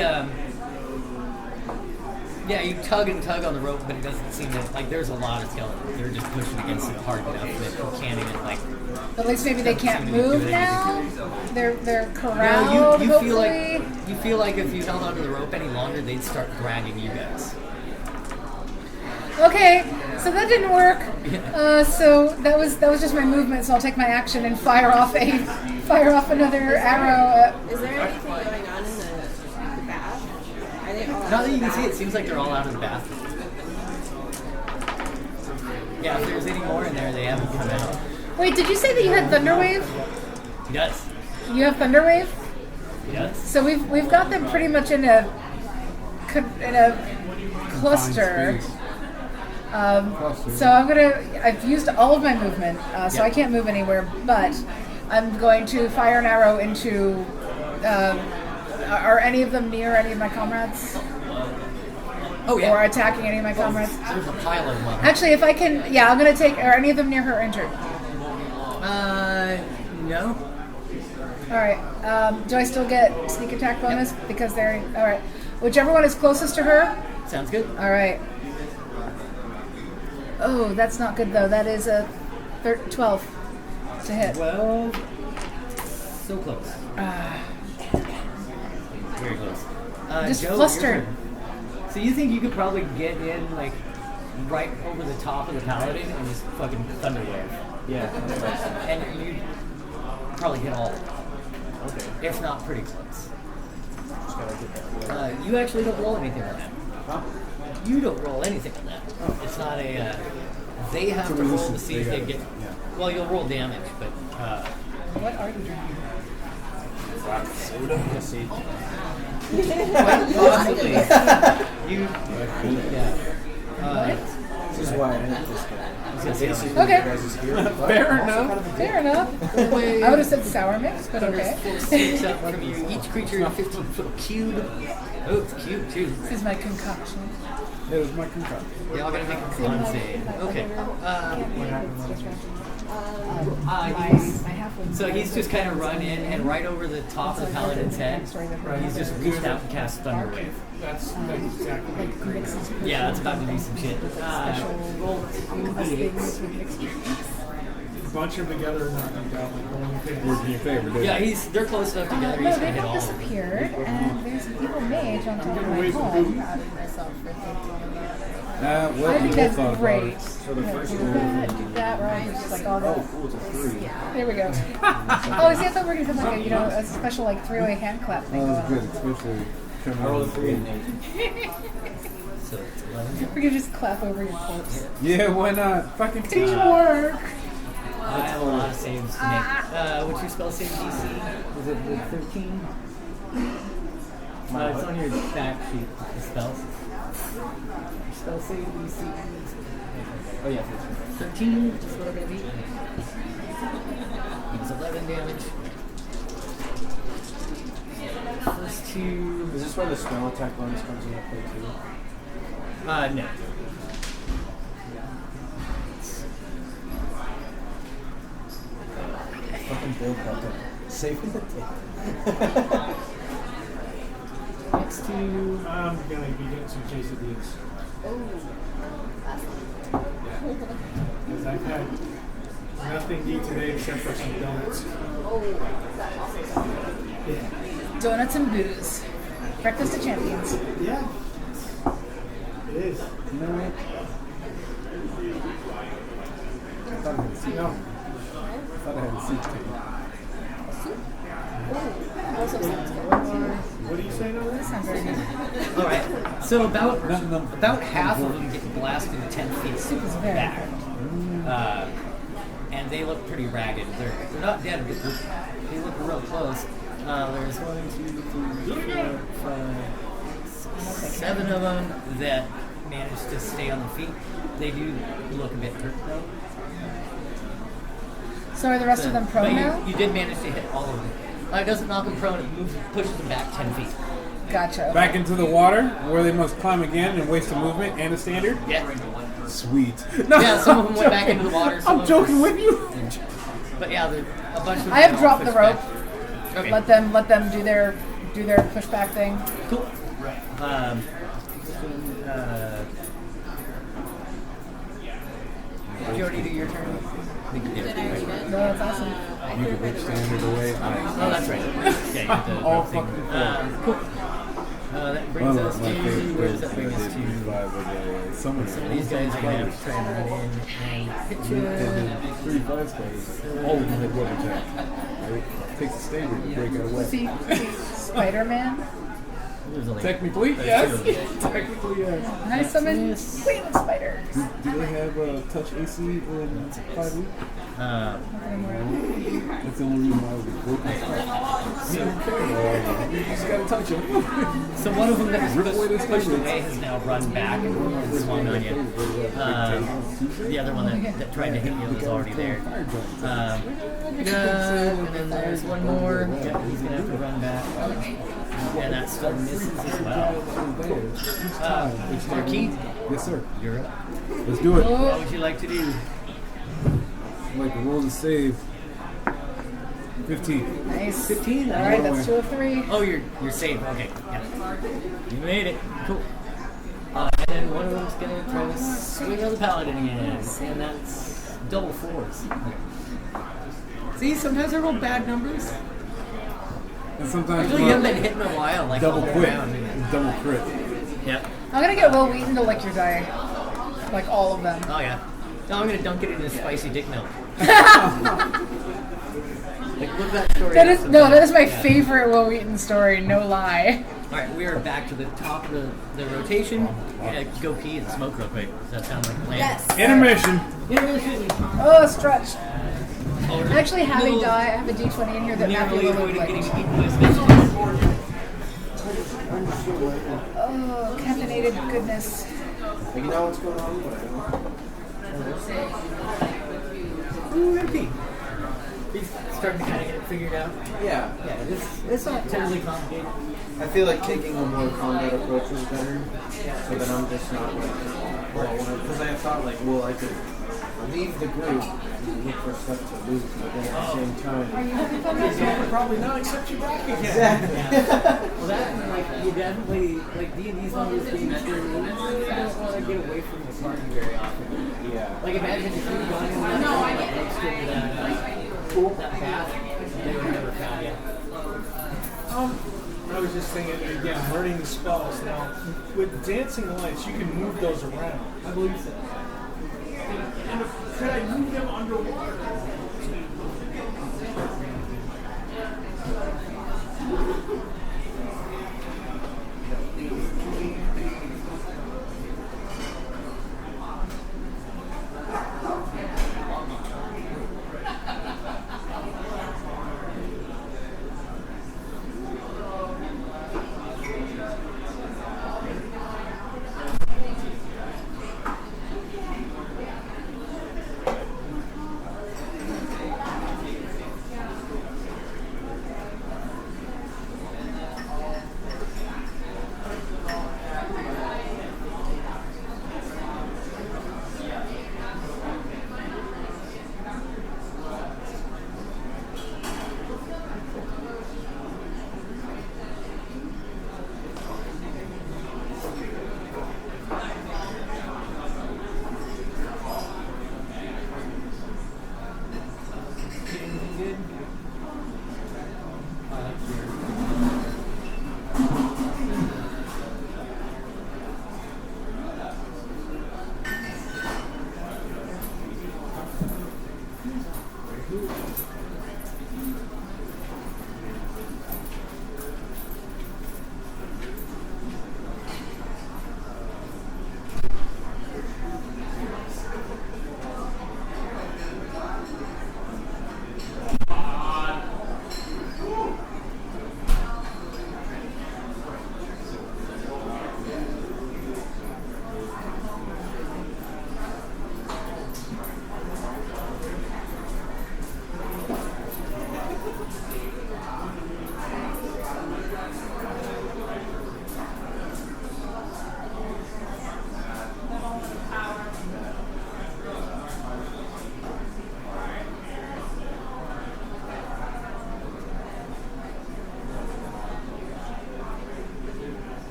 yeah, you tug and tug on the rope, but it doesn't seem to, like, there's a lot of skeletons. They're just pushing against it hard enough that you can't even, like... At least maybe they can't move now. They're You corralled. know, you hopefully. feel like if you held onto the rope any longer, they'd start dragging you guys. Okay, so that didn't work. So that was just my movement. So I'll take my action and fire off another arrow. Is there anything going on in the bath? Are they all Now out that of you the can see, it bath? seems like they're all out of the bath. Yeah, if there's any more in there, they haven't come out. Wait, did you say that you had Thunderwave? He does. You have Thunderwave? He does. So we've got them pretty much in a cluster. So I've used all of my movement, so Yep. I can't move anywhere, but I'm going to fire an arrow into, are any of them near any of my comrades? Oh, yeah. Or attacking any of my comrades? There's a pile of them. Actually, if I can, yeah, I'm going to take, are any of them near her injured? No. Alright, do I still get sneak attack bonus? Because they're, alright. Whichever one is closest to her? Sounds good. Alright. Oh, that's not good though. That is a 12 to hit. Well, so close. Very close. Just Joe, flustered. your turn. So you think you could probably get in, like, right over the top of the paladin and just fucking thunderwave? Yeah. And you probably hit all of them. Okay. If not pretty close. Just gotta get that. You actually don't roll anything on that. Huh? You don't roll anything on that. It's not a. They have to roll to see if they get. Well, you'll roll damage, but. What are you drinking? Soda. See. Possibly. You. Yeah. This is why I hate this guy. Basically, Okay. you guys is here. Fair enough. Fair enough. I would have said sour mix, but okay. Six up from you. Each creature in a 15-foot cube. Oh, it's cube too. This is my concoction. It was my concoction. They all gotta make a con save. Okay. So he's just kind of run in and right over the top of the paladin's head. He's just reached out and cast Thunder Wave. That's exactly what you agree. Yeah, that's about to do some shit. Roll 2d8s. Bunch them together and knock them down. Like going in favor. Working in your favor, didn't Yeah, it? they're close enough together. No, He's they gonna hit have all of them. disappeared, and there's an evil mage on top of my home. Well, I we think both that's thought about great. it. So the first Do one. that, right? Just like all Oh, that. cool. It's a 3. There we go. Oh, see, I thought we were gonna have like a special like three-way hand clap thing That going was on. good, especially coming I rolled a out 3 of and the 8. So it's 11. We're gonna just clap over your corpse. Yeah, why not? Fucking Teamwork. I have a lot of saves to make. What's your spell save DC? Is it the 13? It's on your back sheet, the spells. Your spell save DC. Oh yeah, 13. Just what I'm gonna beat. It's 11 damage. First two. Is this where the spell attack bonus comes into play too? No. Fucking build button. Safe as a tick. Next two. I'm gonna be getting some quesadillas. Because I've had nothing to eat today except for some donuts. Yeah. Donuts and booze. Breakfast of champions. Yeah. It is. You know what? I thought I had a seat. No. I thought I had a seat ticket. Also sounds good. What are you saying over That there? sounds very good. All right. So about half of them get blasted 10 feet very back, and they look pretty ragged. They're not dead, but they look real close. There's 1, 2, 3, 4, 5, 6, 7 of them that manage to stay on their feet. They do look a bit hurt though. So are the rest of them But prone now? you did manage to hit all of them. It doesn't knock them prone, it pushes them back 10 feet. Gotcha. back into the water, where they must climb again and waste a movement and a standard. Yeah. Sweet. Yeah, some of them went back into the water. Some I'm of joking them- with you. But yeah, a bunch of them I have all dropped the pushed rope. back. Okay. Let them do their pushback thing. Cool. Uh, did you already do your turn? I think you did. Did I read it? No, that's awesome. You can rip standard away. Oh, that's right. Yeah, you got the All rope thing. fucking Cool. That brings us to, where does that bring us to? Some of Some of these guys are going to have to try and run in and hit you. 35 spells. All of them had web attack. Right? Takes a standard to break it away. See, Spider-Man. There's only Technically, there's yes. two of them. Technically, yes. And I summon Yes. queen of spiders. Do they have touch AC in 5 weeks? That's the only reason why I was broken. You just gotta touch them. So one of them that was Rip away the pushed standards. away has now run back and swung on you. The other one that tried to hit you was already there. And then there's one more. Yeah, he's gonna have to run back. And that still misses as well. Marquis, Yes, sir. you're up. Let's do it. What would you like to do? Like roll the save. 15. Nice. 15. All right, that's 2 of 3. Oh, you're safe. Okay, yeah. You made it. Cool. And then one of them's gonna try to swing on the paladin again, and that's double 4s. See, sometimes they're real bad numbers. And I sometimes feel like you haven't been hit in a while, like double all quit. around. Double crit. Yep. I'm gonna get Will Wheaton to lick your die, like all of them. Oh yeah. No, I'm gonna dunk it in his spicy dick milk. Like look that story. That up is sometime. that is my Yeah. favorite Will Wheaton story. No lie. All right, we are back to the top of the rotation. Go pee and smoke real quick. Does that sound like a plan? Yes. Intermission. Intermission. Oh, stretch. Oh, I actually have a little- die. I have a D20 in here that Matthew Narrowly will avoided like. getting eaten by snakes. Oh, caffeinated goodness. Like, you know what's going on, but I don't. Ooh, empty. He's starting to kind of get it figured out. Yeah. Yeah, it's not terribly complicated. I feel like taking a more combat approach is better, so that I'm just not like, because I thought like, well, I could leave the group and look for stuff to loot, but then at the same Are time, you having fun with that? Probably not accept you back again. exactly. Well, that like you definitely like D&D's one of those games where you don't want to get away from the party very often. Yeah. Like imagine if you'd gone in that like next to that bath, they would have never found you. I was just thinking, again, learning the spells. Now, with dancing lights, you can move those around. I believe so. And could I move them underwater?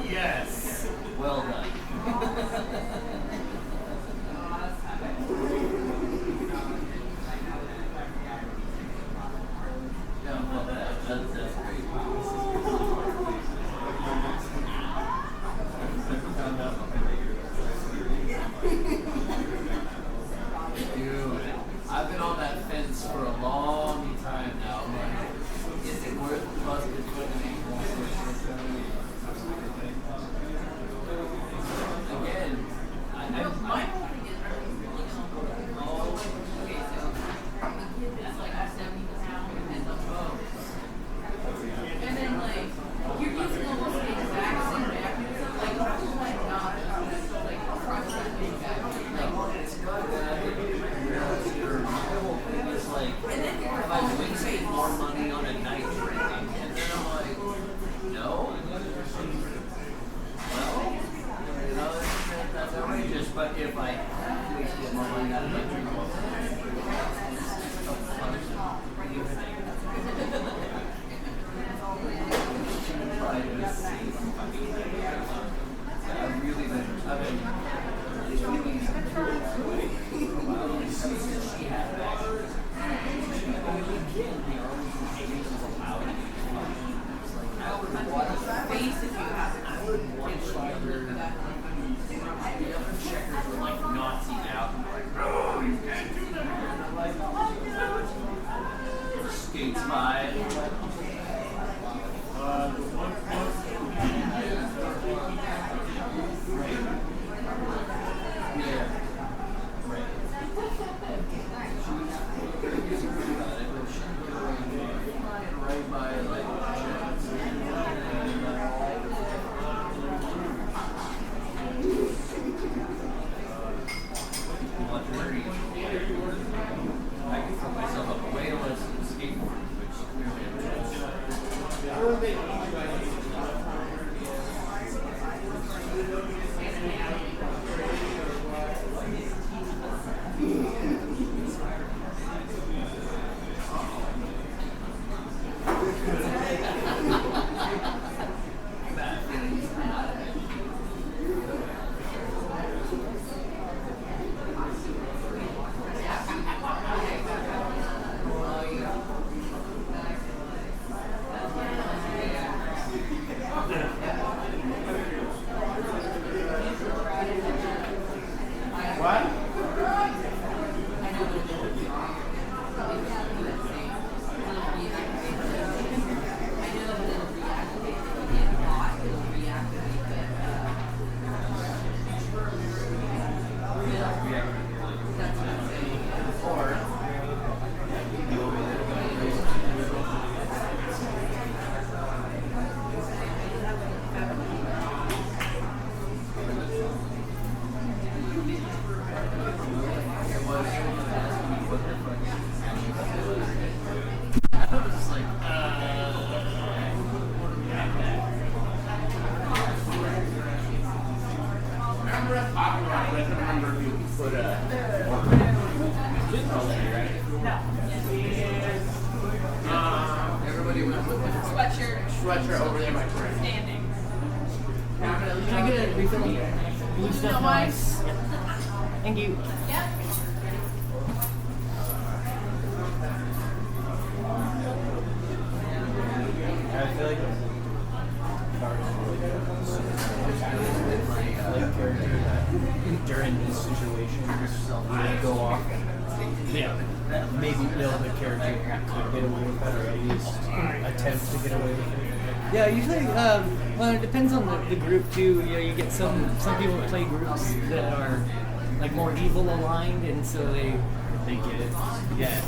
Yes. Well done. Yeah, well, that's great. Dude, I've been on that fence for a long time now. Like, is it worth the busted foot anymore? Again, my whole thing is that's like 70 pounds and the most. And then like you're using almost the exact same mechanism, like oh my god, like crush that big back. Like it's good. My whole thing is like, and then if I wasted more money on a night drinking, and then I'm like, no. Well, you know, that's outrageous. But if I have wasted more money on a night drinking, I've really been she had back. I would watch face if you have I would watch the other checkers were like Nazi'd out and like, no, you can't do that. And I'm like, oh, skates by. And I'm like, yeah. Right by like I can put myself up way less than skateboarding, which clearly Sweatshirt over there, my friend. Standing. Can I get a refill? Blue stuff, nice. Thank you. I feel like during this situation, you would go off Yeah. maybe build a character to get away with it, or at least attempt to get away with it. Yeah, usually, well, it depends on the group too. You know, you get some people that play groups that are like more evil aligned, and so they get it. Yeah.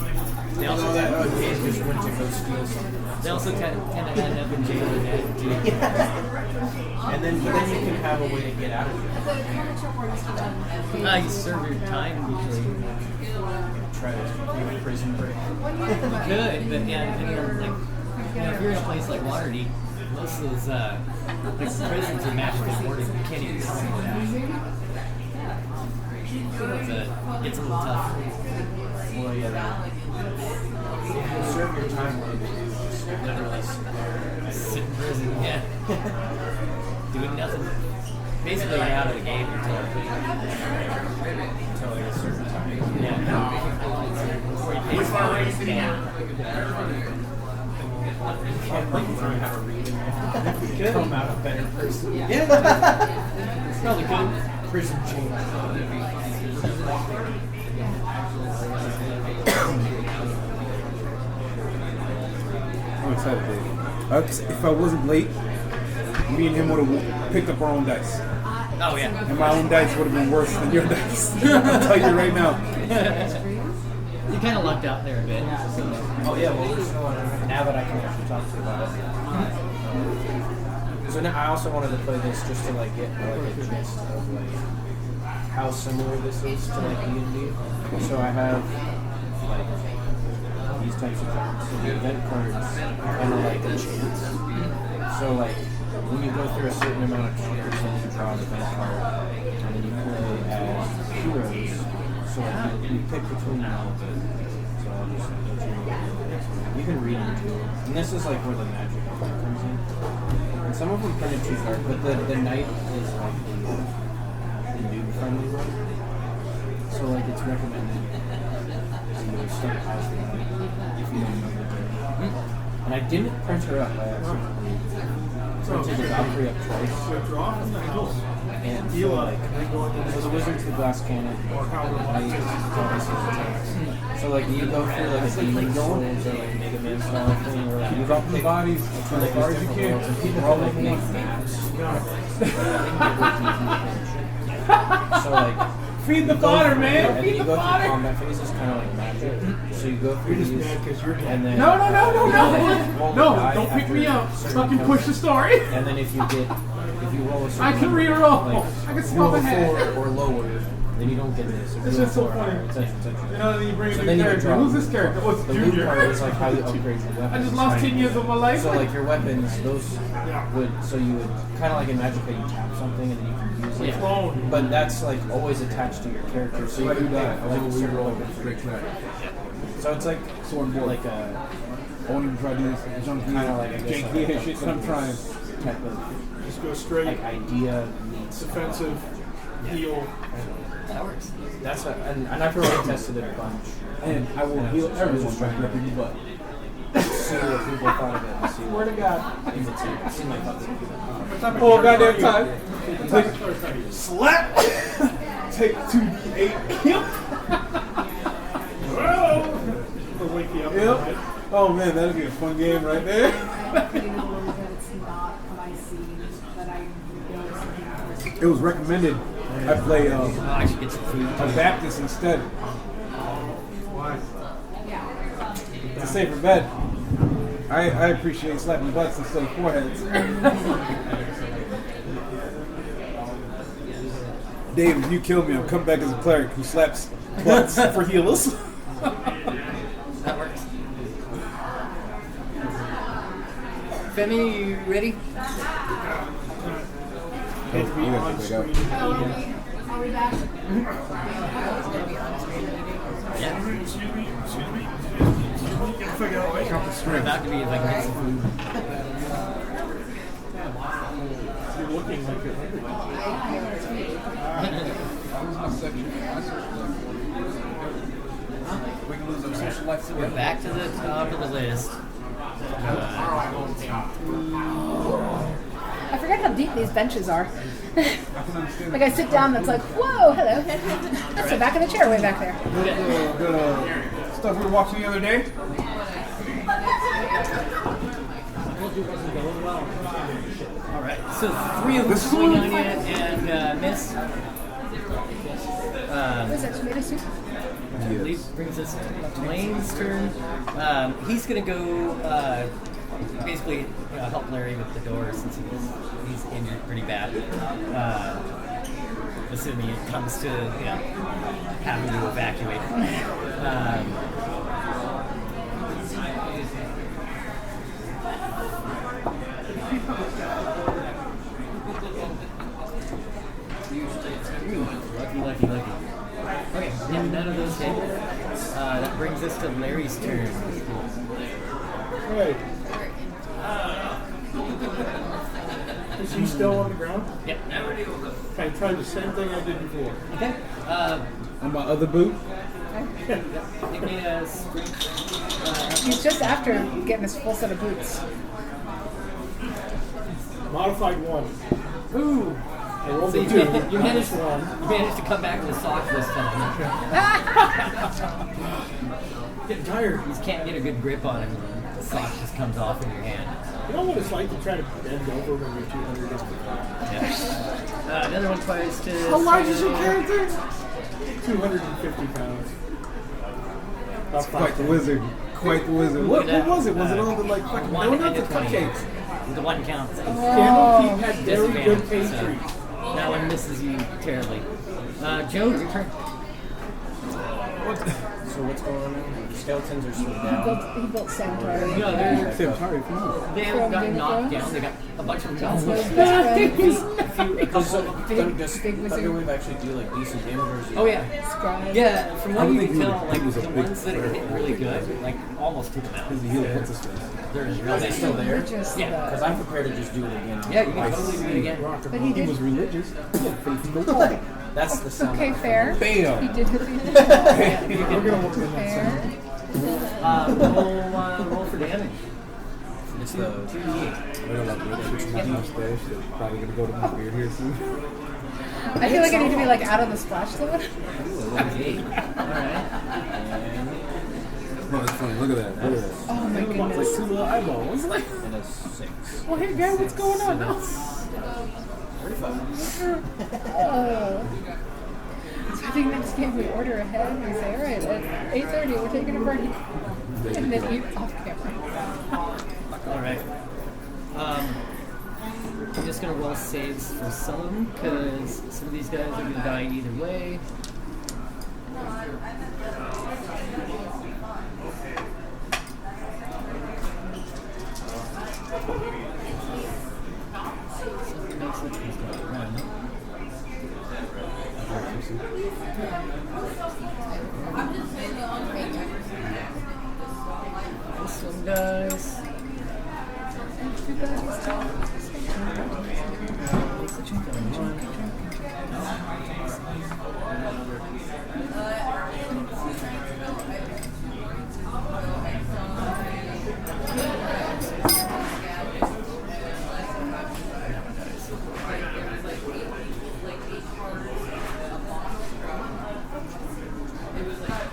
They also Dave just went to go steal something. they also tend to end up in jail and dead too. And then you can have a way to get out of it. You serve your time usually. Try to do a prison break. You could, but yeah, depending on like, you know, if you're in a place like Waterdeep, most of those like prisons are magically warded. You can't even come in without. It's a little tough. Well, yeah, that. You serve your time like literally Sit in prison, yeah. Doing nothing. Basically, you're out of the game until like a certain time. yeah. Before you pay fines. Can't like learn how to read and come out a better person. Yeah. It's probably good. Prison change. I'm excited, Dave. If I wasn't late, me and him would have picked up our own dice. Oh yeah. And my own dice would have been worse than your dice. I'll tell you right now. You kind of lucked out there a bit. So. Oh yeah, well we're still on it now that I can actually talk to you about it. So now I also wanted to play this just to like get like a gist of like how similar this is to like D&D. So I have like these types of cards. So the event cards kind of like a chance. So like when you go through a certain amount of turns, then you draw an event card, and then you play as heroes. So like you pick between them. So I'll just let you know. You can read them too. And this is like where the magic comes in. And some of them printed too hard, but the knight is like the noob friendly one. So like it's recommended to start as the knight if you don't know the game. And I didn't print her up, I accidentally printed the Valkyrie up twice. And so like, so the Wizard's the glass cannon, so like you go through like a demon souls or like Mega Man style thing, or like you drop the bodies as far as you can, and people can like make maps. So like, Feed the fodder, man. and then you go through combat phases, kind of like magic. So you go through these, and then No, don't pick me up. Fucking push the story. And then if you roll a certain I can number, reroll. like, I can roll smell the a head. 4 or lower, then you don't get this. If It's you just roll so 4, funny. et cetera, et cetera. You know, then you bring So a then new you character. draw. Who's this character? Oh, it's The loot Junior. part is like how you upgrade your weapons. I just lost 10 years of my life. So like your weapons, those you would kind of like in Magic that you tap something and then you can use it. Yeah. But that's like always attached to your character. So you can pick like a certain weapon for each character. So it's like Sword board. like a I won't even try to do this junky, kind of like I guess janky shit that I'm trying. type of Just go straight. like idea meets Defensive. Heal. That works. That's and I've already tested it a bunch. And I will heal everyone by ripping your butt. See what people thought of it and see Swear to God. if it seemed like that's Oh, goddamn time. Take, slap. Take 2d8. Or wake you up. Yep. Oh man, that'd be a fun game right there. It was recommended I play I should get some food. a Baptist instead. It's a safer bet. I appreciate slapping butts instead of foreheads. Dave, if you kill me, I'll come back as a cleric who slaps But for healers. That works. Femi, you ready? Had to be You gotta on take it out. screen. Are we back? Yeah. Figure out Count the We're strings. about to be if I can get some food. you're looking like you're hungry. We can lose our social life So we're back to the top of the list. I forget how deep these benches are. Like I sit down and it's like, whoa, hello. So back in the chair way back there. The stuff we were watching the other day. All right. So 3 of them swing on you and miss. What is that, tomato soup? I believe brings us to Lane's turn. He's going to go basically help Larry with the door since he's injured pretty bad. Assuming it comes to having to evacuate. Lucky. Okay, yeah, none of those hit. That brings us to Larry's turn. Right. Is he still on the ground? Yep. I tried the same thing I did before. Okay. On my other boot. Give me a strength. He's just after getting his full set of boots. Modified 1. Ooh. I rolled So a you 2. managed, Minus 1. you managed to come back with a sock this time. Getting tired. You just can't get a good grip on him. The sock just comes off in your hand. You know what it's like to try to bend over when you're 200 is Yeah. Another one tries to. How large is your character? 250 pounds. About Quite the wizard. Quite the wizard. What was it? Was it all the like fucking One donuts and or a 20. cupcakes? The one counts. Candlekeep had very good Disadvantage, so pastry. that one misses you terribly. Joe, your turn. So what's going on now? The skeletons are still He down. built Sanctuary. No, they're, Sam, sorry, come on. they From haven't got Game of knocked Thrones? down. They got a bunch of them. That's what his A best friend is. couple of Don't just big wizard. Thunderwave actually do like decent damage or is it? Oh yeah. Scribe. Yeah, from I what don't you think can he tell, was- like he was a the big ones that are hit really good, like almost took them out. He's a healer. What's his face? They're Are they really still there? Religious, Yeah. Because I'm prepared to just do it again. Yeah, you can totally do it again. But he He did. was religious. Oh, That's the sound. Okay, fair. He bam! did hit the We're gonna work on that fair. Roll for damage. It's the 2d8. I don't like it's my mustache. They're probably gonna go to my beard here soon. I feel like I need to be like out on the splash zone. 8. Alright. No, it's funny. Look at that. Look at that. Oh my It's goodness. like 2 little eyeballs. Like, and a 6. well, hey, guy, what's going on now? 35. Oh. So I think next game we order ahead and we say, all right, at 8:30 we're taking a break. And then eat off camera. Alright. I'm just gonna roll saves for some, because some of these guys are gonna die either way. This one dies.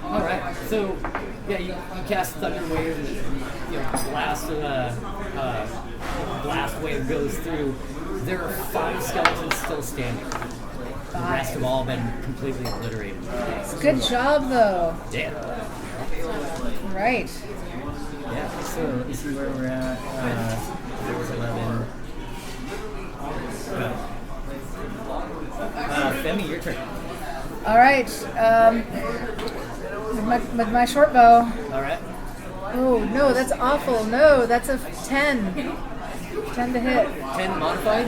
Alright, so yeah, you cast Thunder Wave, blast wave goes through. There are 5 skeletons still standing. The rest have all been completely obliterated. Good job though. Damn. Right. Yeah, so let me see where we're at. There was 11. Femi, your turn. All right. With my short bow. All right. Oh no, that's awful. No, that's a 10. 10 to hit. 10 modified?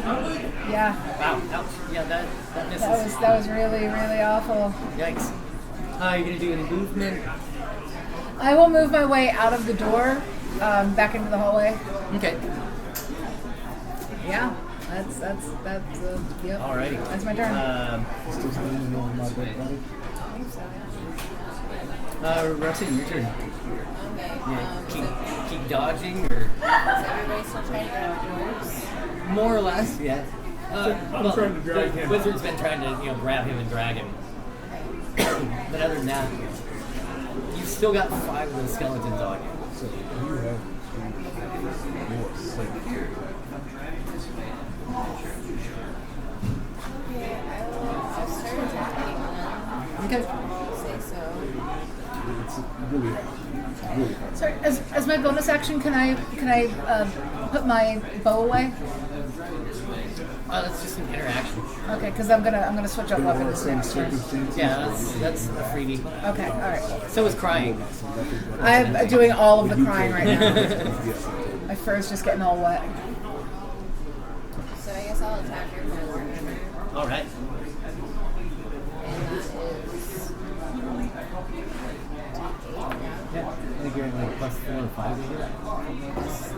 Yeah. Wow. Ouch. Yeah, that misses. That was really, really awful. Yikes. You're going to do any movement? I will move my way out of the door, back into the hallway. Okay. Yeah. That's yep. Alrighty. That's my turn. Roxanne, your turn. Okay. Yeah, keep dodging, or Is everybody still trying to get outdoors? more or less, yeah. I'm trying to drag the him. Wizard's been trying to, grab him and drag him. But other than that, you've still got 5 of those skeletons on you. So you have more signature. Okay, I'll start attacking them. Okay. Say so. It's really hard. Sorry, as my bonus action, can I put my bow away? That's just an interaction. Okay, because I'm gonna switch up weapons next turn. Yeah, that's a freebie. Okay, all right. So is crying. I'm doing all of the crying right now. My fur's just getting all wet. So I guess I'll attack your partner. All right. And that is 8 now. Yeah, I think you're at like plus 4 or 5 here. Plus 2.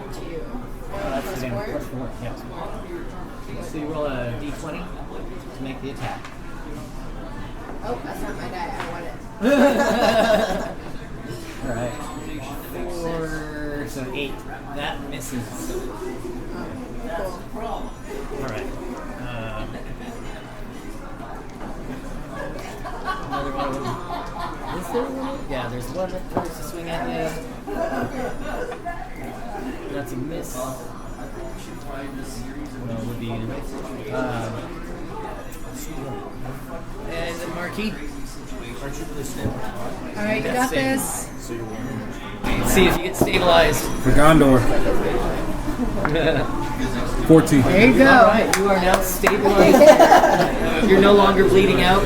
That's Plus the damage. 4? Plus 4, yeah. So you roll a d20 to make the attack. Oh, that's not my die. I want it. All right. 4, so 8. That misses. Cool. All right. Another one of them. Is there one? Yeah, there's one that tries to swing at you. That's a miss. Well, it would be anyway. And then Marquis. All right, you got this. See if you get stabilized. For Gondor. 14. There you go. All right, you are now stabilized. You're no longer bleeding out.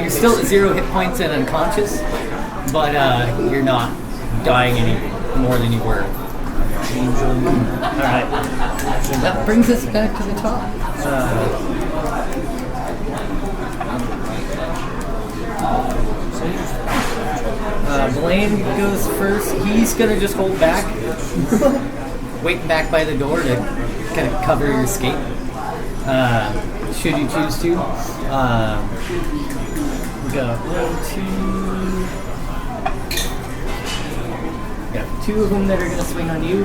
You're still at 0 hit points and unconscious, but you're not dying any more than you were. Alright. That brings us back to the top. Blaine goes first. He's going to just hold back. Wait back by the door to kind of cover your escape. Should you choose to. We got 2 of them that are going to swing on you.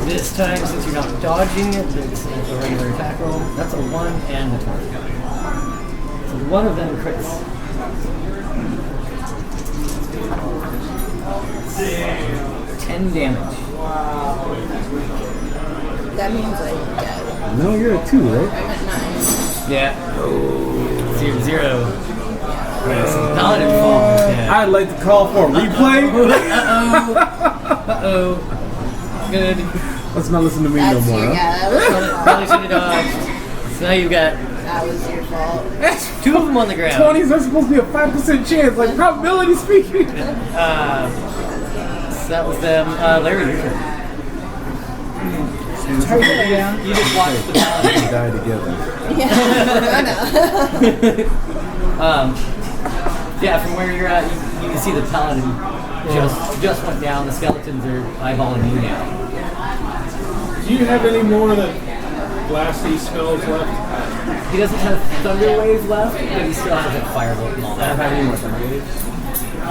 This time, since you're not dodging it, it's a regular attack roll. That's a 1 and a 20. So one of them crits. 10 damage. That means I'm dead. No, you're at 2, right? I'm at 9. Yeah. 0. Paladin falls. Yeah. I'd like to call for a replay. Uh-oh. Good. Let's not listen to me no That's more. your, Huh? yeah, that was your Probably fault. should have dodged. So now you've got That was your fault. 2 of them on the ground. 20s are supposed to be a 5% chance, like probability speaking. So that was them. Larry, your turn. You just watched the paladin. Die together. Yeah. Yeah, from where you're at, you can see the paladin just went down. The skeletons are eyeballing you now. Do you have any more of the blasty spells left? He doesn't have thunder wave left, but he still has like firebolt and all I don't that. have any more thunder waves.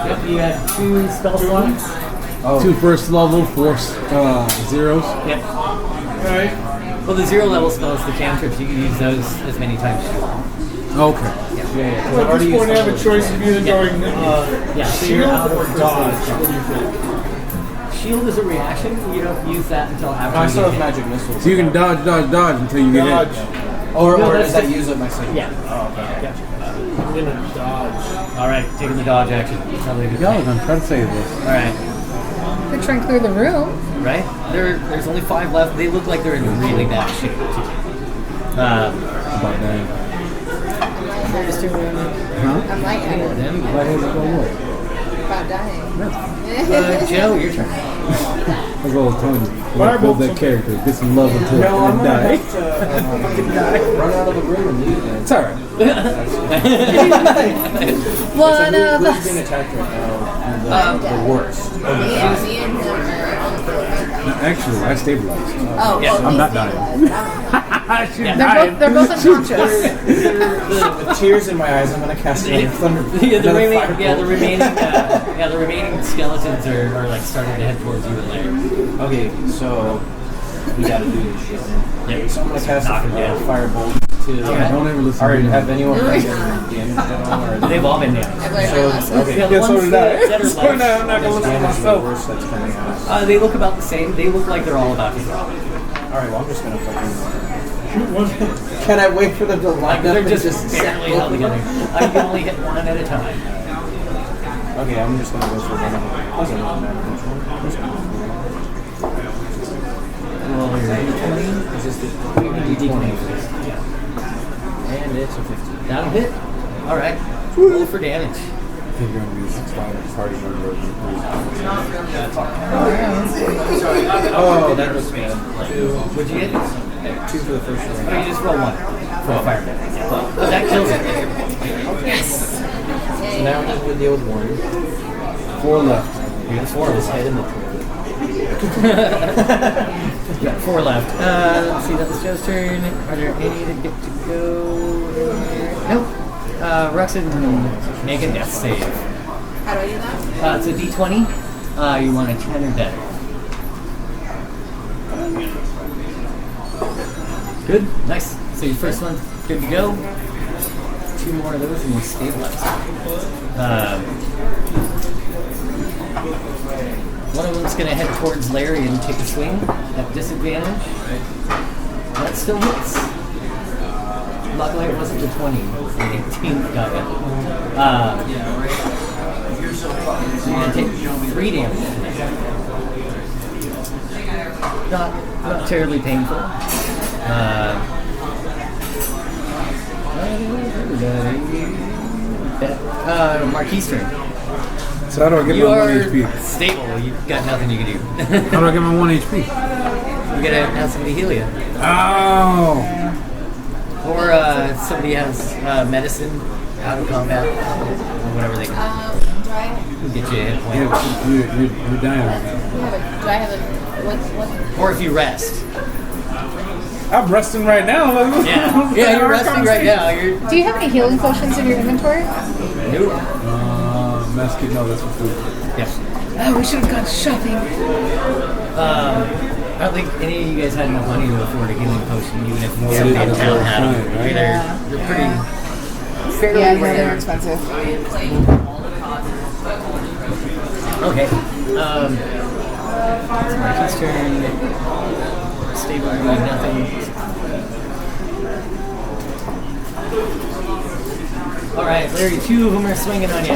Yep, you had 2 spell slots. Oh. 2 first level, 4 zeros. Yep. Alright. Well, the 0 level spells, the cantrips, you can use those as many times as you want. Okay. Yeah. Well, at this point, I have a choice of either going Yeah, so shield you're out of or first dodge. level. What do you think? Shield is a reaction. You don't use that until after I you still get have hit. magic missiles. So you can dodge until you get Dodge. hit. Or No, does that's that just- use up my second? Yeah. Oh, okay. Gotcha. I'm gonna dodge. All right, taking the dodge action. That's how they do it. Yo, I'm trying to save this. All right. Could try and clear the room. Right? There's only 5 left. They look like they're in really bad shape, too. About that. Larry's turn. I'm lightheaded. Them. Go ahead and go what? About dying. Joe, your turn. I'll go with Tony. Build that character. Get some love until No, I'm it gonna die. have to run out of the room and leave. It's alright. One of Who's us. being attacked right now? The worst. Me and him are on the floor. No, actually, I stabilized. Oh, Yeah. well, I'm not he's dying. stabilized. They're both unconscious. With tears in my eyes, I'm gonna cast another thunder. Yeah, the another remaining, firebolt. the remaining skeletons are like starting to head towards you and Larry. Okay, so we gotta do this shit. Yeah. So I'm gonna cast Knock a him down. firebolt to. Okay. Don't ever listen Or to me. have anyone taken damage at all? Or They've all been damaged. I've learned my So, lesson. okay. Yeah, the Yeah, so ones did I. that are So left, now I'm not gonna listen to Damage is the myself. worst that's coming at us. they look about the same. They look like they're all about to drop. Alright, well I'm just gonna fucking. Can I wait for them to Like line up they're and just just barely held together. You can only hit one at a time. Okay, I'm just gonna go for one of them. Doesn't really matter which one. I'm just gonna go for Well, one. you're Is this the D20. And it's a 15. That'll hit. All right. Roll for damage. I think you're going to be a 6 party member. Oh, that was bad. What'd you get? 2 for the first Oh, one. you just roll 1 for a fire. But that kills it. So now we're just gonna deal with 1. 4 left. You got 4 of His us. head in the toilet. You got 4 left. Let's see, that was Joe's turn. Are there any that get to go? Nope. Ruxin, make a death save. How do I do that? It's a d20. You want a 10 or better. Good. Nice. So your first one's good to go. 2 more of those and you stabilize. One of them's going to head towards Larry and take a swing at disadvantage. That still hits. Luckily it wasn't the 20. The 18 got it. So you're going to take 3 damage. Not terribly painful. Marquis turn. So how do I get You my 1 are HP? stable. You've got nothing you can do. How do I get my 1 HP? You gotta have somebody heal you. Oh! Or somebody has medicine out of combat. Or whatever they can Do I get you a hit point. You're dying right now. do I have a what? Or if you rest. I'm resting right now. Yeah, you're resting right now. You're Do you have any healing potions in your inventory? new. Mask it. No, that's for food. Yes. Oh, we should have gone shopping. I don't think any of you guys had enough money to afford a healing potion, even if No, somebody in that's town what I'm had them. saying, right? They're pretty fairly Yeah, no, they're rare. expensive. Okay. It's Marquis' turn. Stable doing nothing. Alright, Larry, 2 of them are swinging on you.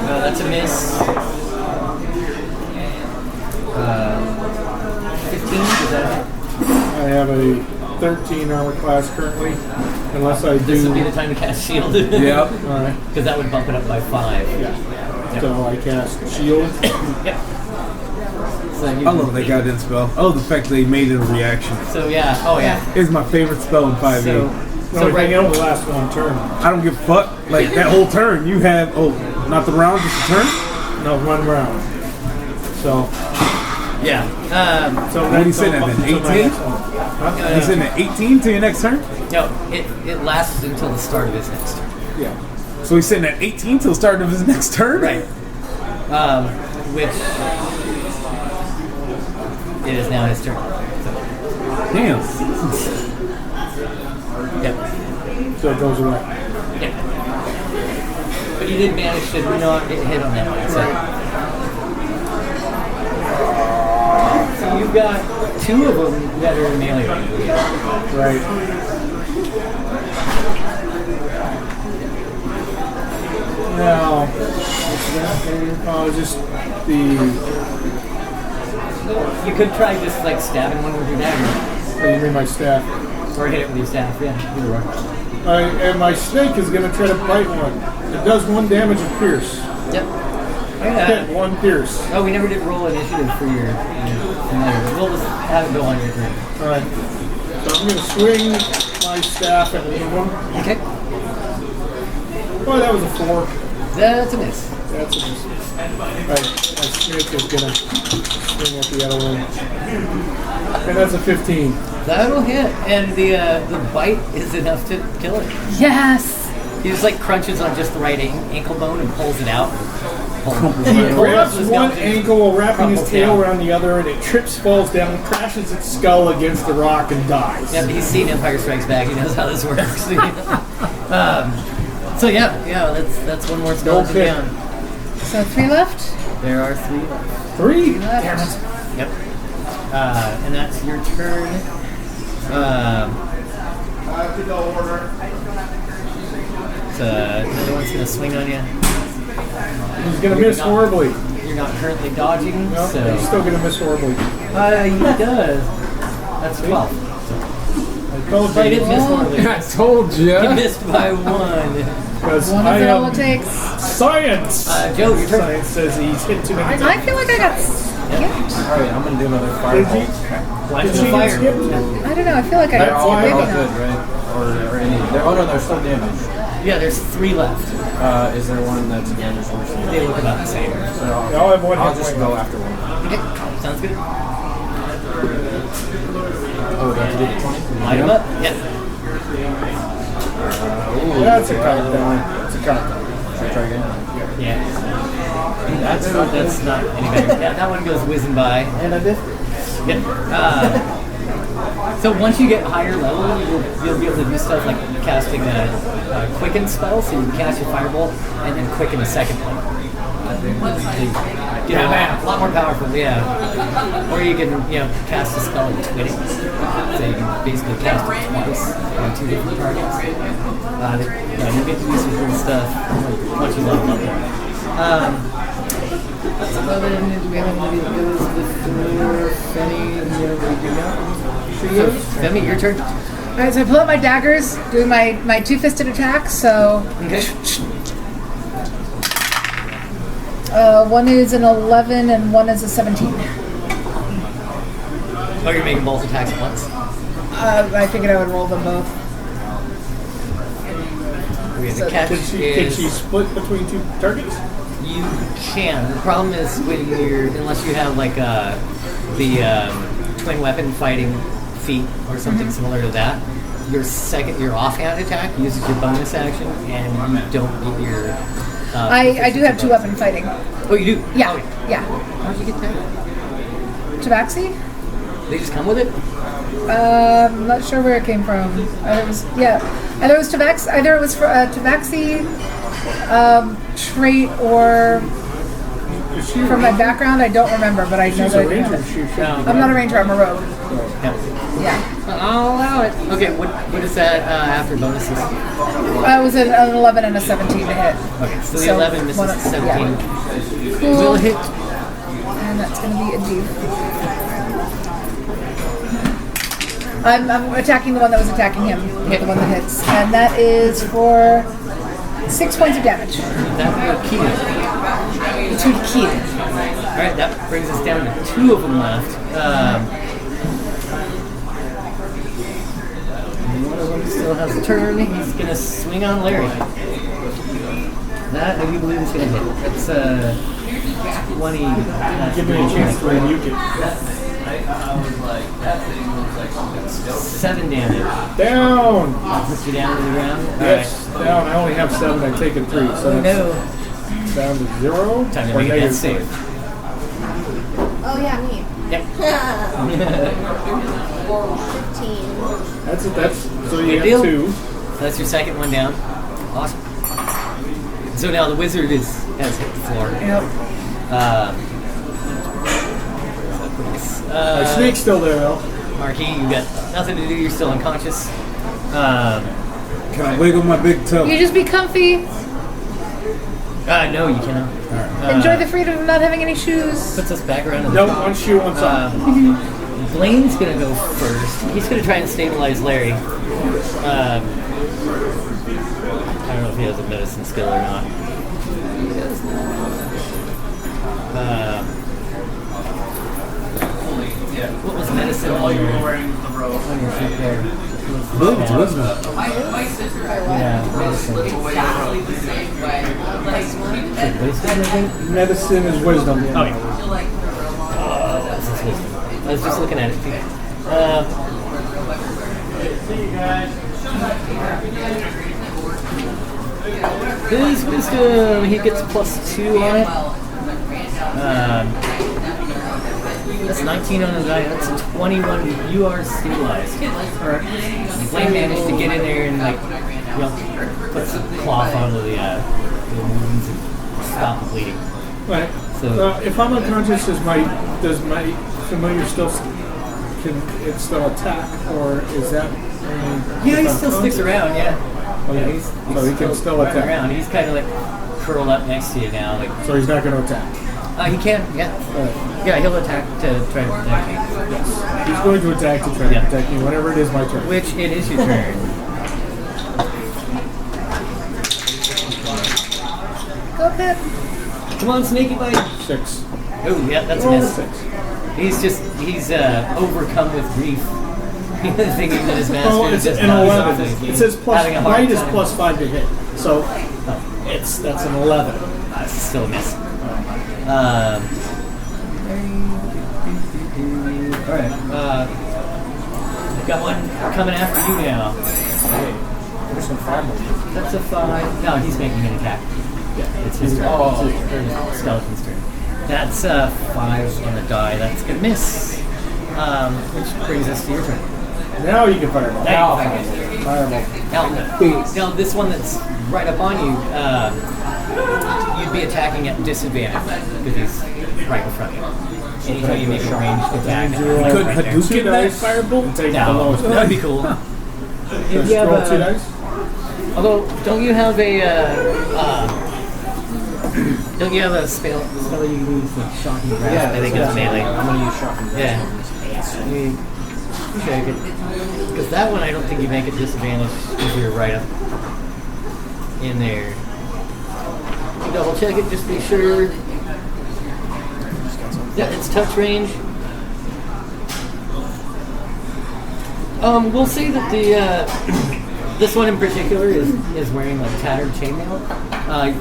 That's a miss. 15, is that it? I have a 13 armor class currently, unless I This would be do. the time to cast shield. Yep. Alright, Because that would bump it up by 5. so I cast shield. Yep. So, I love that goddamn spell. Oh, the fact they made it a reaction. So yeah, oh yeah. It's my favorite spell in 5e. So The only thing it'll last 1 turn. I don't give a fuck. Like, that whole turn, you have, not the round, just the turn? No, 1 round. So, yeah. so What are you sitting at then, 18? You sitting at 18 to your next turn? No, it lasts until the start of his next turn. yeah. So he's sitting at 18 till the start of his next turn? Right. Which it is now his turn. So, Damn. yep. So it goes away. Yep. But you did manage to not get hit on that one. So you've got 2 of them that are melee. Right. Now, just the. You could try just like stabbing one with your dagger. Oh, you mean my staff? Or hit it with your staff, yeah. Either one. And my snake is going to try to bite one. It does 1 damage of pierce. Yep. Hit 1 pierce. Oh, we never did roll initiative for your familiar. We'll just have it go on your turn. Alright. So I'm going to swing my staff at one of them. Okay. Oh, that was a 4. That's a miss. That's a miss. Alright, my snake is going to swing at the other one. And that's a 15. That'll hit, and the bite is enough to kill it. Yes. He just like crunches on just the right ankle bone and pulls it out. He grabs one ankle while wrapping his tail down. around the other, and it trips, falls down, crashes its skull against the rock, and dies. Yeah, but he's seen Empire Strikes Back. He knows how this works. So yeah, that's one more skeleton Okay. down. So 3 left. There are 3 left. 3? Left. Damn it. Yep. And that's your turn. So another one's gonna swing on you. He's going to miss horribly. You're not currently dodging, No, so he's still going to miss horribly. he does. That's 12. I told So he didn't miss horribly. I told you. He missed by 1. Because 1 I is all am it takes. science. Joe, your turn. Science says he's hit too many I times. feel like I got skipped. Alright, I'm gonna do another Did fireball. he? Watch Did the she get fire. skipped? I don't know. I feel like I They're got all, skipped. they're all Maybe good, not. right? Or any. Oh no, they're still damaged. Yeah, there's 3 left. Is there one that's damaged worse than They look about the same. So They all have 1 I'll hit just point go left. after one. Okay, sounds good. Oh, do I have to do the 20? Light him up. Yep. That's a countdown. That's a countdown. Should I try again? Yeah. That's not any better. Yeah, that one goes whizzing by. And I missed it. Yep. So once you get higher level, you'll be able to do stuff like casting a quicken spell, so you can cast your firebolt and then quicken a second one. Get a lot more powerful, yeah. Or you can, cast a spell at twitting. So you can basically cast it twice on 2 different targets. You get to do some cool stuff once you level up. That's 11. Do we have anybody that goes with Femi? Femi, your turn. All right, so I pull out my daggers, doing my 2-fisted attack. So Okay. 1 is an 11 and 1 is a 17. Oh, you're making both attacks at once? I figured I would roll them both. Okay, the So catch Can is she split between 2 targets? you can. The problem is when unless you have like the twin weapon fighting feat or something similar to that, your offhand attack uses your bonus action and you don't get your. I do have 2 weapon fighting. Oh, you do? Yeah, Oh, yeah. how'd you get that? Tabaxi? They just come with it? I'm not sure where it came from. Either it was Tabaxi. Either it was for Tabaxi trait or from my background. I don't remember, but I know She's that a I do have ranger. it. She should No. I'm not a ranger. I'm a rogue. No. Yeah. I'll allow it. Okay, what is that after bonuses? It was an 11 and a 17 to hit. Okay, so the So, 11 misses one- 17. Cool. Will hit. And that's going to be a D. I'm attacking the one that was attacking him, Hit. the one that hits. And that is for 6 points of damage. That will keep it. To Keith. Alright, that brings us down to 2 of them left. One of them still has a turn. He's going to swing on Larry. That, I do believe, is going to hit. That's 20. give me a chance to rebuke it. 7 damage. Down! Puts you down to the ground. Yes, down. I only have 7. I've taken 3. So Alright. that's No. down to 0. Time to or make that negative save. Oh yeah, me. Yep. 15. That's it. That's so you Good have deal. 2. That's your second one down. Awesome. So now the wizard has hit the floor. Yep. My snake's still there though. Marquis, you got nothing to do. You're still unconscious. Can I wiggle my big toe? You just be comfy. No, you cannot. Enjoy the freedom of not having any shoes. Puts us back around to the No, top. one shoe, one sock. Blaine's gonna go first. He's gonna try and stabilize Larry. I don't know if he has a medicine skill or not. He does not. What was medicine on your sheet there? I believe it's wisdom. Yeah, medicine. Wisdom, I think? Medicine is wisdom. Oh, yeah. This is wisdom. I was just looking at it. His wisdom, he gets +2 on it. That's 19 on the die. That's 21. You are stabilized. Alright. Blaine managed to get in there and put some cloth onto the wounds and stop the bleeding. Right. So If I'm unconscious, does my familiar can it still attack, or is that only? yeah, if he I'm still sticks conscious? around. Yeah. Okay. Yeah, he's So he can still running attack. around. He's kind of like curled up next to you now. Like So he's not going to attack. he can. Yeah. Alright. Yeah, he'll attack to try to protect you. Yes. He's going to attack to try to Yeah. protect me whenever it is my turn. Which it is your turn. Go Pip. Come on, Snaky Bite. 6. Oh, yeah, that's a Roll miss. 6. He's overcome with grief. Thinking that his master Oh, is it's just an not 11. something. It says plus Having a hard bite is time. +5 to hit. So that's an 11. It's still a miss. Alright, got one coming after you now. There's some farm. That's a 5. No, he's making an attack. Yeah, it's his turn. Oh. It's his skeleton's turn. That's 5 on the die. That's gonna miss. Which brings us to your turn. Now you can fireball. Now, Fireball. now this one that's right up on you, you'd be attacking at disadvantage because he's right in front of you. Anytime you make a ranged attack, You right could there. Hadouken that fireball? And take the No, lowest. that'd be cool. If Just you have roll a- 2 dice. Although, don't you have a spell you can use like shocking grasp? I think it's melee. I'm going to use shocking grasp. Yeah. You check it. Because that one I don't think you make at disadvantage if you're right up in there. Double check it, just be sure. Yeah, it's touch range. We'll say that the this one in particular is wearing like tattered chainmail.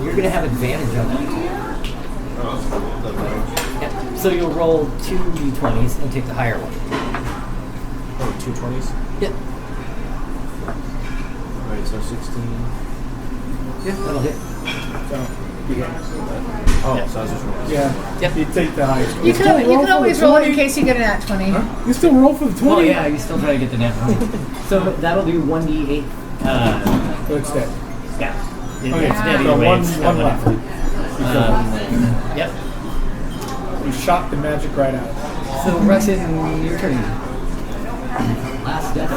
You're gonna have advantage on that. Yeah. So you'll roll 2 d20s and take the higher one. Oh, 2 20s? Yep. Alright, so 16. Yeah, that'll hit. So you get. Oh, Yeah. so I was just rolling. Yeah. Yep. You take the highest. You can roll for always the roll it in 20? case you get an at 20. You still roll for the 20? Oh yeah, you still try to get the net one. So that'll do 1d8. So it's dead. Yeah. Okay, It's dead so either way, one it's still left. whatever. Yep. You shot the magic right out. So Ruxin, your turn. Last death.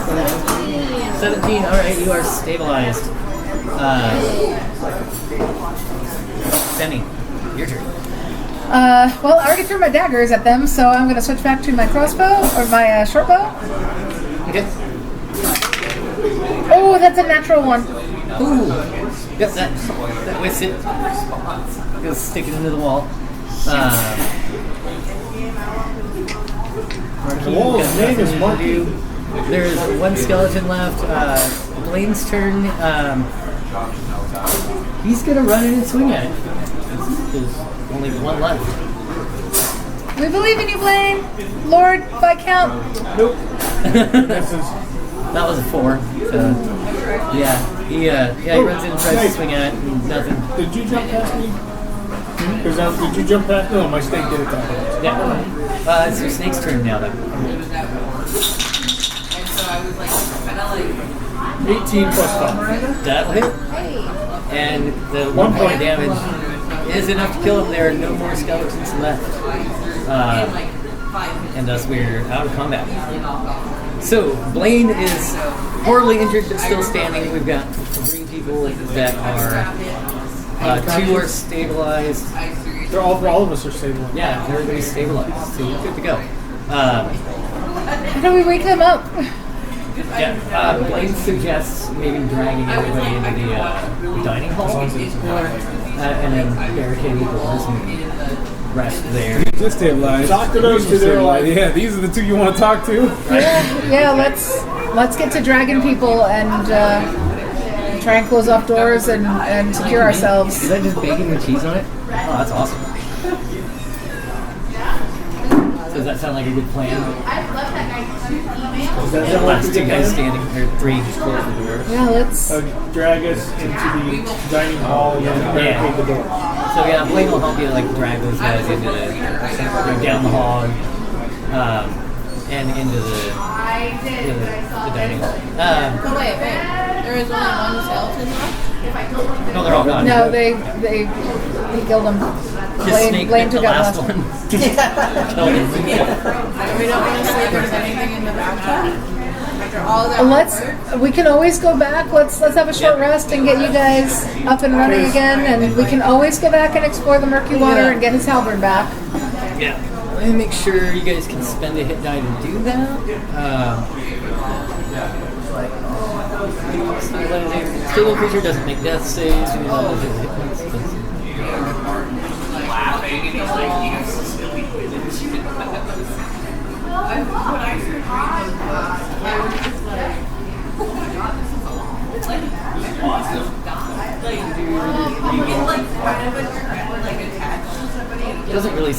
17. All right, you are stabilized. Demi, your turn. Well, I already threw my daggers at them, so I'm going to switch back to my crossbow, or my short bow. Okay. Oh, that's a natural one. Ooh. Yep, that whiffs it. Goes sticking into the wall. The wall's name is Monkey. There's one skeleton left. Blaine's turn. He's gonna run in and swing at it. There's only one left. We believe in you, Blaine. Lord Viscount. Nope. This is. That was a 4. So yeah, he runs in and tries to swing at it. And nothing. Did you jump past me? Because did you jump past? No, my snake did it that way. Yeah. It's your snake's turn now, then. 18 plus 5. That'll hit. And the 1 point of damage is enough to kill him. There are no more skeletons left. And thus we're out of combat. So, Blaine is horribly injured but still standing. We've got 3 people that are... 2 are stabilized. They're all of us are stable. Yeah, everybody's stabilized. So we're good to go. How do we wake them up? Yeah, Blaine suggests maybe dragging everybody into the dining hall, and then barricading the doors and rest there. Just stay alive. Talk to those two. They're like, Yeah, these are the two you want to talk to. Yeah, let's get to dragging people and try and close off doors and secure ourselves. Is that just bacon with cheese on it? Oh, that's awesome. So does that sound like a good plan? does that sound like a Last two good guys plan? standing, or three just close the door. Yeah, let's. Drag us into the dining hall and then barricade the door. So yeah, Blaine will help you like drag those guys into the down the hall and into the dining hall. Oh, wait. There is only one skeleton left? No, they're all gone. No, he killed him. His snake Blaine bit the took out last the last one. Killed him. We don't want to say there's anything in the bathtub? After all that We can always go back. Let's have a short rest and get you guys up and running again, and we can always go back and explore the murky water and get his halberd back. Yeah. Let me make sure you guys can spend a hit die to do that. Stable creature doesn't make death saves. So hit points. It doesn't really.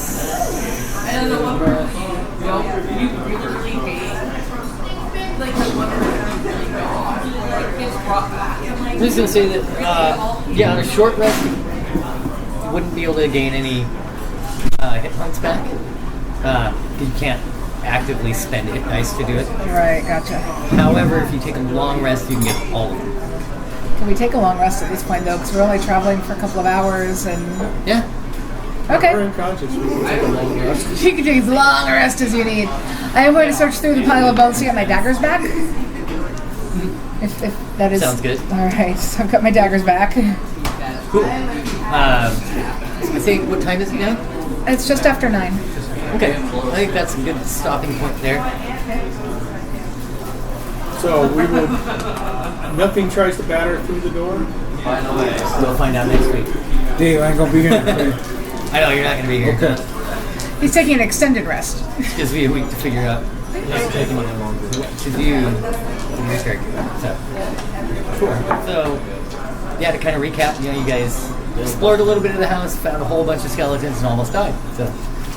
I'm just gonna say that, yeah, on a short rest, you wouldn't be able to gain any hit points back. You can't actively spend hit dice to do it. Right, gotcha. However, if you take a long rest, you can get all of them. Can we take a long rest at this point, though? Because we're only traveling for a couple of hours, and Yeah. okay. We're unconscious. We can take a long rest. You can take as long a rest as you need. I am going to search through the pile of bones to get my daggers back. If that is Sounds good. All right, so I've got my daggers back. Cool. I think, what time is it now? It's just after 9. Okay. I think that's a good stopping point there. So we will. Nothing tries to batter through the door. We'll find out next week. Dave, I ain't gonna be here. Okay. I know, you're not going to be here. Okay. He's taking an extended rest. It gives me a week to figure out what to do with your character. So, yeah, to kind of recap, you guys explored a little bit of the house, found a whole bunch of skeletons, and almost died. So,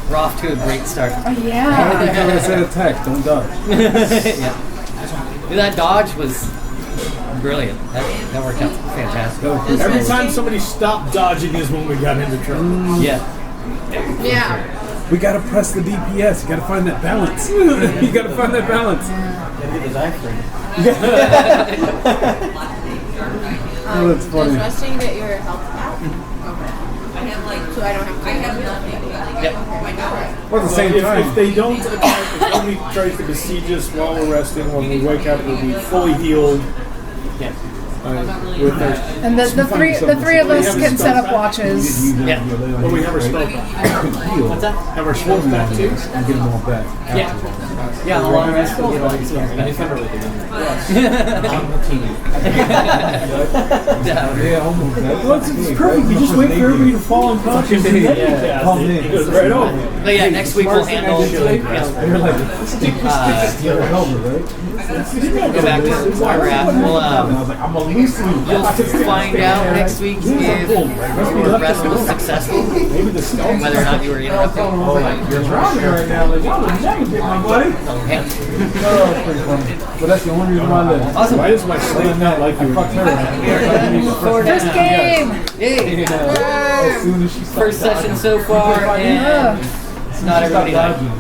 we're off to a great start. Oh, yeah. I said attack, don't dodge. Yeah. That dodge was brilliant. That worked out fantastic. Every time somebody stopped dodging is when we got into trouble. Yeah. Yeah. We gotta press the DPS. You gotta find that balance. You gotta find that balance. Gotta get the die frame. Oh, that's funny. Does resting get your health back? Okay. So I don't have to. I have nothing. Yep. Or at the same If time. they don't attack, if somebody tries to besiege us while we're resting, when we wake up, we'll be fully healed. Yeah. With our, And the three of us can set up watches. Yeah. when we have our spell back. What's that? Have our spells back too. And get them all back. Yeah. Yeah, how long rest will get all your spells back. Yeah, almost. Well, it's perfect. You just wait for everybody to fall unconscious and then you cast Come it. in. It goes right over. But yeah, next week we'll handle. You're like, you're a helmet, right? Go back to where we're at. And I was like, I'm a loosely. You'll find out next week if your rest was successful, whether or not you were interrupted. You're drowning right now. Like, y'all would never get my buddy. Okay. Oh, it's pretty funny. But that's the only reason why I live. Awesome. Why does my slave not like you? Fuck her. First game. Yay! As soon as she First session so far, and it's not everybody like